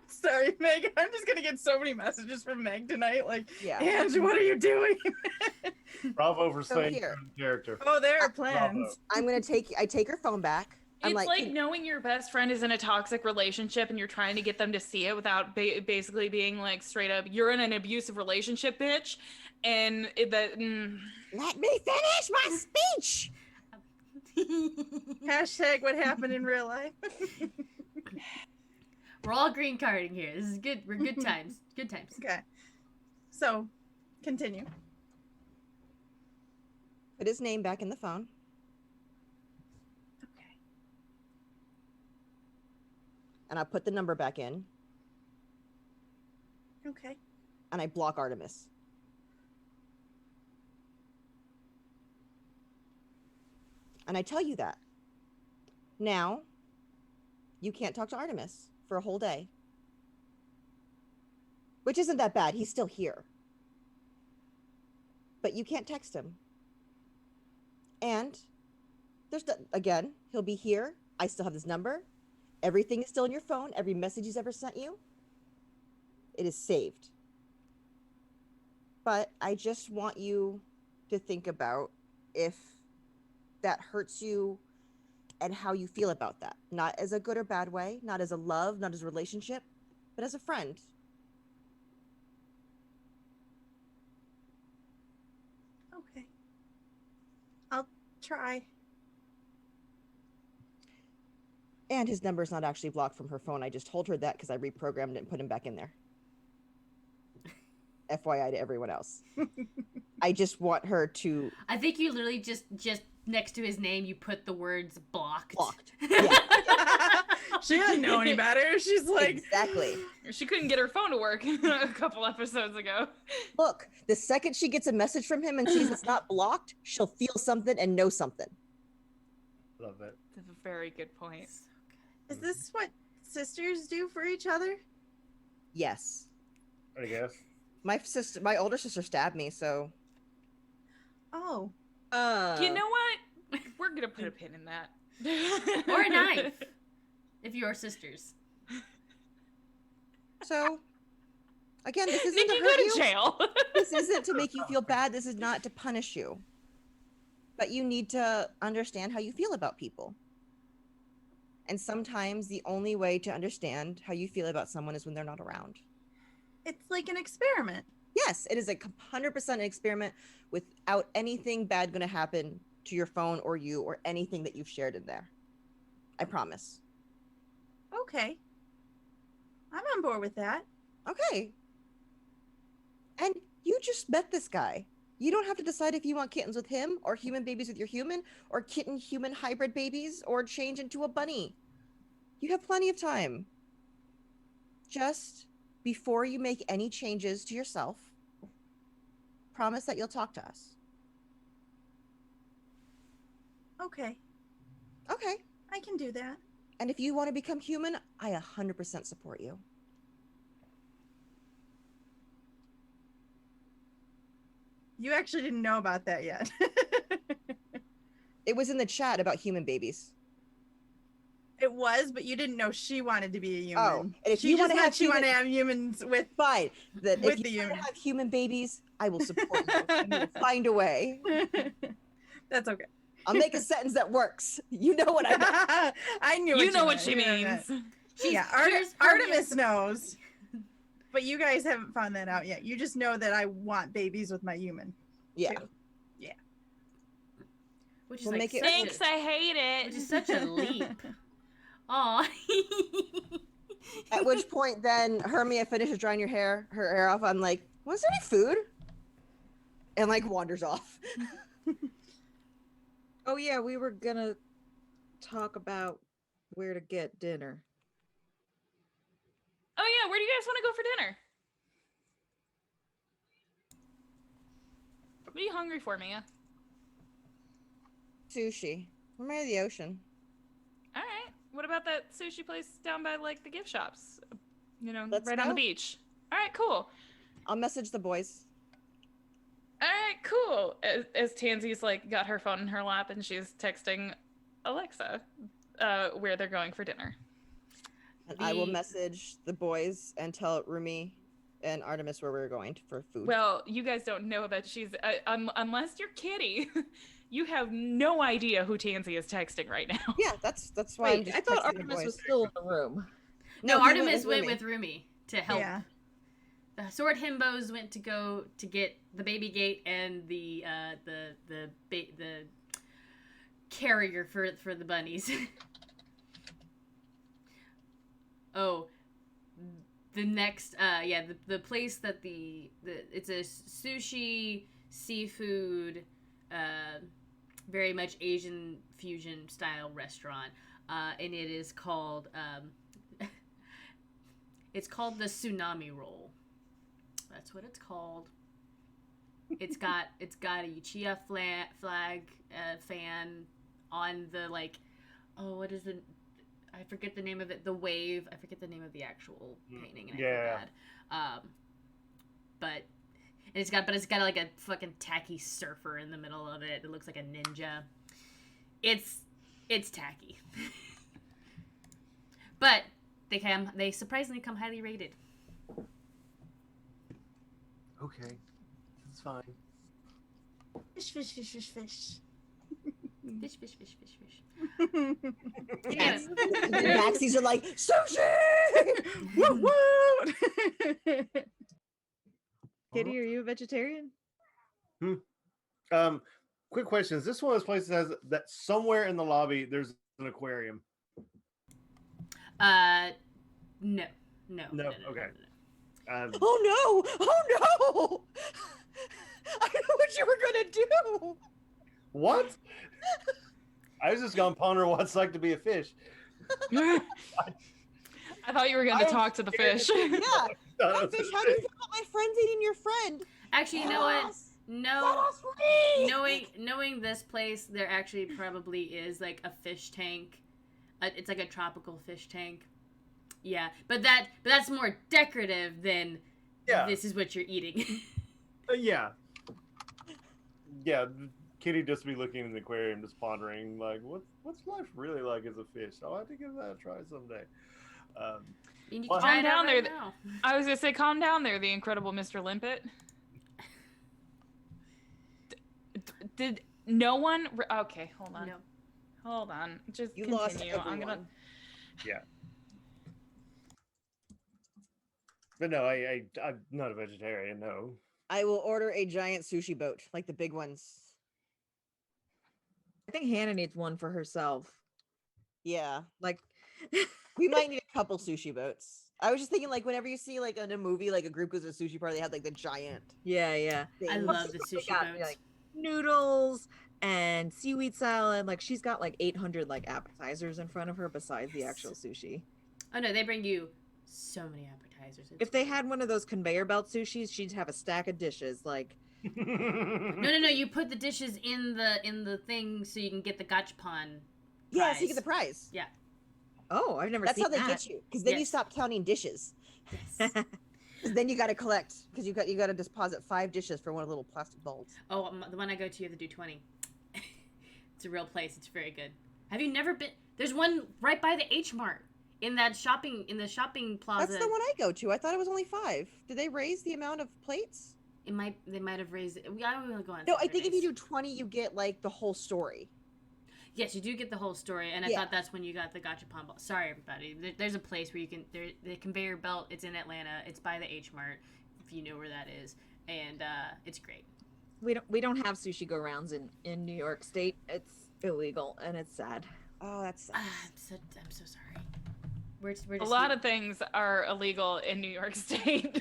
Sorry, Meg. I'm just gonna get so many messages from Meg tonight. Like, Yeah. Ange, what are you doing? Bravo for So saying here. character. Oh, there are Bravo. plans. I take her phone back. I'm It's like "Can- knowing your best friend is in a toxic relationship and you're trying to get them to see it without basically being like straight up, you're in an abusive relationship, bitch. And let me finish my speech. Hashtag what happened in real life. We're all green carding here. This is good. We're good times. Good times. Okay. So, continue. Put his name back in the phone. Okay. And I put the number back in. Okay. And I block Artemis. And I tell you that. Now, you can't talk to Artemis for a whole day. Which isn't that bad. He's still here. But you can't text him. And again, he'll be here. I still have his number. Everything is still in your phone. Every message he's ever sent you, it is saved. But I just want you to think about if that hurts you and how you feel about that. Not as a good or bad way, not as a love, not as a relationship, but as a friend. Okay. I'll try. And his number's not actually blocked from her phone. I just told her that because I reprogrammed it and put him back in there. FYI to everyone else. I just want her to... I think you literally just next to his name, you put the words blocked. Blocked. Yeah. She didn't know any better. She's like... Exactly. She couldn't get her phone to work a couple episodes ago. Look, the second she gets a message from him and sees it's not blocked, she'll feel something and know something. Love it. That's a very good point. Is this what sisters do for each other? Yes. I guess. My older sister stabbed me, so... Oh. You know what? We're gonna put a pin in that. Or a knife. If you're sisters. So, again, this isn't Nikki, to go hurt to you. jail. This isn't to make you feel bad. This is not to punish you. But you need to understand how you feel about people. And sometimes the only way to understand how you feel about someone is when they're not around. It's like an experiment. Yes, it is a 100% an experiment without anything bad going to happen to your phone or you or anything that you've shared in there. I promise. Okay. I'm on board with that. Okay. And you just met this guy. You don't have to decide if you want kittens with him or human babies with your human or kitten-human hybrid babies or change into a bunny. You have plenty of time. Just before you make any changes to yourself, promise that you'll talk to us. Okay. Okay. I can do that. And if you want to become human, I 100% support you. You actually didn't know about that yet. It was in the chat about human babies. It was, but you didn't know she wanted to be a human. Oh, and if she you just want to meant have she wanted human, to have humans with. fine. That with if the you want human. to have human babies, I will support you. And we will find a way. That's okay. I'll make a sentence that works. You know what I meant. I knew. You know what meant. she You know means. that. She's Yeah, here's her- Artemis knows. But you guys haven't found that out yet. You just know that I want babies with my human. Yeah. too. Which is We'll like make it- such Thanks, a, I hate it. which is such a leap. Aw. At which point, then Hermia finishes drying her hair off. I'm like, was there any food? And like wanders off. Oh yeah, we were gonna talk about where to get dinner. Oh yeah, where do you guys want to go for dinner? What are you hungry for, Mia? Sushi. We're near the ocean. All right. What about that sushi place down by like the gift shops? You know, Let's right on the go. beach. All right, cool. I'll message the boys. All right, cool. As Tansy's like got her phone in her lap and she's texting Alexa where they're going for dinner. And I will The- message the boys and tell Rumi and Artemis where we're going for food. Well, you guys don't know that she's unless you're Kitty, you have no idea who Tansy is texting right now. yeah, that's why I'm Wait, just I thought texting the Artemis boys. was still in the room. No, he Artemis went Rumi. with Rumi to help. Yeah. The sword himbos went to go to get the baby gate and the carrier for the bunnies. Oh, the next the place that it's a sushi seafood very much Asian fusion style restaurant, and it is called it's called the Tsunami Roll. That's what it's called. It's got a Uchiha flag fan on the what is it? I forget the name of it. The wave. I forget the name of the actual painting, and I feel bad. But it's got like a fucking tacky surfer in the middle of it. It looks like a ninja. It's tacky. But they surprisingly come highly rated. Okay, that's fine. Fish. Fish, fish, fish, fish, fish. Yes. The Baxies are like, sushi! Woo woo! Kitty, are you a vegetarian? Quick question: is this one of those places that has that somewhere in the lobby there's an aquarium? No. Okay. Oh no! I know what you were gonna do. What? I was just gonna ponder what it's like to be a fish. I thought you were going to talk to the fish. Yeah. That fish, how do you feel about my friends eating your friend? Actually, you know what? No. Set us free! Knowing this place, there actually probably is like a fish tank. It's like a tropical fish tank. Yeah, but that's more decorative than this is what you're eating. Yeah. Kitty just be looking in the aquarium, just pondering like, what's life really like as a fish? I'll have to give that a try someday. You can Well, try it calm out down right there. now. I was going to say, calm down there, the incredible Mr. Limpet. Did no one... Okay, hold on. No. Hold on. Just You continue. lost I'm everyone. gonna... Yeah. But no, I'm not a vegetarian. No. I will order a giant sushi boat, like the big ones. I think Hannah needs one for herself. Yeah. Like, We might need a couple sushi boats. I was just thinking, like, whenever you see, like, in a movie, like, a group goes to a sushi party, they have, like, the giant yeah. thing. I love the They sushi got, boats. like, noodles and seaweed salad. Like, she's got like 800 like appetizers in front of her besides the actual sushi. Oh no, they bring you so many appetizers. If they had one of those conveyor belt sushis, she'd have a stack of dishes. Like, No, you put the dishes in the thing so you can get the gachapon. Yeah, so you get the prize. Yeah. oh, I've never That's seen how they that. get you, because then you Yes. stop counting dishes. Yes. 'Cause then you got to collect, because you got to deposit 5 dishes for one of the little plastic bowls. Oh, the one I go to, you have to do 20. It's a real place. It's very good. Have you never been? There's one right by the H Mart in the shopping plaza. That's the one I go to. I thought it was only 5. Did they raise the amount of plates? They might have raised it. I don't really go on. No, I think if you Saturdays. do 20, you get like the whole story. Yes, you do get the whole story, and I Yeah. thought that's when you got the gachapon ball. Sorry, everybody. There's a place where you can. The conveyor belt. It's in Atlanta. It's by the H Mart, if you know where that is, and it's great. We don't have sushi go rounds in New York State. It's illegal and it's sad. Oh, that's I'm so sorry. We're just A lot of things are illegal in New York State.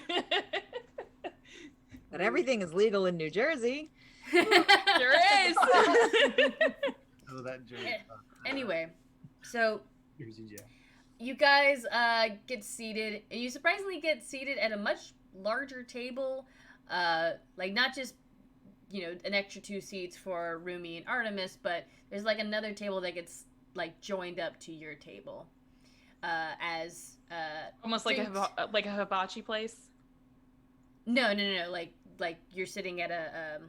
But everything is legal in New Jersey. There is. So that joke. Anyway, so Jersey Jack. you guys get seated, and you surprisingly get seated at a much larger table, like not just an extra 2 seats for Rumi and Artemis, but there's like another table that gets like joined up to your table, as Almost like drinks- a hibachi place. No, like you're sitting at a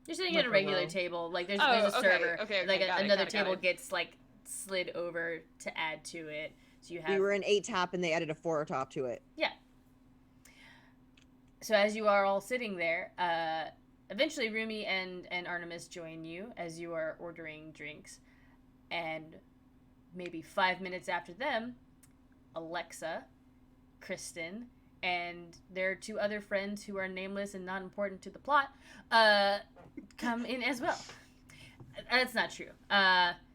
Like at a a regular row. table, like there's Oh, a okay, server, okay, like got it, another got it. table gets like slid over to add to it, so you have we were an 8 top and they added a 4 top to it. So as you are all sitting there, eventually Rumi and Artemis join you as you are ordering drinks. And maybe 5 minutes after them, Alexa, Kristen, and their 2 other friends who are nameless and not important to the plot come in as well. That's not true.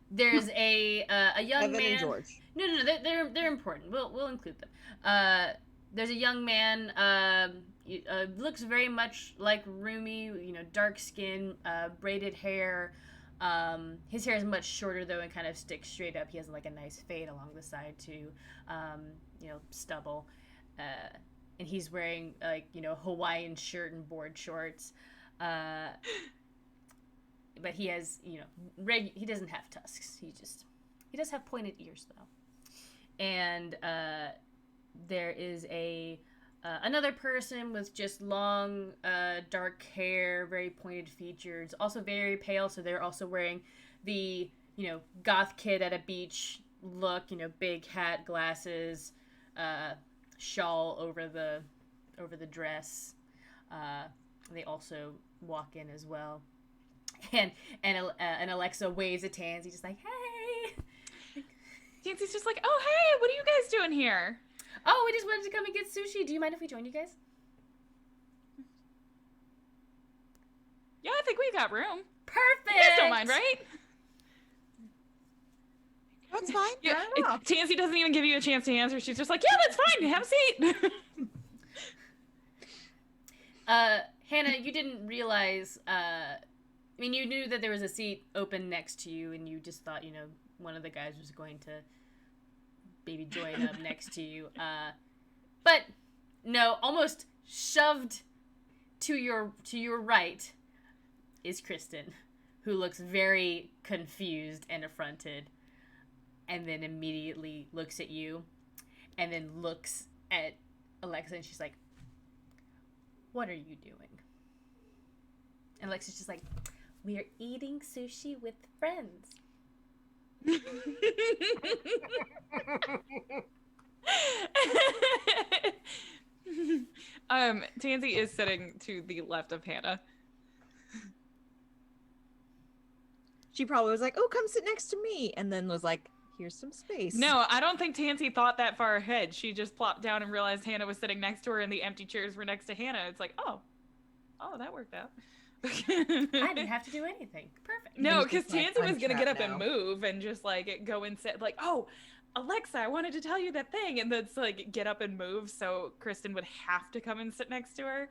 There's a young Evan man. and George. No, they're important. We'll include them. there's a young man, looks very much like Rumi, dark skin, braided hair. His hair is much shorter though and kind of sticks straight up. He has like a nice fade along the side too, stubble. And he's wearing like, Hawaiian shirt and board shorts. But he has, he doesn't have tusks. He does have pointed ears though. And there is another person with just long, dark hair, very pointed features, also very pale. So they're also wearing the, goth kid at a beach look, big hat, glasses, shawl over the dress. They also walk in as well. And Alexa waves at Tansy, just like, hey. Tansy's just like, oh, hey, what are you guys doing here? Oh, we just wanted to come and get sushi. Do you mind if we join you guys? Yeah, I think we got room. Perfect. You guys don't mind, right? That's fine. Yeah, Tansy doesn't even give you a chance to answer. She's just like, yeah, that's fine. Have a seat. Hannah, you didn't realize, you knew that there was a seat open next to you, and you just thought, one of the guys was going to maybe join up next to you. But no, almost shoved to your right is Kristen, who looks very confused and affronted, and then immediately looks at you, and then looks at Alexa, and she's like, what are you doing? And Alexa's just like, we are eating sushi with friends. Tansy is sitting to the left of Hannah. She probably was like, oh, come sit next to me. And then was like, here's some space. No, I don't think Tansy thought that far ahead. She just plopped down and realized Hannah was sitting next to her and the empty chairs were next to Hannah. It's like, oh, that worked out. I didn't have to do anything. Perfect. No, because Tansy was going to get up now. and move and just like go and sit like, oh, Alexa, I wanted to tell you that thing. And then like get up and move. So Kristen would have to come and sit next to her.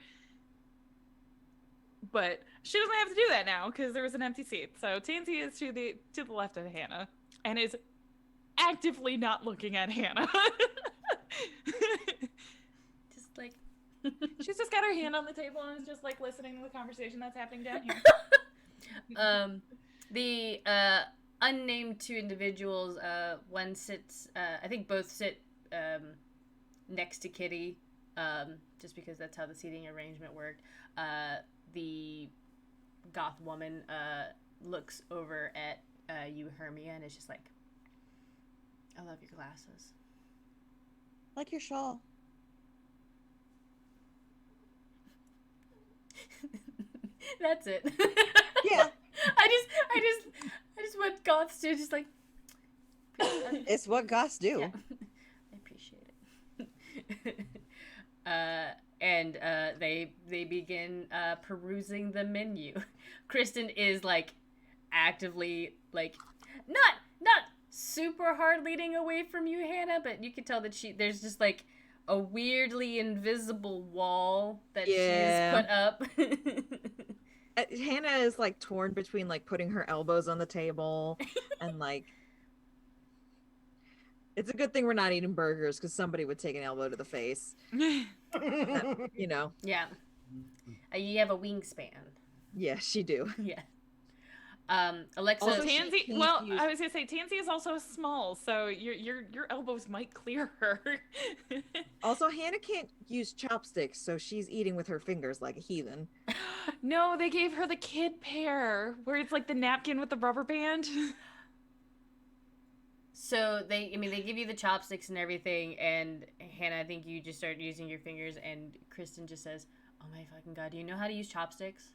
But she doesn't have to do that now because there was an empty seat. So Tansy is to the left of Hannah and is actively not looking at Hannah. Just like she's just got her hand on the table and is just like listening to the conversation that's happening down here. The unnamed two individuals, one sits, I think both sit next to Kitty, just because that's how the seating arrangement worked. The goth woman looks over at you, Hermia, and is just like, I love your glasses. Like your shawl. That's it. Yeah. I just want goths to just like. It's what goths do. Yeah. I appreciate it. And they begin perusing the menu. Kristen is like actively like not super hard leading away from you, Hannah, but you can tell that there's just like a weirdly invisible wall that she's put up. Hannah is like torn between like putting her elbows on the table and like it's a good thing we're not eating burgers because somebody would take an elbow to the face. You know. Yeah. You have a wingspan. Yes, she do. Yeah. Alexa. Also, Tansy. Well, I was gonna say Tansy is also small, so your elbows might clear her. Also, Hannah can't use chopsticks, so she's eating with her fingers like a heathen. No, they gave her the kid pair where it's like the napkin with the rubber band. So they give you the chopsticks and everything, and Hannah, I think you just start using your fingers, and Kristen just says, "Oh my fucking god, do you know how to use chopsticks?"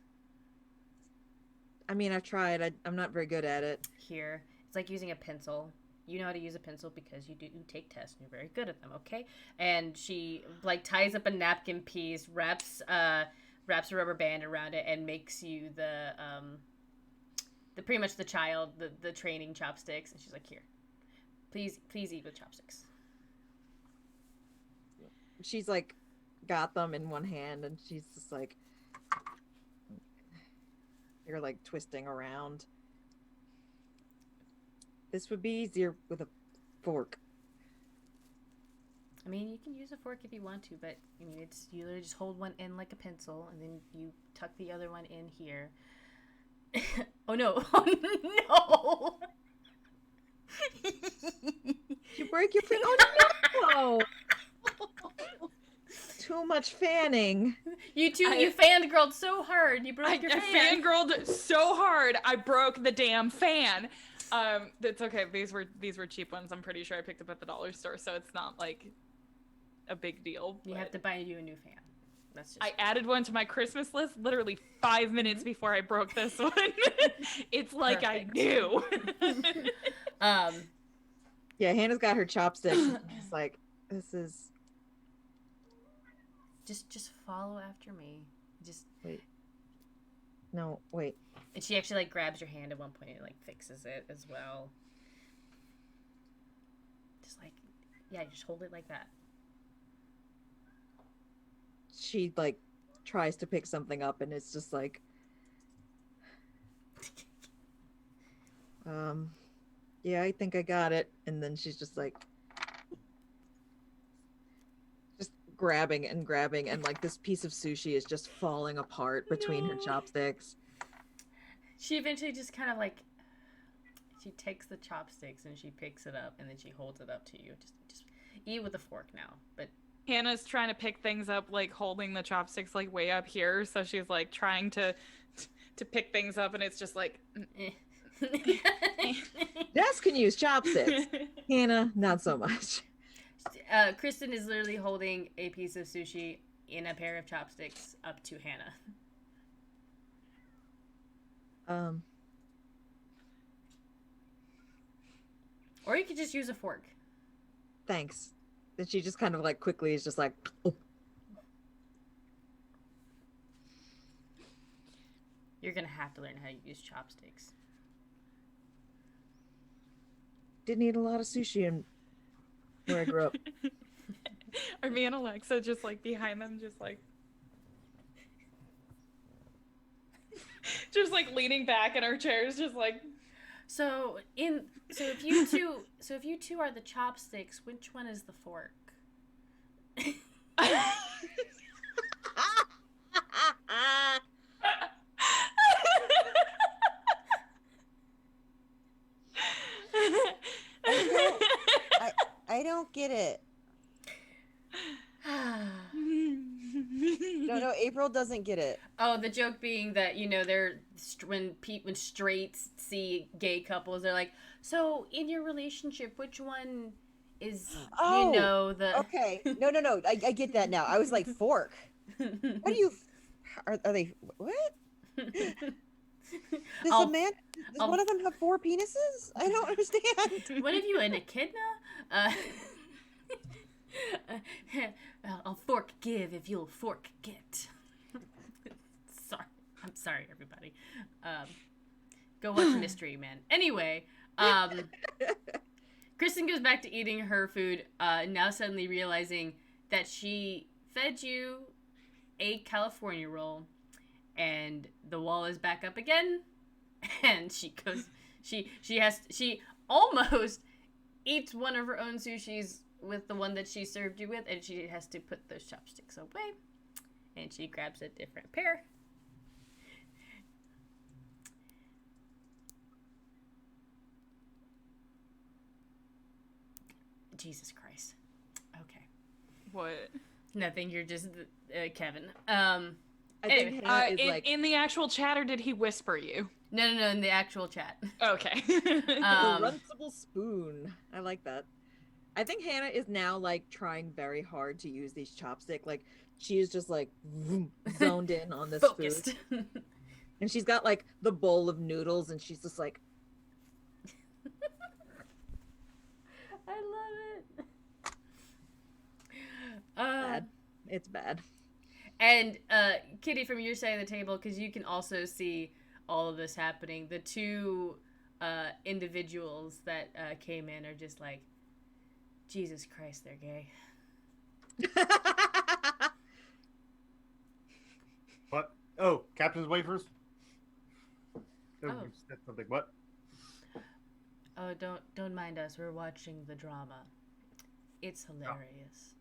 I mean, I've tried. I'm not very good at it. Here, it's like using a pencil. You know how to use a pencil because you take tests and you're very good at them, okay? And she like ties up a napkin piece, wraps a rubber band around it, and makes you the pretty much the child, the training chopsticks, and she's like, "Here. Please eat with chopsticks." she's like got them in one hand and she's just like they're like twisting around. This would be easier with a fork. I mean, you can use a fork if you want to, but I mean, it's you literally just hold one in like a pencil, and then you tuck the other one in here. Oh no! Oh no! You break your finger. Oh no! Too much fanning. You fangirled so hard, you broke your I fan. fangirled so hard, I broke the damn fan. That's okay. These were cheap ones. I'm pretty sure I picked up at the dollar store, so it's not like a big deal. You have to buy you a new fan. That's just. I added one to my Christmas list literally 5 minutes before I broke this one. It's like Perfect. I knew. Yeah, Hannah's got her chopsticks. It's like, this is. Just follow after me. Just. Wait. No, wait. And she actually like grabs your hand at one point and like fixes it as well. Just like, yeah, just hold it like that. She like tries to pick something up and it's just like yeah, I think I got it. And then she's just like just grabbing and like this piece of sushi is just falling apart between her chopsticks. She eventually just kind of like she takes the chopsticks and she picks it up and then she holds it up to you. Just eat with a fork now. But Hannah's trying to pick things up, like holding the chopsticks like way up here, so she's like trying to pick things up, and it's just like. Jess can use chopsticks. Hannah, not so much. Kristen is literally holding a piece of sushi in a pair of chopsticks up to Hannah. Or you could just use a fork. Thanks. Then she just kind of like quickly is just like, oh. You're gonna have to learn how to use chopsticks. Didn't eat a lot of sushi in where I grew up. Are me and Alexa just like behind them, just like leaning back in our chairs, just like. So if you two are the chopsticks, which one is the fork? I don't get it. No, April doesn't get it. Oh, the joke being that they're when straights see gay couples, they're like, so in your relationship, which one is the Okay. No. I get that now. I was like, fork. What do you? Are they what? Does one of them have 4 penises? I don't understand. What have you, an echidna? I'll fork give if you'll fork get. I'm sorry, everybody. Go watch Mystery Men. Anyway, Kristen goes back to eating her food, now suddenly realizing that she fed you a California roll, and the wall is back up again, and she almost eats one of her own sushis with the one that she served you with, and she has to put those chopsticks away, and she grabs a different pair. Jesus Christ. Okay. What? Nothing. You're just Kevin. I think Hannah is like in the actual chat, or did he whisper you? No, in the actual chat. Okay. the runcible spoon. I like that. I think Hannah is now like trying very hard to use these chopsticks. Like she is just like zoned in on this Focused. food. And she's got like the bowl of noodles and she's just like I love it. bad. It's bad. And Kitty, from your side of the table, because you can also see all of this happening, the two individuals that came in are just like, Jesus Christ, they're gay. What? Oh, Captain's wafers. Oh, Oh. you said something. What? Oh, don't mind us. We're watching the drama. It's hilarious.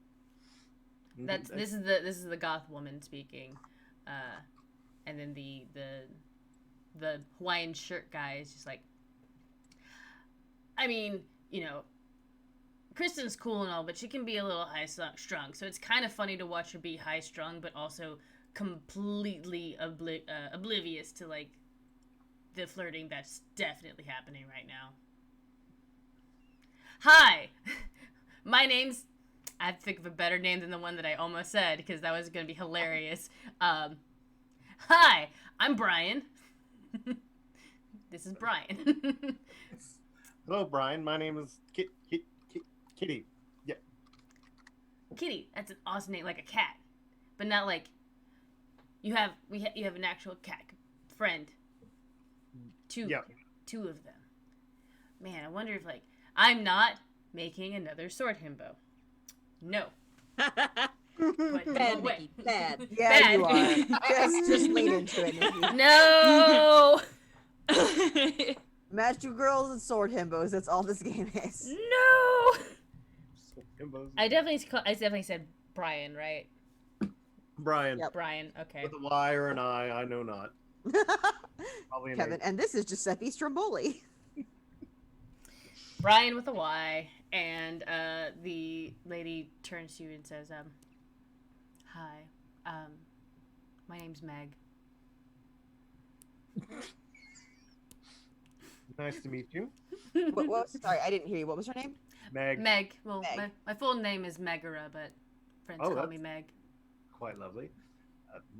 This is the goth woman speaking, and then the Hawaiian shirt guy is just like, I mean, Kristen's cool and all, but she can be a little high strung. So it's kind of funny to watch her be high strung, but also completely oblivious to like the flirting that's definitely happening right now. Hi, my name's. I have to think of a better name than the one that I almost said because that was going to be hilarious. Hi, I'm Brian. This is Brian. Hello, Brian. My name is Kitty. Yeah. Kitty. That's an awesome name, like a cat, but not like you have. You have an actual cat friend. Two of them. Man, I wonder if like I'm not making another sword himbo. No. But Bad, Nikki. Bad. Yeah, Bad. you are. Just lean into it, Nikki. No. Match two girls and sword himbos. That's all this game is. No. Himbos. I definitely said Brian, right? Brian. Yep. Brian. Okay. With a Y or an I know not. Probably an Kevin, A. and this is Giuseppe Stromboli. Brian with a Y, and the lady turns to you and says, "Hi, my name's Meg." Nice to meet you. What? Sorry, I didn't hear you. What was her name? Meg. Meg. Well, Meg. My full name is Megara, but friends Oh, call me that's- Meg. Quite lovely.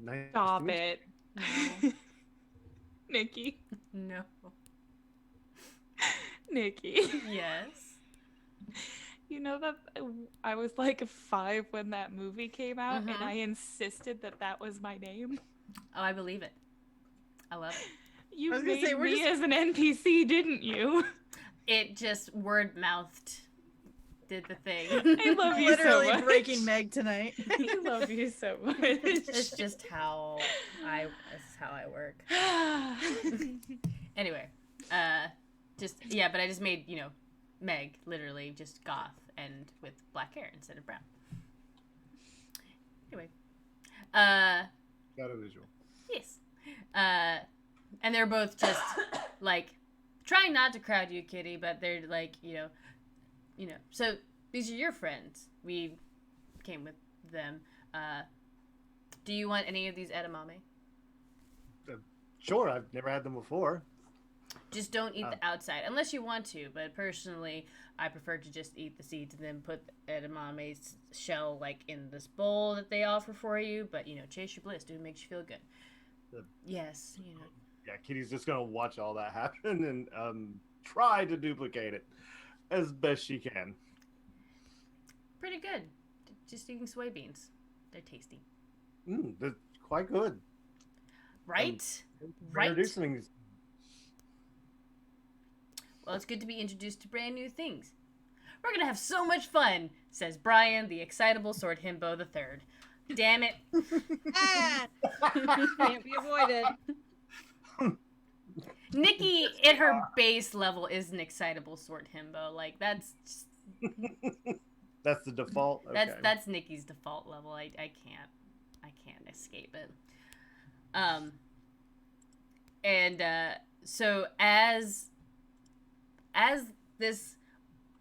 Nice Stop to meet it. No. Nikki. No. Nikki. Yes. You know that I was like 5 when that movie came out, Mhm. and I insisted that that was my name. Oh, I believe it. I love it. You I was gonna made say, we're me just- as an NPC, didn't you? It just word mouthed did the thing. I love you so Literally much. breaking Meg tonight. I love you so much. It's just how I work. Anyway, but I just made, Meg, literally just goth and with black hair instead of brown. Anyway, Got a visual. yes. And they're both just like trying not to crowd you, Kitty, but they're like, so these are your friends. We came with them. Do you want any of these edamame? Sure, I've never had them before. Just don't eat the outside, unless you want to. But personally, I prefer to just eat the seeds and then put the edamame's shell like in this bowl that they offer for you. But chase your bliss, dude. It makes you feel good. Yes, Yeah, Kitty's just gonna watch all that happen and try to duplicate it as best she can. pretty good. Just eating soybeans. They're tasty, They're quite good. right? Right. Introducing these. Well, it's good to be introduced to brand new things. We're gonna have so much fun, says Brian, the excitable sword himbo the third. Damn it. Ah! Can't be avoided. Nikki, at her base level, is an excitable sword himbo. Like, that's just, That's the default. Okay. that's Nikki's default level. I can't escape it. So as this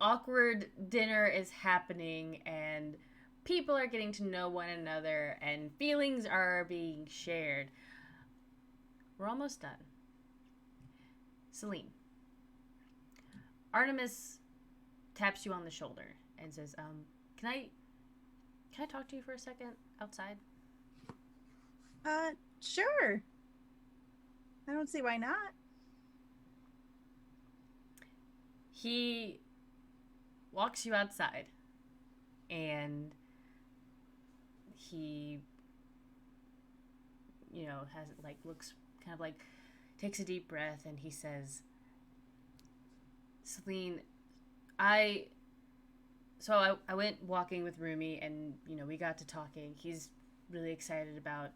awkward dinner is happening and people are getting to know one another and feelings are being shared, we're almost done. Celine, Artemis taps you on the shoulder and says, can I talk to you for a second outside? Sure. I don't see why not. He walks you outside and he has looks kind of like takes a deep breath and he says, Celine, I so I went walking with Rumi, and we got to talking. He's really excited about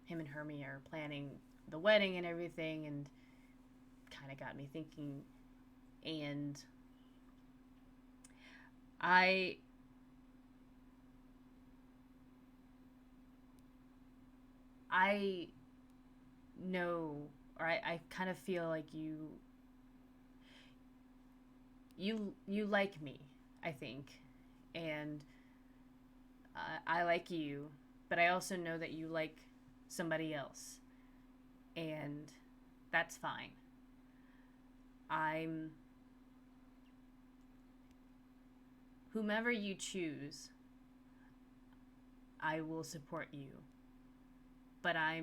him and Hermie are planning the wedding and everything, and kind of got me thinking. And I know, or I kind of feel like you like me, I think, and I like you, but I also know that you like somebody else, and that's fine. Whomever you choose, I will support you, but I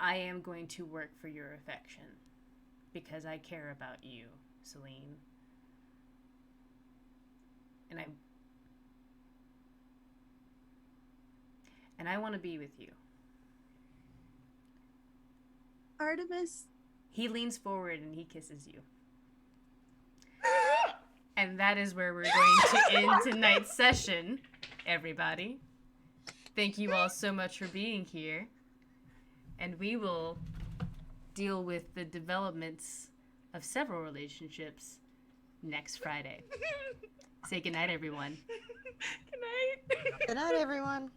am going to work for your affection because I care about you, Celine. And I want to be with you. Artemis. He leans forward and he kisses you. And that is where we're going to end tonight's session, everybody. Thank you all so much for being here. And we will deal with the developments of several relationships next Friday. Say goodnight, everyone. Good night. Good night, everyone.